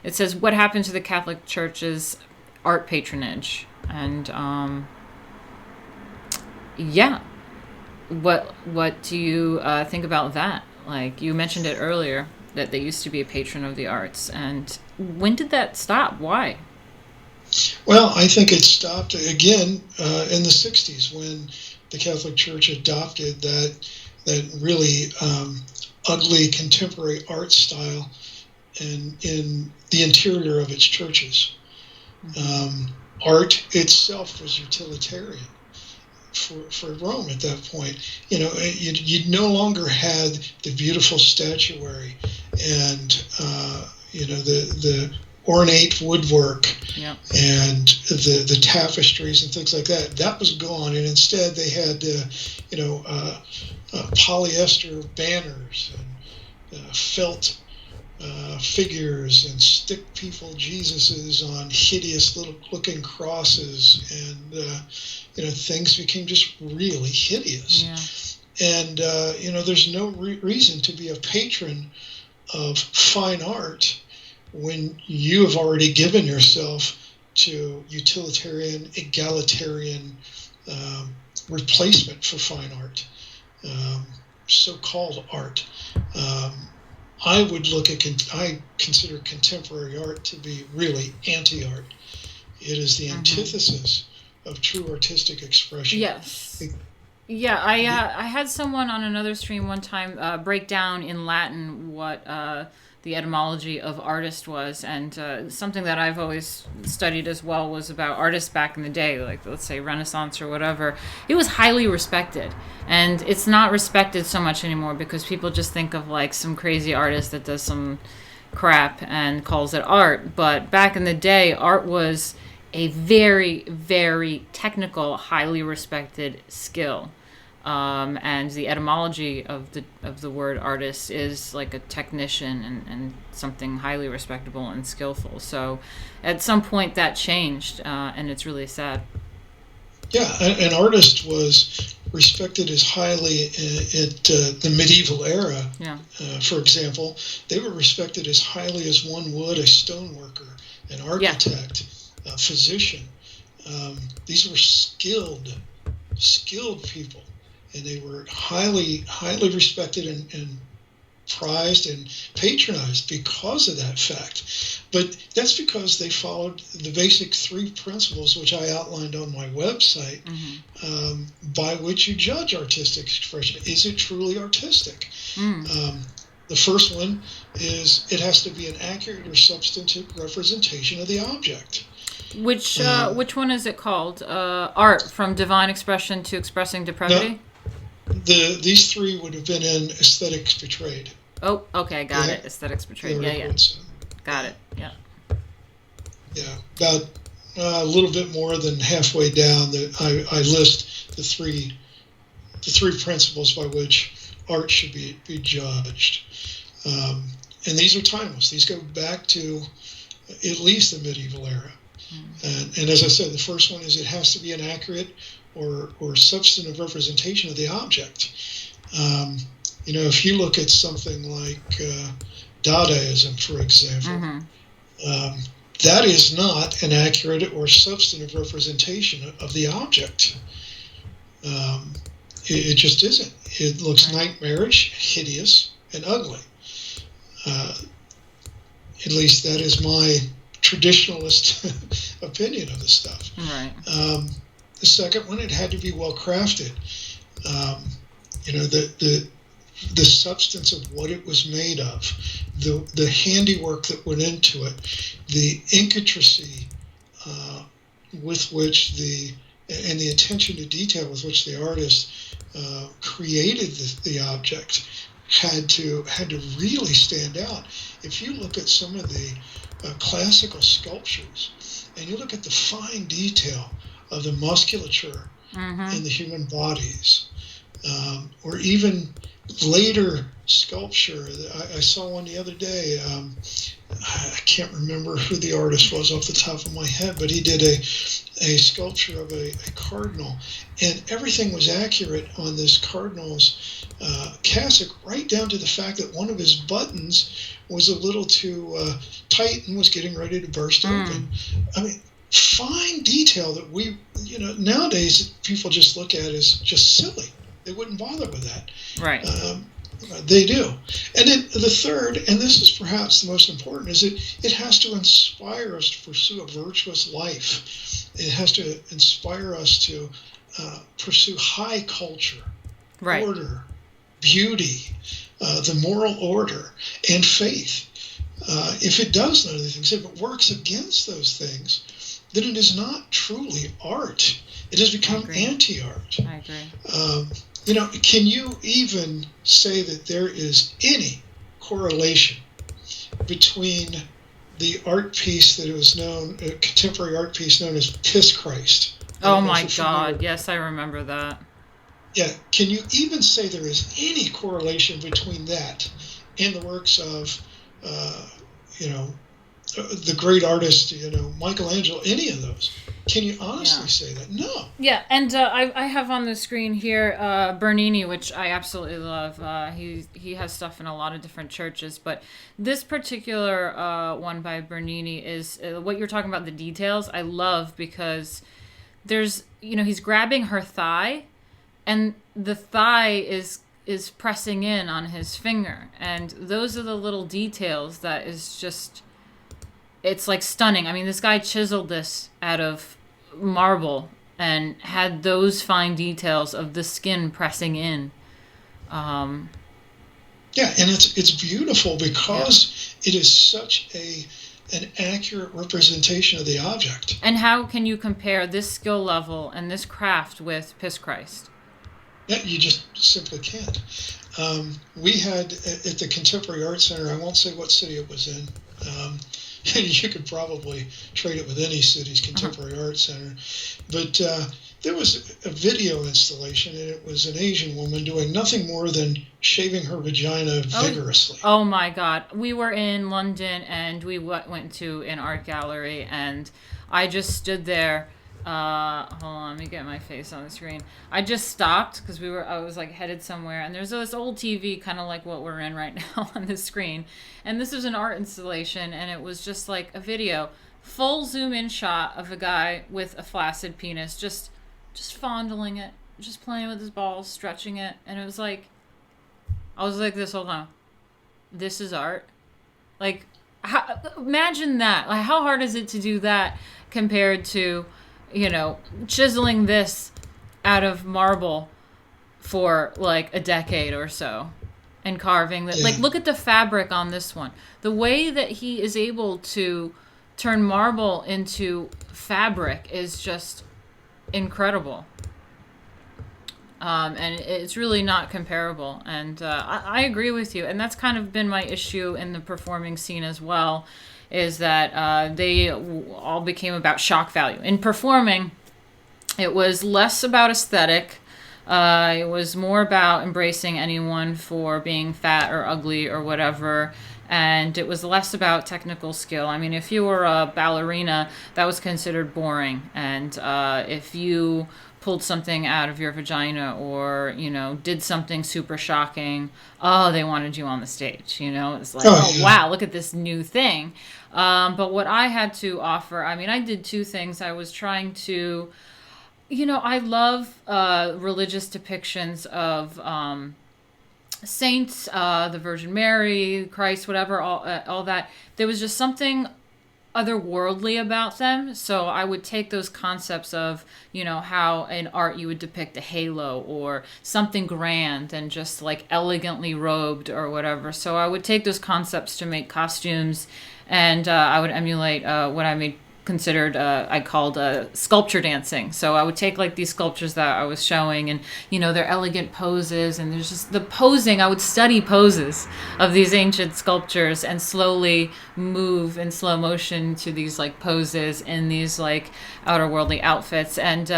it says, what happened to the Catholic Church's art patronage? And, what do you think about that? Like, you mentioned it earlier, that they used to be a patron of the arts. And when did that stop? Why? Well, I think it stopped again in the 60s when the Catholic Church adopted that really ugly contemporary art style in the interior of its churches. Art itself was utilitarian for Rome at that point. You no longer had the beautiful statuary and the ornate woodwork and the tapestries and things like that. That was gone, and instead they had polyester banners and felt figures and stick people Jesuses on hideous little looking crosses, and things became just really hideous. And there's no reason to be a patron of fine art when you have already given yourself to utilitarian, egalitarian replacement for fine art, so-called art. I consider contemporary art to be really anti-art. It is the antithesis of true artistic expression. Yes. Yeah, I had someone on another stream one time break down in Latin what the etymology of artist was, and something that I've always studied as well was about artists back in the day, like let's say Renaissance or whatever. It was highly respected, and it's not respected so much anymore because people just think of like some crazy artist that does some crap and calls it art. But back in the day, art was a very, very technical, highly respected skill. And the etymology of the word artist is like a technician and something highly respectable and skillful. So at some point that changed, and it's really sad. Yeah, an artist was respected as highly at the medieval era. Yeah. For example, they were respected as highly as one would a stoneworker an architect, a physician. These were skilled people, and they were highly respected and prized and patronized because of that fact. But that's because they followed the basic 3 principles, which I outlined on my website, by which you judge artistic expression. Is it truly artistic? The first one is it has to be an accurate or substantive representation of the object. Which one is it called? Art, from divine expression to expressing depravity? No, these 3 would have been in Aesthetics Betrayed. Oh, okay, got it. Aesthetics Betrayed. Yeah. Got it. Yeah. Yeah, about a little bit more than halfway down, I list the three principles by which art should be judged, and these are timeless. These go back to at least the medieval era, and as I said, the first one is it has to be an accurate or substantive representation of the object. If you look at something like Dadaism, for example, that is not an accurate or substantive representation of the object. It just isn't. It looks nightmarish, hideous, and ugly. At least that is my traditionalist opinion of the stuff. Right. The second one, it had to be well crafted. The substance of what it was made of, the handiwork that went into it, the intricacy with which and the attention to detail with which the artist created the object had to really stand out. If you look at some of the classical sculptures and you look at the fine detail of the musculature in the human bodies, or even later sculpture. I saw one the other day. I can't remember who the artist was off the top of my head, but he did a sculpture of a cardinal, and everything was accurate on this cardinal's cassock, right down to the fact that one of his buttons was a little too tight and was getting ready to burst open. I mean, fine detail that nowadays people just look at as just silly. They wouldn't bother with that. Right. They do. And then the third, and this is perhaps the most important, is it has to inspire us to pursue a virtuous life. It has to inspire us to pursue high culture, order, beauty, the moral order, and faith. If it does none of these things, if it works against those things, then it is not truly art. It has become anti-art. I agree. Can you even say that there is any correlation between the art piece that was a contemporary art piece known as Piss Christ? Oh my God! Yes, I remember that. Yeah. Can you even say there is any correlation between that and the works of, the great artist, Michelangelo? Any of those? Can you honestly say that? No. Yeah, and I have on the screen here Bernini, which I absolutely love. He has stuff in a lot of different churches, but this particular one by Bernini is what you're talking about, the details, I love, because there's, he's grabbing her thigh, and the thigh is pressing in on his finger, and those are the little details that is just, it's like stunning. I mean, this guy chiseled this out of marble and had those fine details of the skin pressing in. Yeah, and it's beautiful because it is such an accurate representation of the object. And how can you compare this skill level and this craft with Piss Christ? Yeah, you just simply can't. We had at the Contemporary Art Center, I won't say what city it was in, and you could probably trade it with any city's Contemporary Art Center, but there was a video installation, and it was an Asian woman doing nothing more than shaving her vagina vigorously. Oh my God. We were in London, and we went to an art gallery, and I just stood there. Hold on, let me get my face on the screen. I just stopped because I was like headed somewhere, and there's this old TV, kind of like what we're in right now on the screen, and this was an art installation, and it was just like a video, full zoom in shot of a guy with a flaccid penis, just fondling it, just playing with his balls, stretching it, and it was like, I was like this whole time. This is art. Like, imagine that. Like, how hard is it to do that compared to, chiseling this out of marble for like a decade or so and carving that. Like, look at the fabric on this one. The way that he is able to turn marble into fabric is just incredible. And it's really not comparable. And I agree with you. And that's kind of been my issue in the performing scene as well, is that they all became about shock value. In performing, it was less about aesthetic. It was more about embracing anyone for being fat or ugly or whatever. And it was less about technical skill. I mean, if you were a ballerina, that was considered boring. And if you pulled something out of your vagina or, did something super shocking, they wanted you on the stage. It's like, wow, look at this new thing. But what I had to offer, I mean, I did two things. I was trying to, I love religious depictions of saints, the Virgin Mary, Christ, whatever, all that. There was just something otherworldly about them. So I would take those concepts of, how in art you would depict a halo or something grand and just like elegantly robed or whatever. So I would take those concepts to make costumes, and I would emulate what I called sculpture dancing. So I would take like these sculptures that I was showing and, their elegant poses, and there's just the posing. I would study poses of these ancient sculptures and slowly move in slow motion to these like poses in these like outerworldly outfits. And,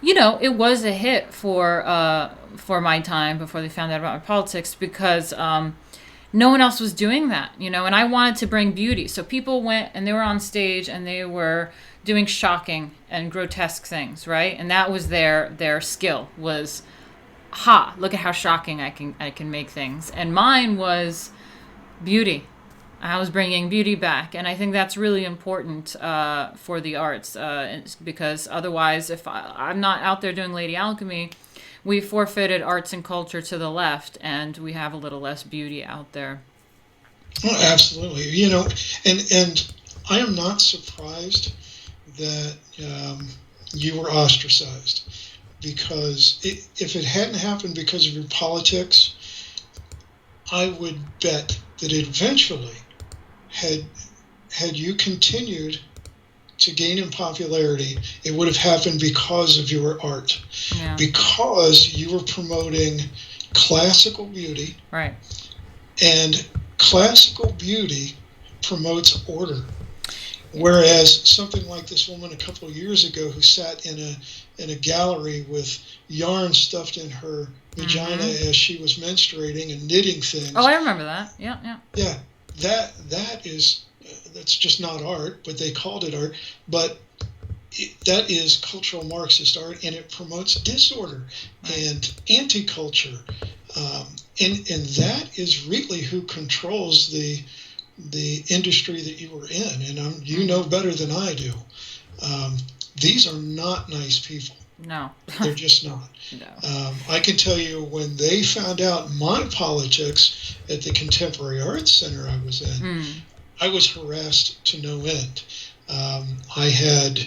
it was a hit for my time before they found out about my politics, because, no one else was doing that, and I wanted to bring beauty. So people went and they were on stage and they were doing shocking and grotesque things, right? And that was their skill, was, look at how shocking I can make things. And mine was beauty. I was bringing beauty back. And I think that's really important for the arts, because otherwise, if I'm not out there doing Lady Alchemy, we forfeited arts and culture to the left, and we have a little less beauty out there. Oh, absolutely. And I am not surprised that you were ostracized, because if it hadn't happened because of your politics, I would bet that eventually, had you continued to gain in popularity, it would have happened because of your art, because you were promoting classical beauty, right? And classical beauty promotes order, whereas something like this woman a couple of years ago who sat in a gallery with yarn stuffed in her vagina as she was menstruating and knitting things. Oh, I remember that. Yeah. That's just not art, but they called it art. But that is cultural Marxist art, and it promotes disorder and anti-culture. And that is really who controls the industry that you were in. And you know better than I do. These are not nice people. No. They're just not. No. I can tell you, when they found out my politics at the Contemporary Arts Center I was in, I was harassed to no end. I had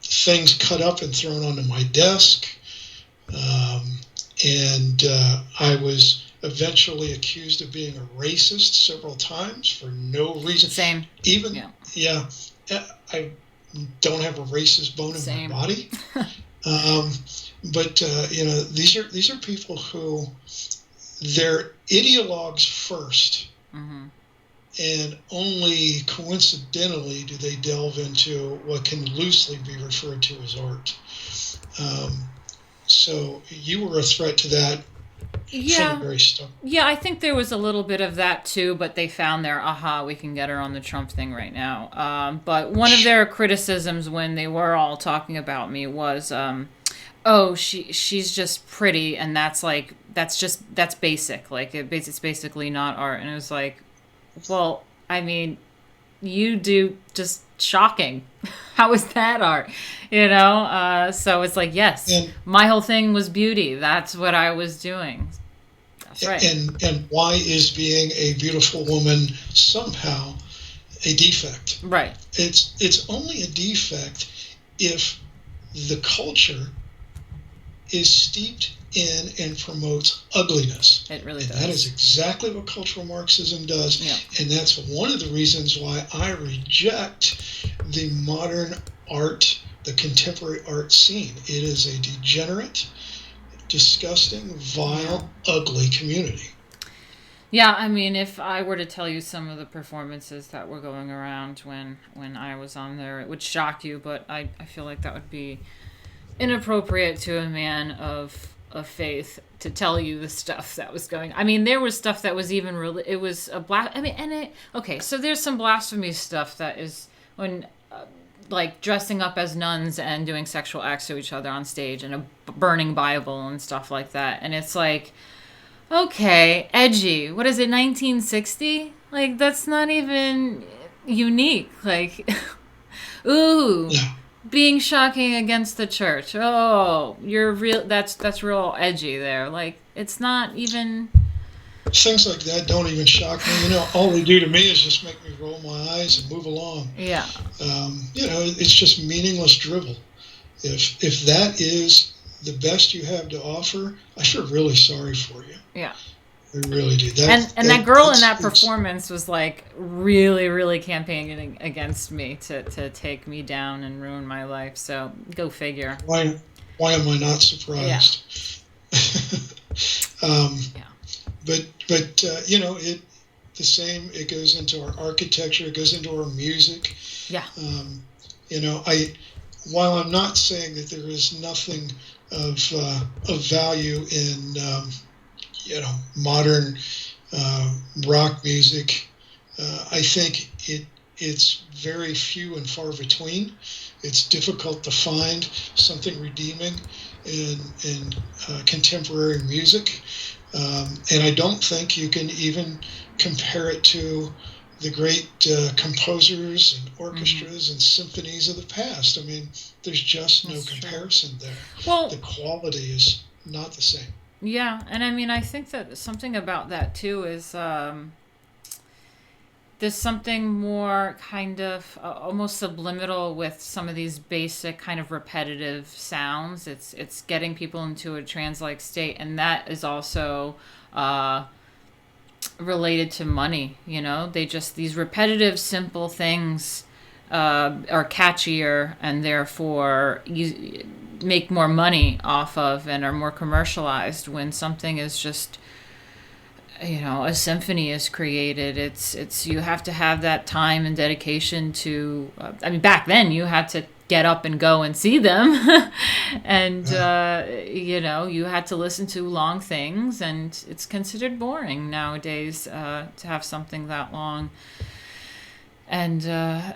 things cut up and thrown onto my desk, and I was eventually accused of being a racist several times for no reason. Same. I don't have a racist bone in my body. But these are people who, they're ideologues first. Mm-hmm. And only coincidentally do they delve into what can loosely be referred to as art. So you were a threat to that from the very start. Yeah, I think there was a little bit of that too, but they found their, we can get her on the Trump thing right now. But one of their criticisms when they were all talking about me was, she's just pretty, and that's basic. Like, it's basically not art. And it was like, well, I mean, you do just shocking. How is that art? You know? So it's like, yes, And my whole thing was beauty. That's what I was doing. That's right. and why is being a beautiful woman somehow a defect? Right. It's only a defect if the culture is steeped in and promotes ugliness. It really and does. That is exactly what cultural Marxism does. Yeah. And that's one of the reasons why I reject the modern art, the contemporary art scene. It is a degenerate, disgusting, vile, ugly community. Yeah, I mean, if I were to tell you some of the performances that were going around when I was on there, it would shock you, but I feel like that would be inappropriate to a man of faith to tell you the stuff that was going. I mean, there was stuff that was even really. It was a okay. So there's some blasphemy stuff that is when like dressing up as nuns and doing sexual acts to each other on stage and a burning Bible and stuff like that, and it's like, okay, edgy. What is it? 1960? Like that's not even unique. Like, ooh. Yeah. Being shocking against the church. Oh, you're real. That's real edgy there. Like it's not even. Things like that don't even shock me. You know, all they do to me is just make me roll my eyes and move along. Yeah. You know, it's just meaningless drivel. If that is the best you have to offer, I feel really sorry for you. Yeah. I really do. And that girl in that performance was like really, really campaigning against me to take me down and ruin my life. So go figure. Why am I not surprised? Yeah. But you know, the same. It goes into our architecture. It goes into our music. Yeah. You know, while I'm not saying that there is nothing of value in you know, modern rock music, I think it's very few and far between. It's difficult to find something redeeming in contemporary music, and I don't think you can even compare it to the great composers and orchestras and symphonies of the past. I mean, there's just no comparison there. Well, the quality is not the same. Yeah, and I mean, I think that something about that too is there's something more kind of almost subliminal with some of these basic kind of repetitive sounds. It's getting people into a trance-like state, and that is also related to money. You know, these repetitive, simple things are catchier, and therefore you make more money off of and are more commercialized. When something is just, you know, a symphony is created, it's you have to have that time and dedication to I mean, back then you had to get up and go and see them and you know, you had to listen to long things, and it's considered boring nowadays to have something that long and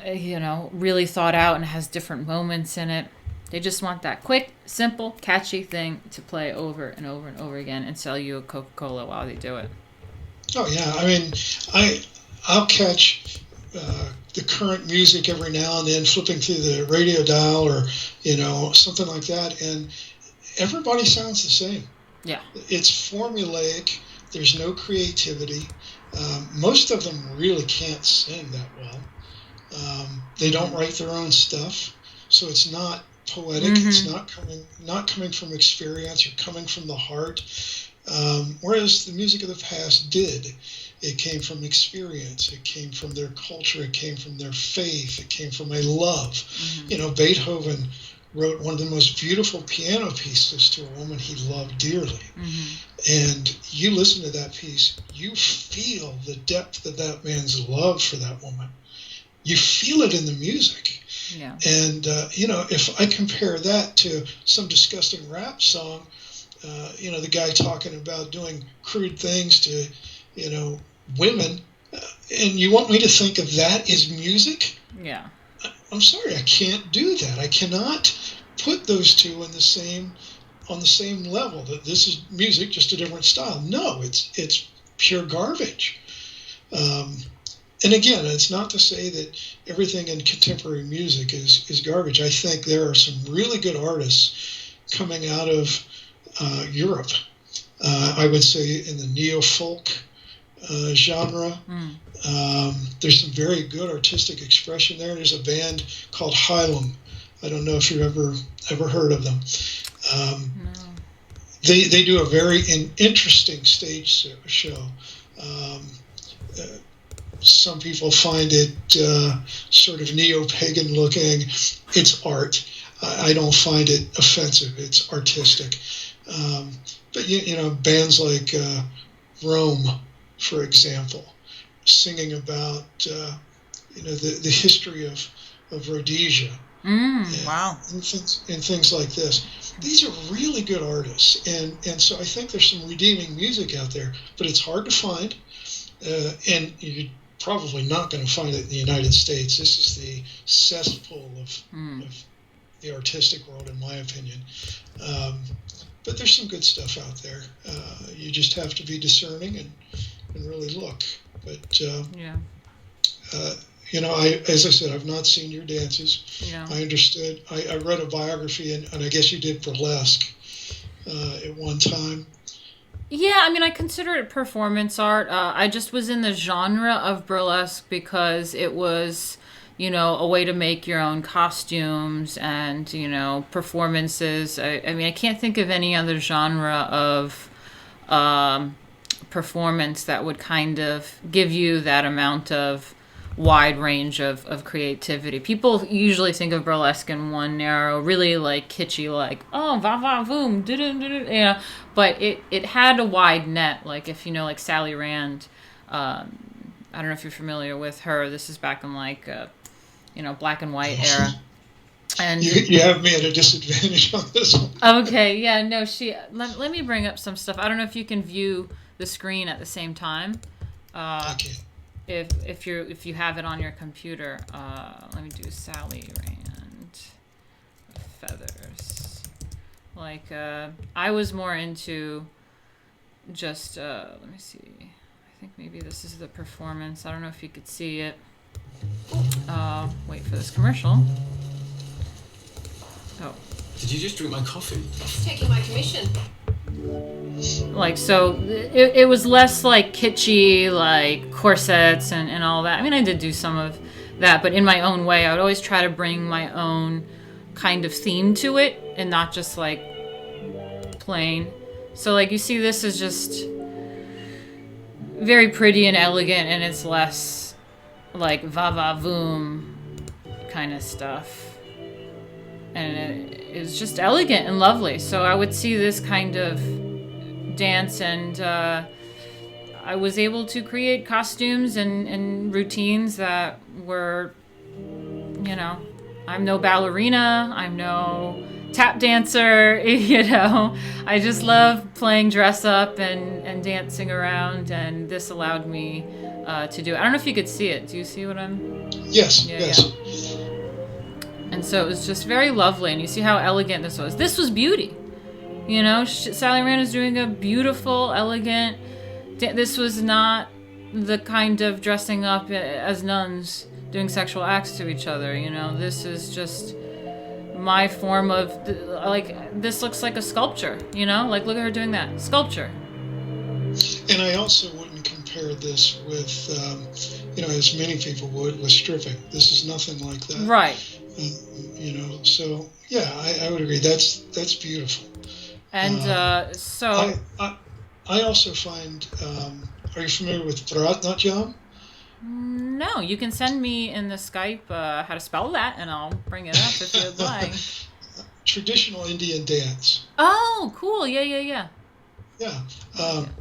you know, really thought out and has different moments in it. They just want that quick, simple, catchy thing to play over and over and over again and sell you a Coca-Cola while they do it. Oh yeah, I mean, I'll catch the current music every now and then, flipping through the radio dial or you know, something like that, and everybody sounds the same. Yeah, it's formulaic. There's no creativity. Most of them really can't sing that well. They don't write their own stuff, so it's not poetic. It's not coming from experience or coming from the heart. Whereas the music of the past did. It came from experience. It came from their culture. It came from their faith. It came from a love. You know, Beethoven wrote one of the most beautiful piano pieces to a woman he loved dearly. And you listen to that piece, you feel the depth of that man's love for that woman. You feel it in the music. yeah, And, you know, if I compare that to some disgusting rap song, you know, the guy talking about doing crude things to, you know, women, and you want me to think of that as music? yeah. I'm sorry, I can't do that. I cannot put those two on the same level. That this is music, just a different style. No, it's pure garbage. And again, it's not to say that everything in contemporary music is garbage. I think there are some really good artists coming out of Europe. I would say in the neo-folk genre. There's some very good artistic expression there. There's a band called Hylam. I don't know if you've ever heard of them. No. They do a very interesting stage show. Some people find it sort of neo-pagan looking. It's art. I don't find it offensive. It's artistic. But bands like Rome, for example, singing about the history of Rhodesia. Wow. And things like this. These are really good artists, and so I think there's some redeeming music out there, but it's hard to find, and you're probably not going to find it in the United States. This is the cesspool of the artistic world, in my opinion. But there's some good stuff out there. You just have to be discerning and really look. But as I said, I've not seen your dances. Yeah. I understood. I read a biography, and I guess you did burlesque at one time. Yeah, I mean, I consider it performance art. I just was in the genre of burlesque because it was, a way to make your own costumes and, performances. I mean, I can't think of any other genre of performance that would kind of give you that amount of wide range of creativity. People usually think of burlesque in one narrow, really like kitschy, like, oh, va va voom, but it had a wide net. Like if like Sally Rand, I don't know if you're familiar with her. This is back in like black and white era. And you have me at a disadvantage on this one. Okay, yeah, no, let me bring up some stuff. I don't know if you can view the screen at the same time. Okay. If you have it on your computer, let me do Sally Rand feathers. Like I was more into just let me see. I think maybe this is the performance. I don't know if you could see it. Wait for this commercial. Oh. Did you just drink my coffee? It's taking my commission. Like, so it was less like kitschy, like corsets and all that. I mean, I did do some of that, but in my own way. I would always try to bring my own kind of theme to it and not just like plain. So like you see, this is just very pretty and elegant, and it's less like va va voom kind of stuff. And it was just elegant and lovely. So I would see this kind of dance, and I was able to create costumes and routines that were, I'm no ballerina, I'm no tap dancer, I just love playing dress up and dancing around, and this allowed me to do it. I don't know if you could see it. Do you see what I'm... Yes, yeah, yes. Yeah. And so it was just very lovely, and you see how elegant this was. This was beauty. Sally Rand is doing a beautiful, elegant... This was not the kind of dressing up as nuns doing sexual acts to each other, This is just my form of... this looks like a sculpture, Like, look at her doing that. Sculpture. And I also wouldn't compare this with, as many people would, with stripping. This is nothing like that. Right. So yeah, I would agree. That's beautiful. And so I also find. Are you familiar with Bharatnatyam? No, you can send me in the Skype how to spell that, and I'll bring it up if you'd like. Traditional Indian dance. Oh, cool! Yeah. Yeah,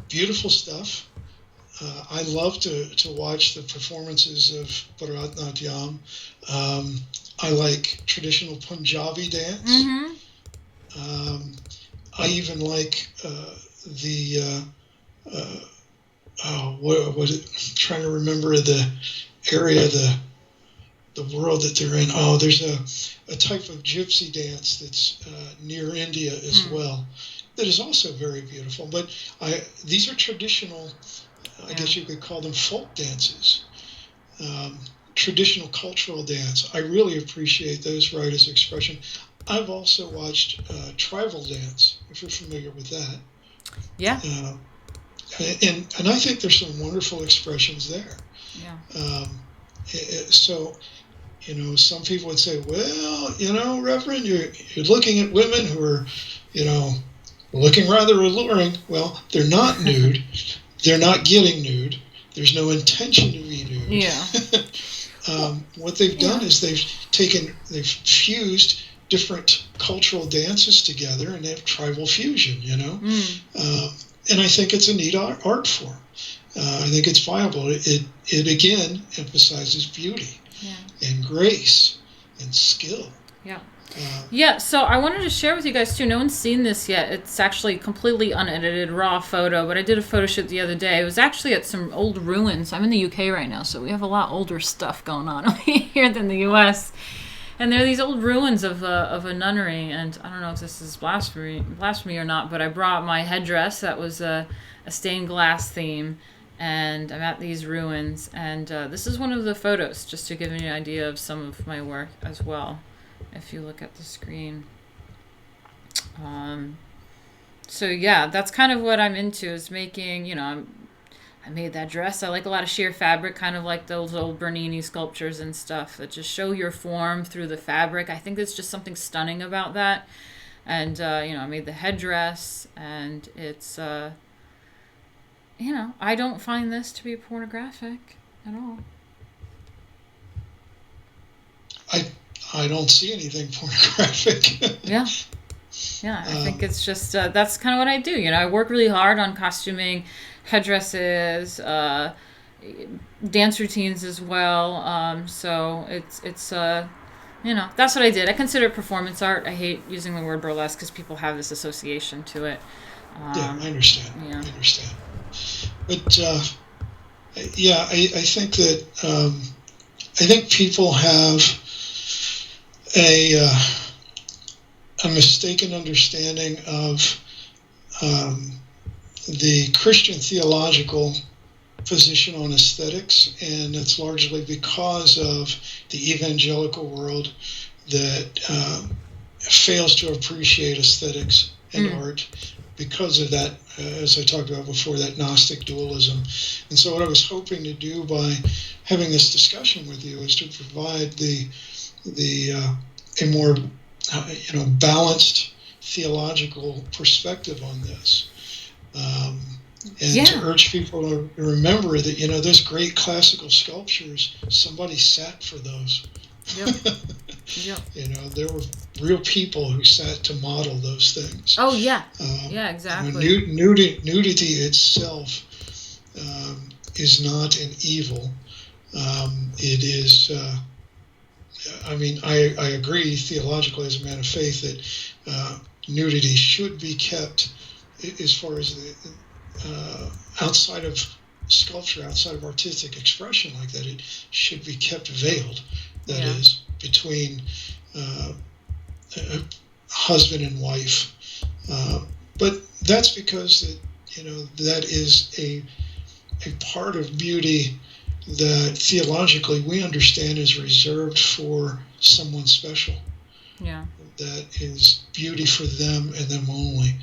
beautiful stuff. I love to watch the performances of Bharatnatyam. I like traditional Punjabi dance. Mm-hmm. I even like what was it? I'm trying to remember the area, the world that they're in. Oh, there's a type of gypsy dance that's near India as well. That is also very beautiful. But these are traditional, I guess you could call them folk dances. um, traditional cultural dance. I really appreciate those writers' expression. I've also watched tribal dance, if you're familiar with that. Yeah. And I think there's some wonderful expressions there. Yeah. So, some people would say, well, Reverend, you're looking at women who are, looking rather alluring. Well, they're not nude. They're not getting nude. There's no intention to be nude. Yeah. What they've done is they've fused different cultural dances together, and they have tribal fusion, and I think it's a neat art form. I think it's viable. It again emphasizes beauty and grace and skill. Yeah. Yeah, so I wanted to share with you guys too. No one's seen this yet. It's actually completely unedited, raw photo, but I did a photo shoot the other day. It was actually at some old ruins. I'm in the UK right now, so we have a lot older stuff going on here than the US. And there are these old ruins of a nunnery, and I don't know if this is blasphemy or not, but I brought my headdress that was a stained glass theme, and I'm at these ruins, and this is one of the photos, just to give you an idea of some of my work as well, if you look at the screen. So yeah, that's kind of what I'm into, is making, I made that dress. I like a lot of sheer fabric, kind of like those old Bernini sculptures and stuff that just show your form through the fabric. I think there's just something stunning about that. And, I made the headdress, and it's, I don't find this to be pornographic at all. I don't see anything pornographic. Yeah. Yeah, I think it's just, that's kind of what I do. I work really hard on costuming headdresses, dance routines as well. So it's that's what I did. I consider it performance art. I hate using the word burlesque because people have this association to it. Yeah, I understand. Yeah. I understand. But I think that I think people have a mistaken understanding of the Christian theological position on aesthetics, and it's largely because of the evangelical world that fails to appreciate aesthetics and art because of that, as I talked about before, that Gnostic dualism. And so what I was hoping to do by having this discussion with you is to provide a more balanced theological perspective on this. To urge people to remember that, those great classical sculptures, somebody sat for those. Yep. Yep. There were real people who sat to model those things. Oh, yeah. Yeah, exactly. Nudity itself is not an evil. It is, I agree theologically as a man of faith that nudity should be kept, as far as the outside of sculpture, outside of artistic expression like that, it should be kept veiled. That is, between husband and wife. But that's because that is a part of beauty that theologically we understand is reserved for someone special. Yeah. That is beauty for them and them only.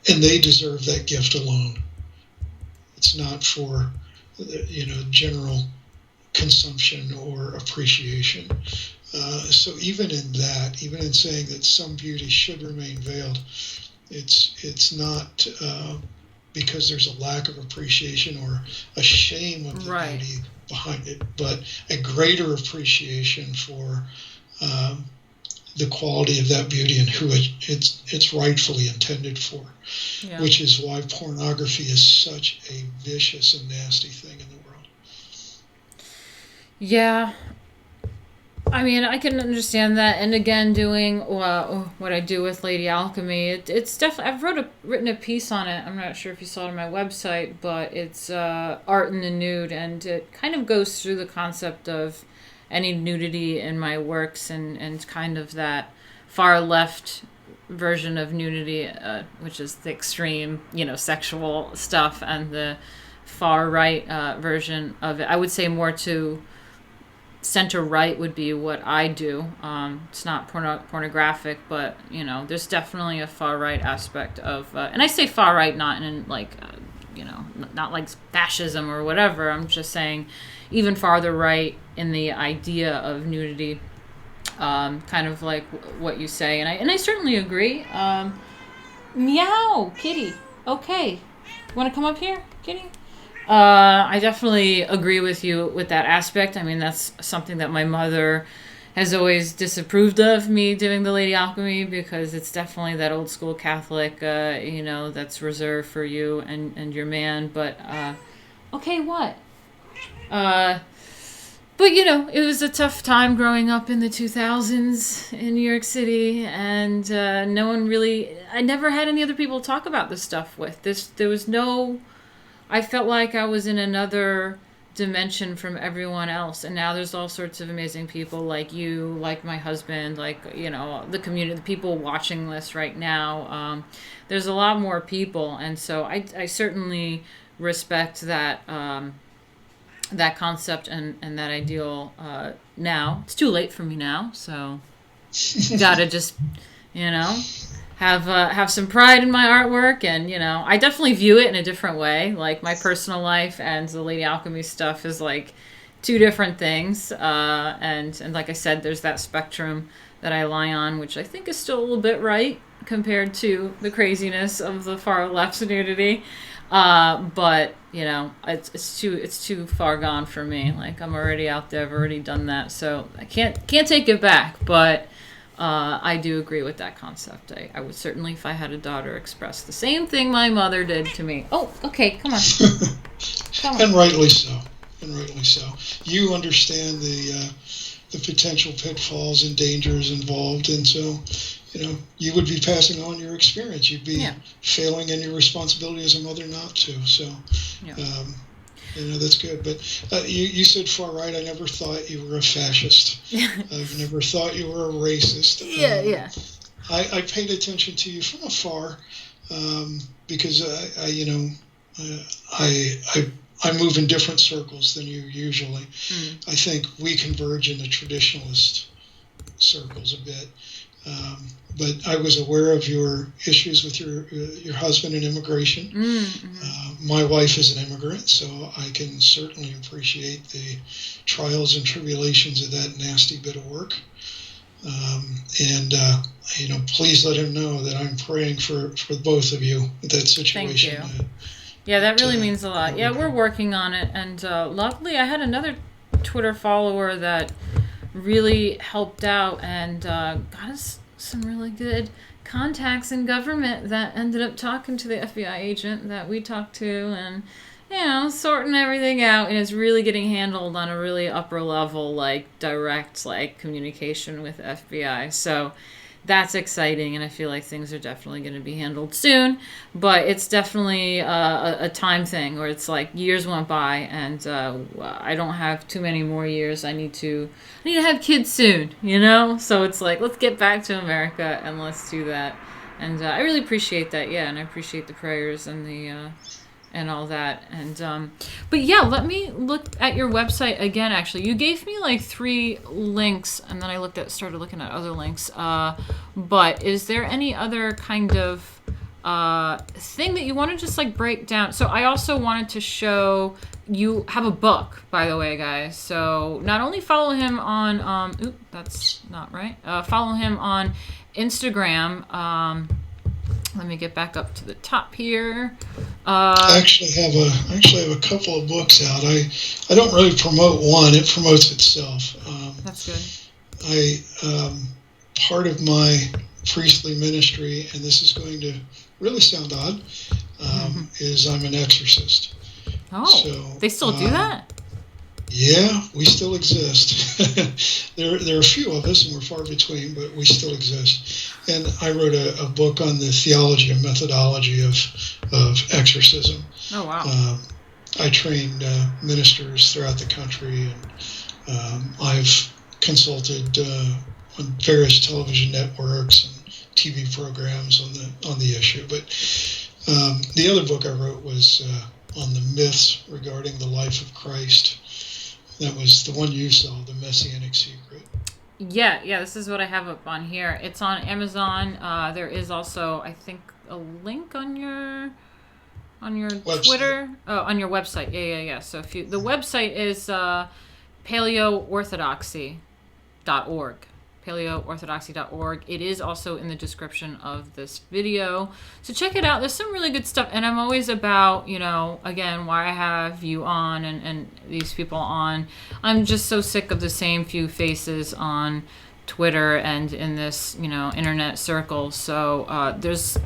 And they deserve that gift alone. It's not for general consumption or appreciation. So even in that, even in saying that some beauty should remain veiled, it's not because there's a lack of appreciation or a shame of the beauty behind it, but a greater appreciation for the quality of that beauty and who it's rightfully intended for, which is why pornography is such a vicious and nasty thing in the world. Yeah. I mean, I can understand that, and again, doing what I do with Lady Alchemy, it's definitely. I've written a piece on it. I'm not sure if you saw it on my website, but it's art in the nude, and it kind of goes through the concept of any nudity in my works, and kind of that far left version of nudity, which is the extreme, sexual stuff, and the far right version of it. I would say more to center right would be what I do. It's not pornographic, but there's definitely a far right aspect of, and I say far right not in like, not like fascism or whatever. I'm just saying, even farther right in the idea of nudity, kind of like what you say, and I certainly agree. Meow, kitty. Okay, want to come up here, kitty? I definitely agree with you with that aspect. I mean, that's something that my mother has always disapproved of, me doing the Lady Alchemy, because it's definitely that old school Catholic, that's reserved for you and your man. But, okay, what? But, it was a tough time growing up in the 2000s in New York City, and no one really, I never had any other people to talk about this stuff with. There was no... I felt like I was in another dimension from everyone else, and now there's all sorts of amazing people like you, like my husband, like the community, the people watching this right now. There's a lot more people, and so I certainly respect that that concept and that ideal. Now it's too late for me now, so gotta just have some pride in my artwork, and I definitely view it in a different way. Like, my personal life and the Lady Alchemy stuff is like two different things, and like I said, there's that spectrum that I lie on, which I think is still a little bit right compared to the craziness of the far left's nudity, but it's too far gone for me. Like, I'm already out there, I've already done that, so I can't take it back. But I do agree with that concept. I would certainly, if I had a daughter, express the same thing my mother did to me. Oh, okay, come on. And rightly so. You understand the potential pitfalls and dangers involved, and so you would be passing on your experience. You'd be failing in your responsibility as a mother not to. So. Yeah. That's good. But you said far right. I never thought you were a fascist. I've never thought you were a racist. Yeah. I paid attention to you from afar because I move in different circles than you usually. I think we converge in the traditionalist circles a bit. But I was aware of your issues with your husband and immigration. My wife is an immigrant, so I can certainly appreciate the trials and tribulations of that nasty bit of work. Please let him know that I'm praying for both of you with that situation. Thank you. Yeah, that really means a lot. Yeah, we're working on it, and luckily I had another Twitter follower that really helped out and got us some really good contacts in government that ended up talking to the FBI agent that we talked to, and sorting everything out, and it's really getting handled on a really upper level, like direct communication with FBI. So that's exciting, and I feel like things are definitely going to be handled soon, but it's definitely a time thing, where it's like years went by, and I don't have too many more years. I need to have kids soon, so it's like, let's get back to America and let's do that. And I really appreciate that, and I appreciate the prayers and the and all that. And but yeah, let me look at your website again. Actually, you gave me like 3 links, and then I started looking at other links. But is there any other kind of thing that you want to just break down? So I also wanted to show you have a book, by the way, guys. So not only follow him on that's not right. Follow him on Instagram. Let me get back up to the top here. I actually have a couple of books out. I don't really promote one; it promotes itself. That's good. Part of my priestly ministry, and this is going to really sound odd, is I'm an exorcist. Oh, so, they still do that? Yeah, we still exist. There are a few of us, and we're far between, but we still exist. And I wrote a book on the theology and methodology of exorcism. Oh, wow. I trained ministers throughout the country, and I've consulted on various television networks and TV programs on the issue. But the other book I wrote was on the myths regarding the life of Christ. That was the one you saw, The Messianic Secret. Yeah, this is what I have up on here. It's on Amazon. There is also, I think, a link on your Website. Twitter. Oh, on your website. Yeah. So if you, the website is paleoorthodoxy.org. paleoorthodoxy.org. It is also in the description of this video. So check it out. There's some really good stuff. And I'm always about, again, why I have you on and these people on. I'm just so sick of the same few faces on Twitter and in this, internet circle. So there's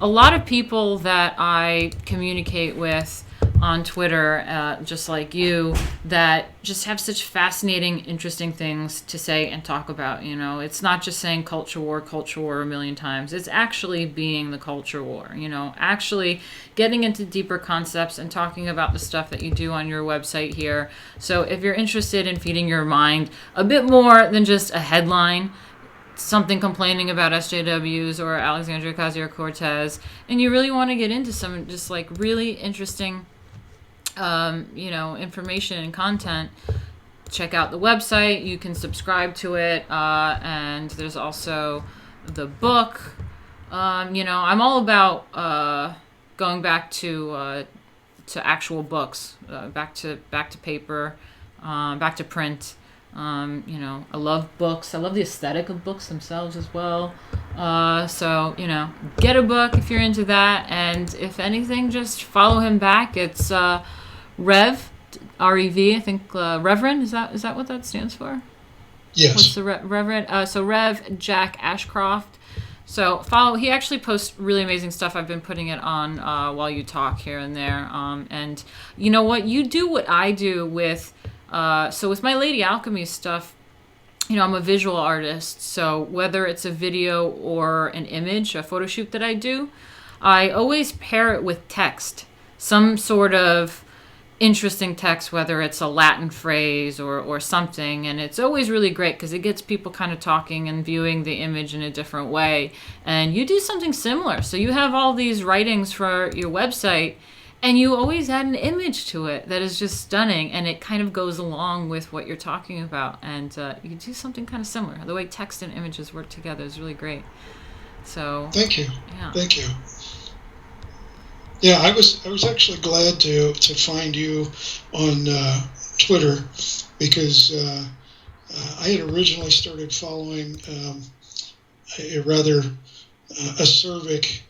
a lot of people that I communicate with on Twitter, just like you, that just have such fascinating, interesting things to say and talk about. It's not just saying culture war a million times. It's actually being the culture war, actually getting into deeper concepts and talking about the stuff that you do on your website here. So if you're interested in feeding your mind a bit more than just a headline, something complaining about SJWs or Alexandria Ocasio-Cortez, and you really want to get into some just like really interesting information and content, check out the website. You can subscribe to it, and there's also the book. I'm all about going back to actual books, back to paper, back to print. I love books. I love the aesthetic of books themselves as well. So get a book if you're into that, and if anything, just follow him back. It's Rev, R-E-V, I think, Reverend, is that what that stands for? Yes. What's the Reverend? So Rev Jack Ashcroft. So follow, he actually posts really amazing stuff. I've been putting it on while you talk here and there. And you know what? You do what I do with, so with my Lady Alchemy stuff, I'm a visual artist. So whether it's a video or an image, a photo shoot that I do, I always pair it with text, some sort of interesting text, whether it's a Latin phrase or something, and it's always really great because it gets people kind of talking and viewing the image in a different way. And you do something similar, so you have all these writings for your website, and you always add an image to it that is just stunning, and it kind of goes along with what you're talking about. And you do something kind of similar. The way text and images work together is really great. So thank you. Yeah. Thank you. Yeah, I was actually glad to find you on Twitter because I had originally started following a rather acerbic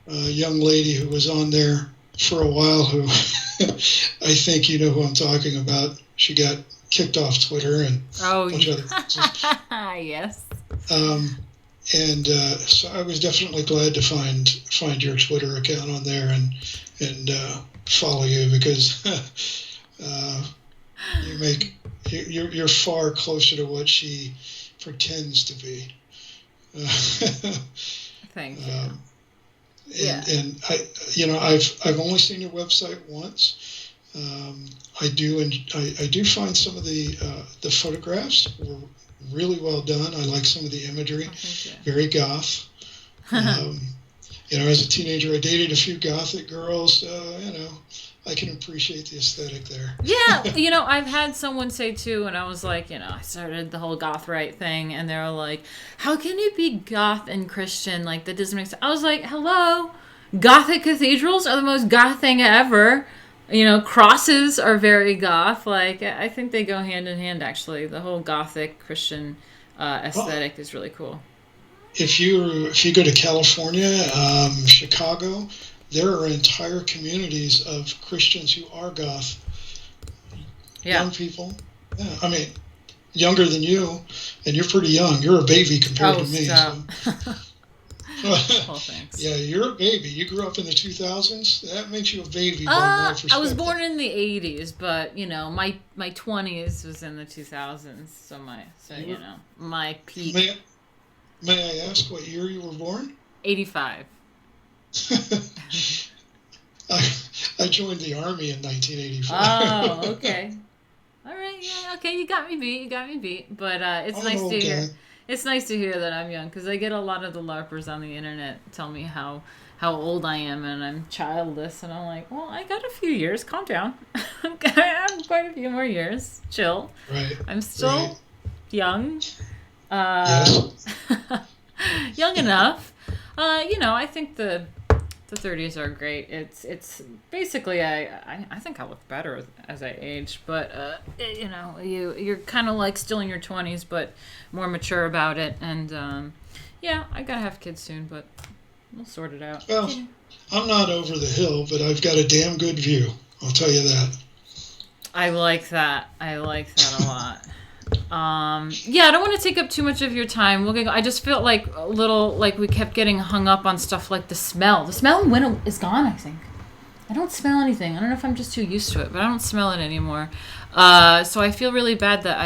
young lady who was on there for a while who I think you know who I'm talking about. She got kicked off Twitter and a bunch of other things. Yes. And so I was definitely glad to find your Twitter account on there and follow you because you're far closer to what she pretends to be. Thank you. And I've only seen your website once. I do find some of the photographs were really well done. I like some of the imagery. Very goth. As a teenager, I dated a few gothic girls. I can appreciate the aesthetic there. Yeah, I've had someone say too, and I was like, I started the whole goth right thing, and they were like, how can you be goth and Christian? Like, that doesn't make sense. I was like, hello, Gothic cathedrals are the most goth thing ever. Crosses are very goth. Like, I think they go hand in hand, actually. The whole Gothic Christian aesthetic is really cool. If you go to California, Chicago, there are entire communities of Christians who are goth. Yeah. Young people. Yeah, I mean, younger than you, and you're pretty young. You're a baby compared to me. Stop. So. Oh, thanks. Yeah, you're a baby. You grew up in the 2000s. That makes you a baby. I was born in the 80s, but my 20s was in the 2000s. So my peak. May I ask what year you were born? 85. I joined the Army in 1985. Oh, okay. All right, yeah, okay. You got me beat. But it's nice to hear. It's nice to hear that I'm young because I get a lot of the LARPers on the internet tell me how how old I am and I'm childless, and I'm like, well, I got a few years. Calm down. I have quite a few more years. Chill. Right. I'm still Right. young. Yes. Young enough. I think the 30s are great. It's basically I think I look better as I age, but you're kind of like still in your 20s, but more mature about it. And I gotta have kids soon, but we'll sort it out. Well, I'm not over the hill, but I've got a damn good view. I'll tell you that. I like that. I like that a lot. I don't want to take up too much of your time. I just felt like a little like we kept getting hung up on stuff like the smell. The smell is gone, I think. I don't smell anything. I don't know if I'm just too used to it, but I don't smell it anymore. So I feel really bad that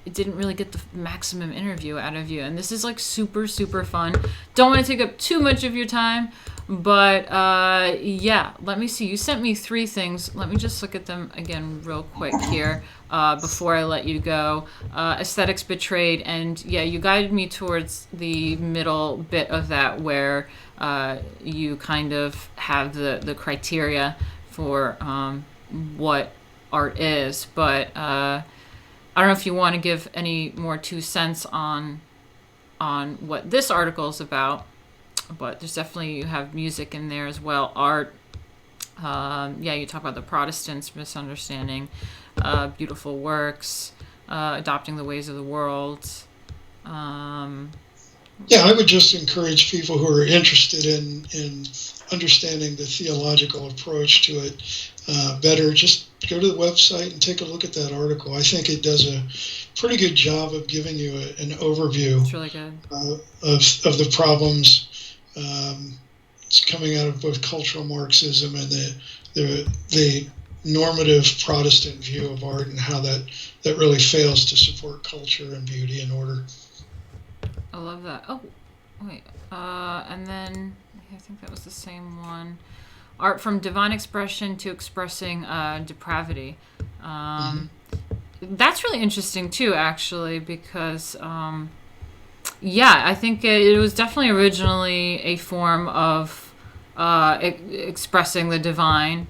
it didn't really get the maximum interview out of you. And this is like super, super fun. Don't want to take up too much of your time. But let me see. You sent me 3 things. Let me just look at them again real quick here before I let you go. Aesthetics Betrayed. And you guided me towards the middle bit of that where you kind of have the criteria for what art is. But I don't know if you want to give any more 2 cents on what this article is about. But there's definitely, you have music in there as well, art. You talk about the Protestants misunderstanding, beautiful works, adopting the ways of the world. I would just encourage people who are interested in understanding the theological approach to it better. Just go to the website and take a look at that article. I think it does a pretty good job of giving you an overview. It's really good. Of the problems. It's coming out of both cultural Marxism and the normative Protestant view of art, and how that really fails to support culture and beauty and order. I love that. Oh, wait. And then I think that was the same one. Art from divine expression to expressing depravity. That's really interesting too, actually, because I think it was definitely originally a form of expressing the divine.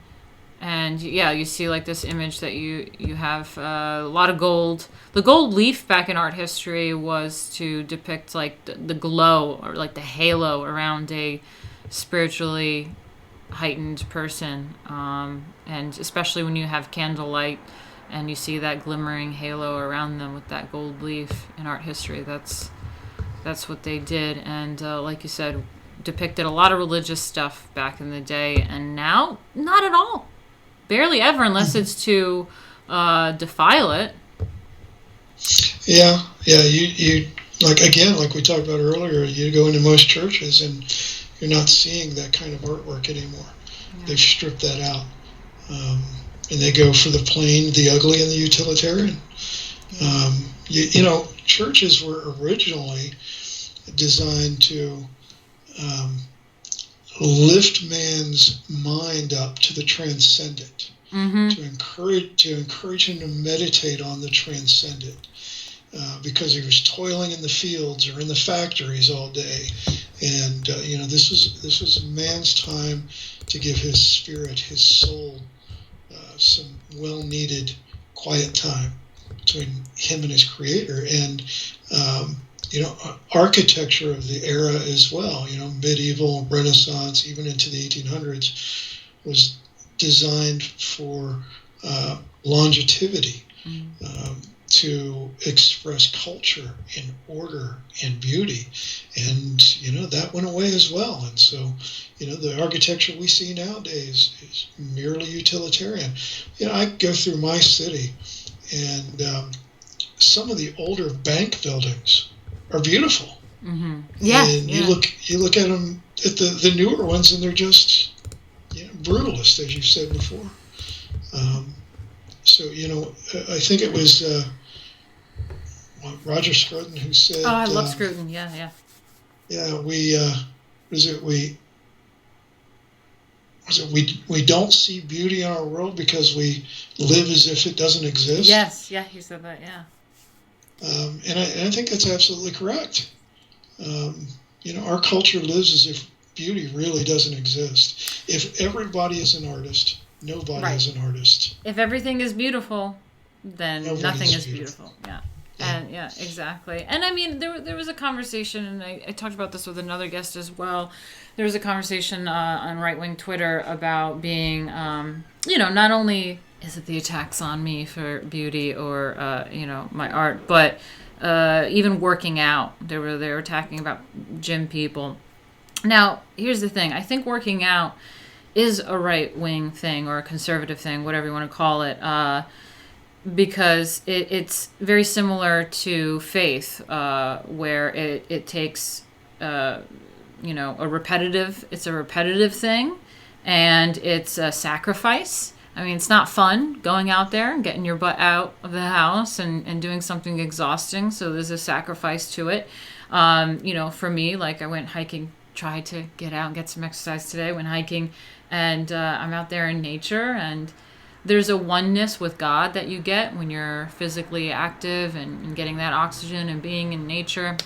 And you see like this image that you have a lot of gold. The gold leaf back in art history was to depict like the glow or like the halo around a spiritually heightened person. And especially when you have candlelight and you see that glimmering halo around them with that gold leaf in art history, that's what they did. And like you said, depicted a lot of religious stuff back in the day, and now not at all. Barely ever, unless it's to defile it. You like we talked about earlier, you go into most churches and you're not seeing that kind of artwork anymore. Yeah. They've stripped that out. And they go for the plain, the ugly, and the utilitarian. Yeah. Churches were originally designed to lift man's mind up to the transcendent, to encourage him to meditate on the transcendent, because he was toiling in the fields or in the factories all day, and this was man's time to give his spirit, his soul, some well-needed quiet time between him and his creator. And architecture of the era as well, medieval, Renaissance, even into the 1800s, was designed for longevity, to express culture and order and beauty. And, that went away as well. And so, the architecture we see nowadays is merely utilitarian. I go through my city, and some of the older bank buildings are beautiful. Mm-hmm. Yeah. And you look at them, at the newer ones, and they're just brutalist, as you said before. I think it was Roger Scruton who said, "Oh, I love Scruton." Yeah. Yeah, we don't see beauty in our world because we live as if it doesn't exist. Yes, he said that. Yeah. And I think that's absolutely correct. Our culture lives as if beauty really doesn't exist. If everybody is an artist, nobody is an artist. If everything is beautiful, then nothing is beautiful. Yeah. And yeah, exactly. And I mean, there was a conversation, and I talked about this with another guest as well. There was a conversation on right-wing Twitter about being, not only is it the attacks on me for beauty or, my art, but even working out. They were attacking about gym people. Now, here's the thing. I think working out is a right-wing thing or a conservative thing, whatever you want to call it, because it's very similar to faith, where it takes, a repetitive thing, and it's a sacrifice. I mean, it's not fun going out there and getting your butt out of the house and doing something exhausting, so there's a sacrifice to it. For me, like I went hiking, tried to get out and get some exercise today, went hiking, and I'm out there in nature, and there's a oneness with God that you get when you're physically active and getting that oxygen and being in nature.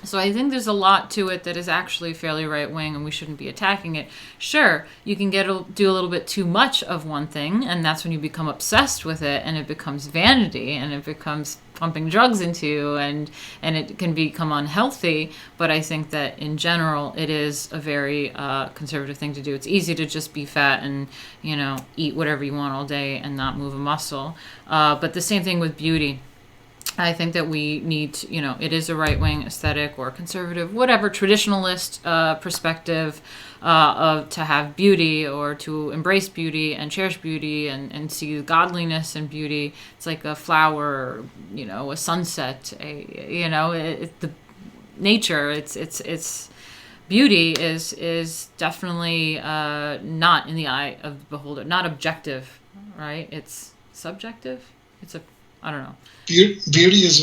So I think there's a lot to it that is actually fairly right-wing, and we shouldn't be attacking it. Sure, you can do a little bit too much of one thing, and that's when you become obsessed with it, and it becomes vanity, and it becomes pumping drugs into you, and it can become unhealthy. But I think that in general, it is a very conservative thing to do. It's easy to just be fat and, eat whatever you want all day and not move a muscle. But the same thing with beauty. I think that we need to, it is a right-wing aesthetic or conservative, whatever, traditionalist perspective to have beauty or to embrace beauty and cherish beauty and see godliness in beauty. It's like a flower, a sunset, the nature. It's beauty is definitely not in the eye of the beholder, not objective, right? It's subjective. I don't know. Beauty is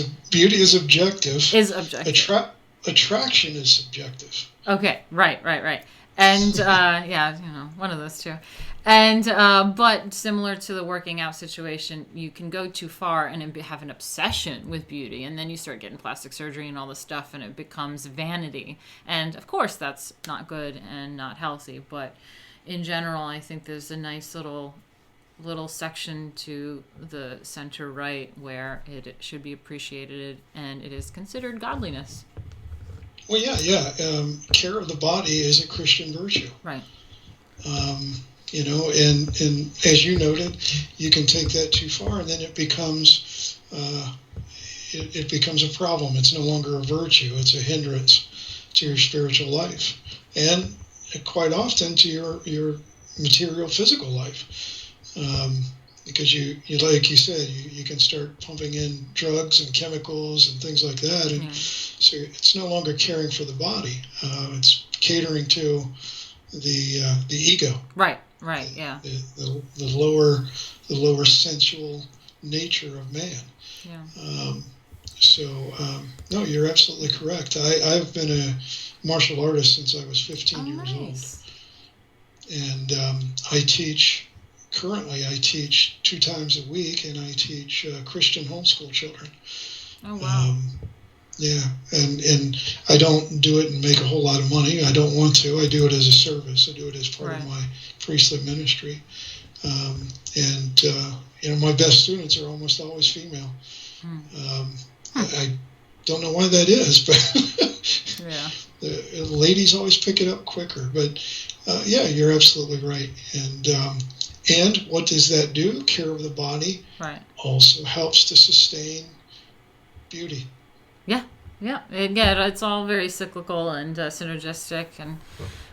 objective. Is objective. Attraction is subjective. Okay, right. And one of those two. And but similar to the working out situation, you can go too far and have an obsession with beauty, and then you start getting plastic surgery and all this stuff, and it becomes vanity. And of course, that's not good and not healthy. But in general, I think there's a nice little section to the center right where it should be appreciated and it is considered godliness. Well, yeah. Care of the body is a Christian virtue, right? And as you noted, you can take that too far, and then it becomes it becomes a problem. It's no longer a virtue; it's a hindrance to your spiritual life, and quite often to your material physical life. Because you like you said, you can start pumping in drugs and chemicals and things like that, and so it's no longer caring for the body. It's catering to the ego. Right. Yeah. The lower sensual nature of man. Yeah. No, you're absolutely correct. I've been a martial artist since I was 15 years old, and I teach. Currently, I teach 2 times a week, and I teach Christian homeschool children. Oh, wow. And I don't do it and make a whole lot of money. I don't want to. I do it as a service. I do it as part of my priestly ministry. My best students are almost always female. I don't know why that is, but the ladies always pick it up quicker. But you're absolutely right. And what does that do? Care of the body also helps to sustain beauty. Yeah. It's all very cyclical and synergistic, and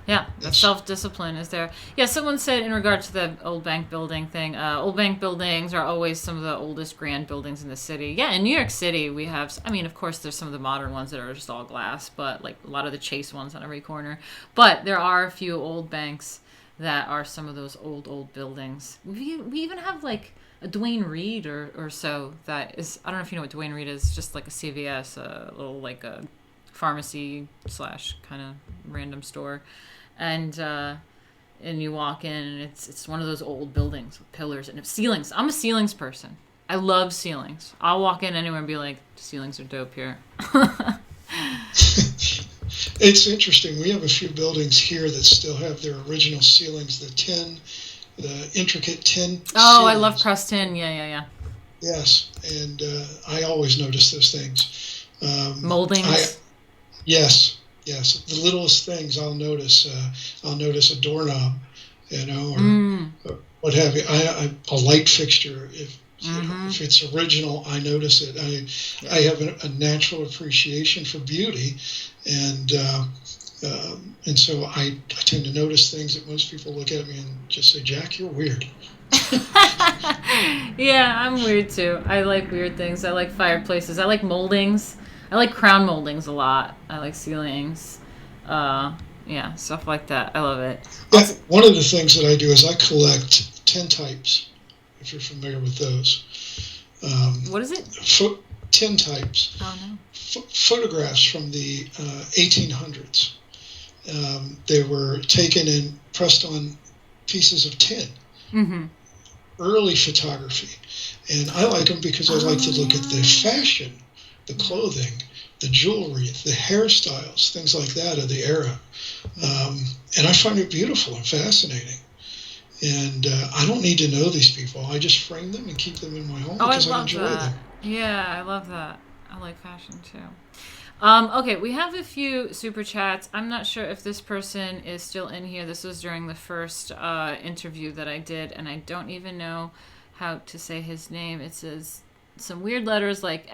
the self-discipline is there. Yeah, someone said in regard to the old bank building thing, old bank buildings are always some of the oldest grand buildings in the city. Yeah, in New York City we have, of course there's some of the modern ones that are just all glass, but like a lot of the Chase ones on every corner. But there are a few old banks that are some of those old buildings. We even have like a Dwayne Reed or so that is, I don't know if you know what Dwayne Reed is, just like a CVS, a little like a pharmacy / kind of random store. And you walk in and it's one of those old buildings with pillars and ceilings. I'm a ceilings person. I love ceilings. I'll walk in anywhere and be like, ceilings are dope here. It's interesting. We have a few buildings here that still have their original ceilings, the intricate tin. Oh, I ceilings. love pressed tin. Yeah. Yes, and I always notice those things. Moldings. Yes. The littlest things I'll notice. I'll notice a doorknob, or what have you. A light fixture. If it's original, I notice it. I have a natural appreciation for beauty, and so I tend to notice things that most people look at me and just say, "Jack, you're weird." Yeah, I'm weird too. I like weird things. I like fireplaces. I like moldings. I like crown moldings a lot. I like ceilings. Yeah, stuff like that. I love it. Yeah, one of the things that I do is I collect tintypes, if you're familiar with those. What is it? Tintypes. Oh, no. Photographs from the 1800s. They were taken and pressed on pieces of tin. Mm-hmm. Early photography. And I like them because I like to look at the fashion, the clothing, the jewelry, the hairstyles, things like that of the era. And I find it beautiful and fascinating. And I don't need to know these people. I just frame them and keep them in my home because I enjoy them. Yeah, I love that. I like fashion too. Okay, we have a few super chats. I'm not sure if this person is still in here. This was during the first interview that I did, and I don't even know how to say his name. It says some weird letters like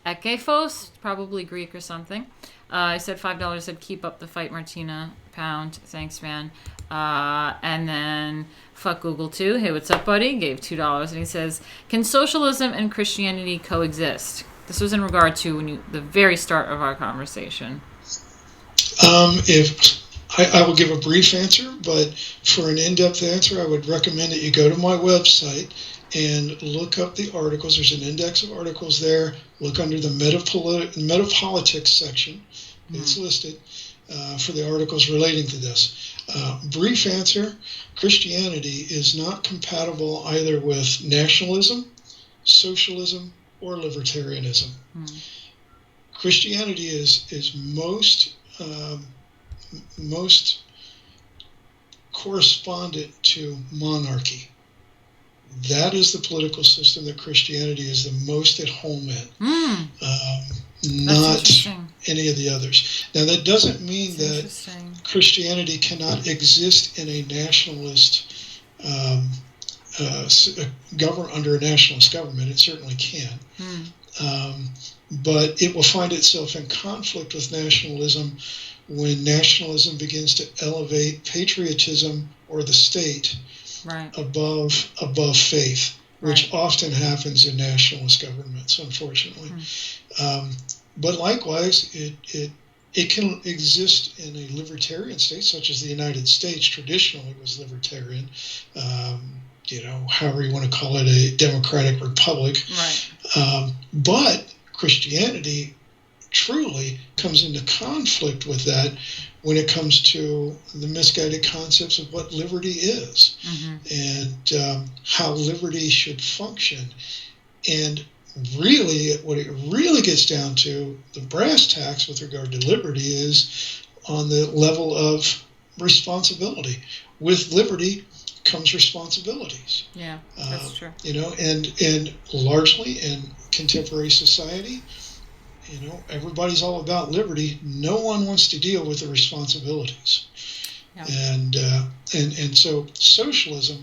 Akefos, probably Greek or something. I said $5, said keep up the fight, Martina, £1. Thanks, man. And then fuck Google too. Hey, what's up, buddy? Gave $2, and he says, can socialism and Christianity coexist? This was in regard to the very start of our conversation. If I will give a brief answer, but for an in-depth answer, I would recommend that you go to my website and look up the articles. There's an index of articles there. Look under the metapolitics section. It's listed for the articles relating to this. Brief answer, Christianity is not compatible either with nationalism, socialism, or libertarianism. Christianity is most correspondent to monarchy. That is the political system that Christianity is the most at home in. Not any of the others. Now, that doesn't mean that Christianity cannot exist in a nationalist under a nationalist government. It certainly can. But it will find itself in conflict with nationalism when nationalism begins to elevate patriotism or the state above faith, which often happens in nationalist governments, unfortunately. But likewise, it can exist in a libertarian state, such as the United States traditionally was libertarian. However you want to call it, a democratic republic. But Christianity truly comes into conflict with that when it comes to the misguided concepts of what liberty is and how liberty should function. And really, what it really gets down to, the brass tacks with regard to liberty, is on the level of responsibility. With liberty comes responsibilities. Yeah, that's true. And largely in contemporary society, everybody's all about liberty. No one wants to deal with the responsibilities. And so socialism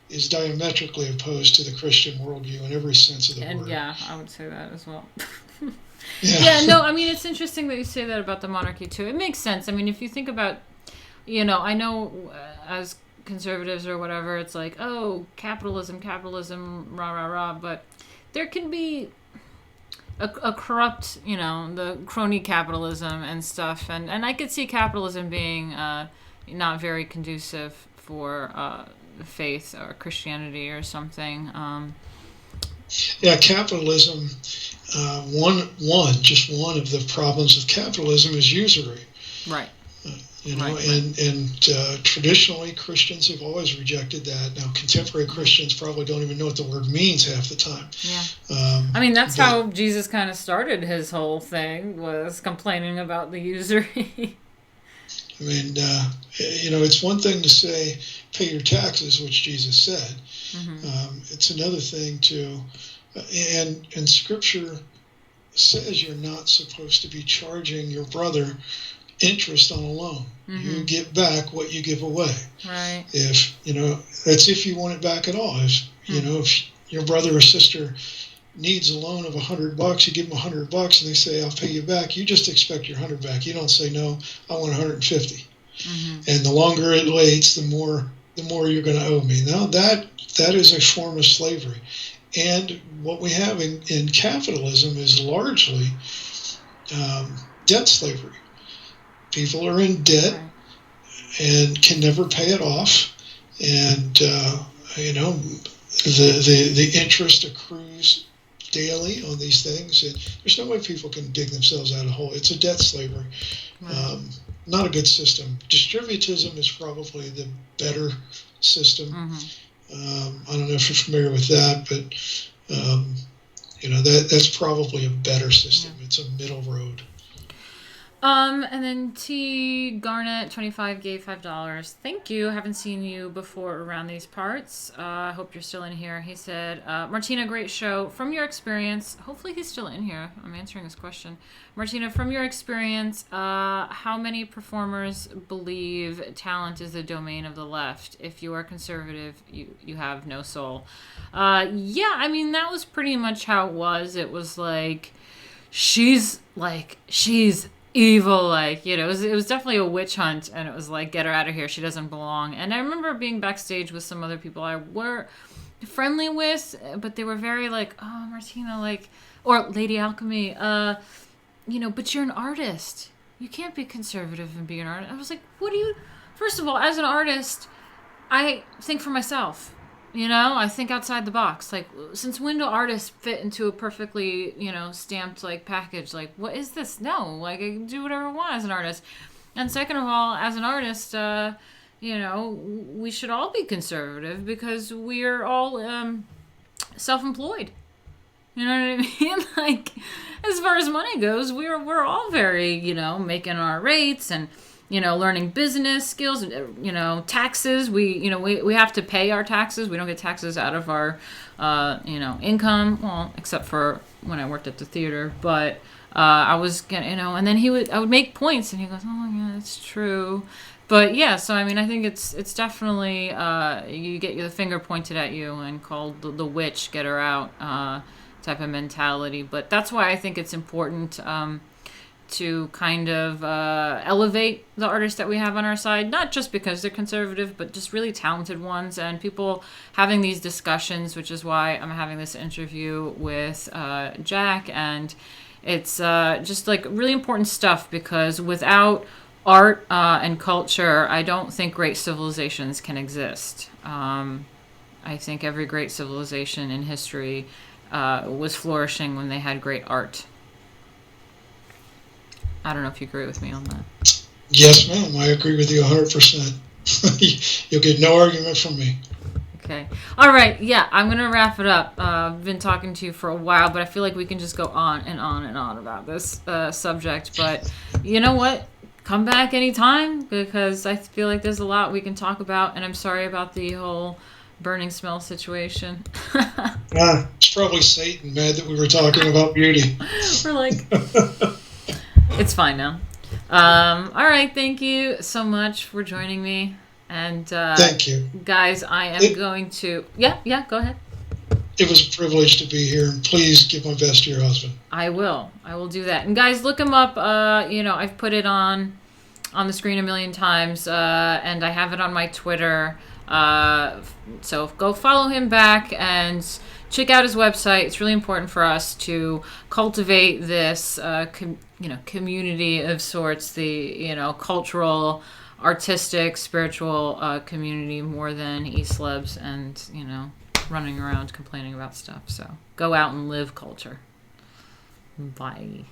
is diametrically opposed to the Christian worldview in every sense of the word. Yeah, I would say that as well. Yeah, it's interesting that you say that about the monarchy too. It makes sense. I mean, if you think about, I know as conservatives or whatever, it's like, oh, capitalism, rah, rah, rah, but there can be a corrupt, the crony capitalism and stuff, and I could see capitalism being not very conducive for faith or Christianity or something. Capitalism. One of the problems of capitalism is usury. Right. Right. And traditionally Christians have always rejected that. Now contemporary Christians probably don't even know what the word means half the time. Yeah. I mean, that's how Jesus kind of started his whole thing, was complaining about the usury. I mean, it's one thing to say, pay your taxes, which Jesus said. It's another thing to, and Scripture says you're not supposed to be charging your brother interest on a loan. You get back what you give away. Right. That's if you want it back at all. If your brother or sister needs a loan of $100, you give them $100, and they say, "I'll pay you back." You just expect your 100 back. You don't say, "No, I want 150." And the longer it waits, the more you're going to owe me. Now that is a form of slavery, and what we have in capitalism is largely debt slavery. People are in debt and can never pay it off, and the interest accrues daily on these things, and there's no way people can dig themselves out of a hole. It's a debt slavery. Not a good system. Distributism is probably the better system. I don't know if you're familiar with that, but that's probably a better system. It's a middle road. And then T Garnett 25 gave $5. Thank you. Haven't seen you before around these parts. I hope you're still in here. He said, Martina, great show. From your experience, hopefully he's still in here. I'm answering this question. Martina, from your experience, how many performers believe talent is the domain of the left? If you are conservative, you have no soul. Yeah, I mean, that was pretty much how it was. It was like, she's evil, it was definitely a witch hunt, and it was like, get her out of here, she doesn't belong. And I remember being backstage with some other people I were friendly with, but they were very like, oh, Martina, or Lady Alchemy, but you're an artist, you can't be conservative and be an artist. I was like, first of all, as an artist, I think for myself. I think outside the box. Since when do artists fit into a perfectly, stamped, package? What is this? No. I can do whatever I want as an artist. And second of all, as an artist, we should all be conservative because we're all self-employed. You know what I mean? As far as money goes, we're all very, making our rates and learning business skills, taxes. We have to pay our taxes. We don't get taxes out of our, income. Well, except for when I worked at the theater. But I was gonna, and then I would make points, and he goes, "Oh yeah, that's true." But yeah, so I mean, I think it's definitely you get the finger pointed at you and called the witch, get her out, type of mentality. But that's why I think it's important. To kind of elevate the artists that we have on our side, not just because they're conservative, but just really talented ones, and people having these discussions, which is why I'm having this interview with Jack, and it's just really important stuff, because without art and culture, I don't think great civilizations can exist. I think every great civilization in history was flourishing when they had great art. I don't know if you agree with me on that. Yes, ma'am. I agree with you 100%. You'll get no argument from me. Okay. All right. Yeah, I'm going to wrap it up. I've been talking to you for a while, but I feel like we can just go on and on and on about this subject. But you know what? Come back anytime, because I feel like there's a lot we can talk about, and I'm sorry about the whole burning smell situation. It's probably Satan mad that we were talking about beauty. We're like... It's fine now. All right. Thank you so much for joining me. And thank you, guys. I am going to. Yeah. Go ahead. It was a privilege to be here, and please give my best to your husband. I will do that. And guys, look him up. I've put it on the screen a million times, and I have it on my Twitter. So go follow him back and check out his website. It's really important for us to cultivate this, community of sorts, the, cultural, artistic, spiritual community, more than e-celebs and, running around complaining about stuff. So go out and live culture. Bye.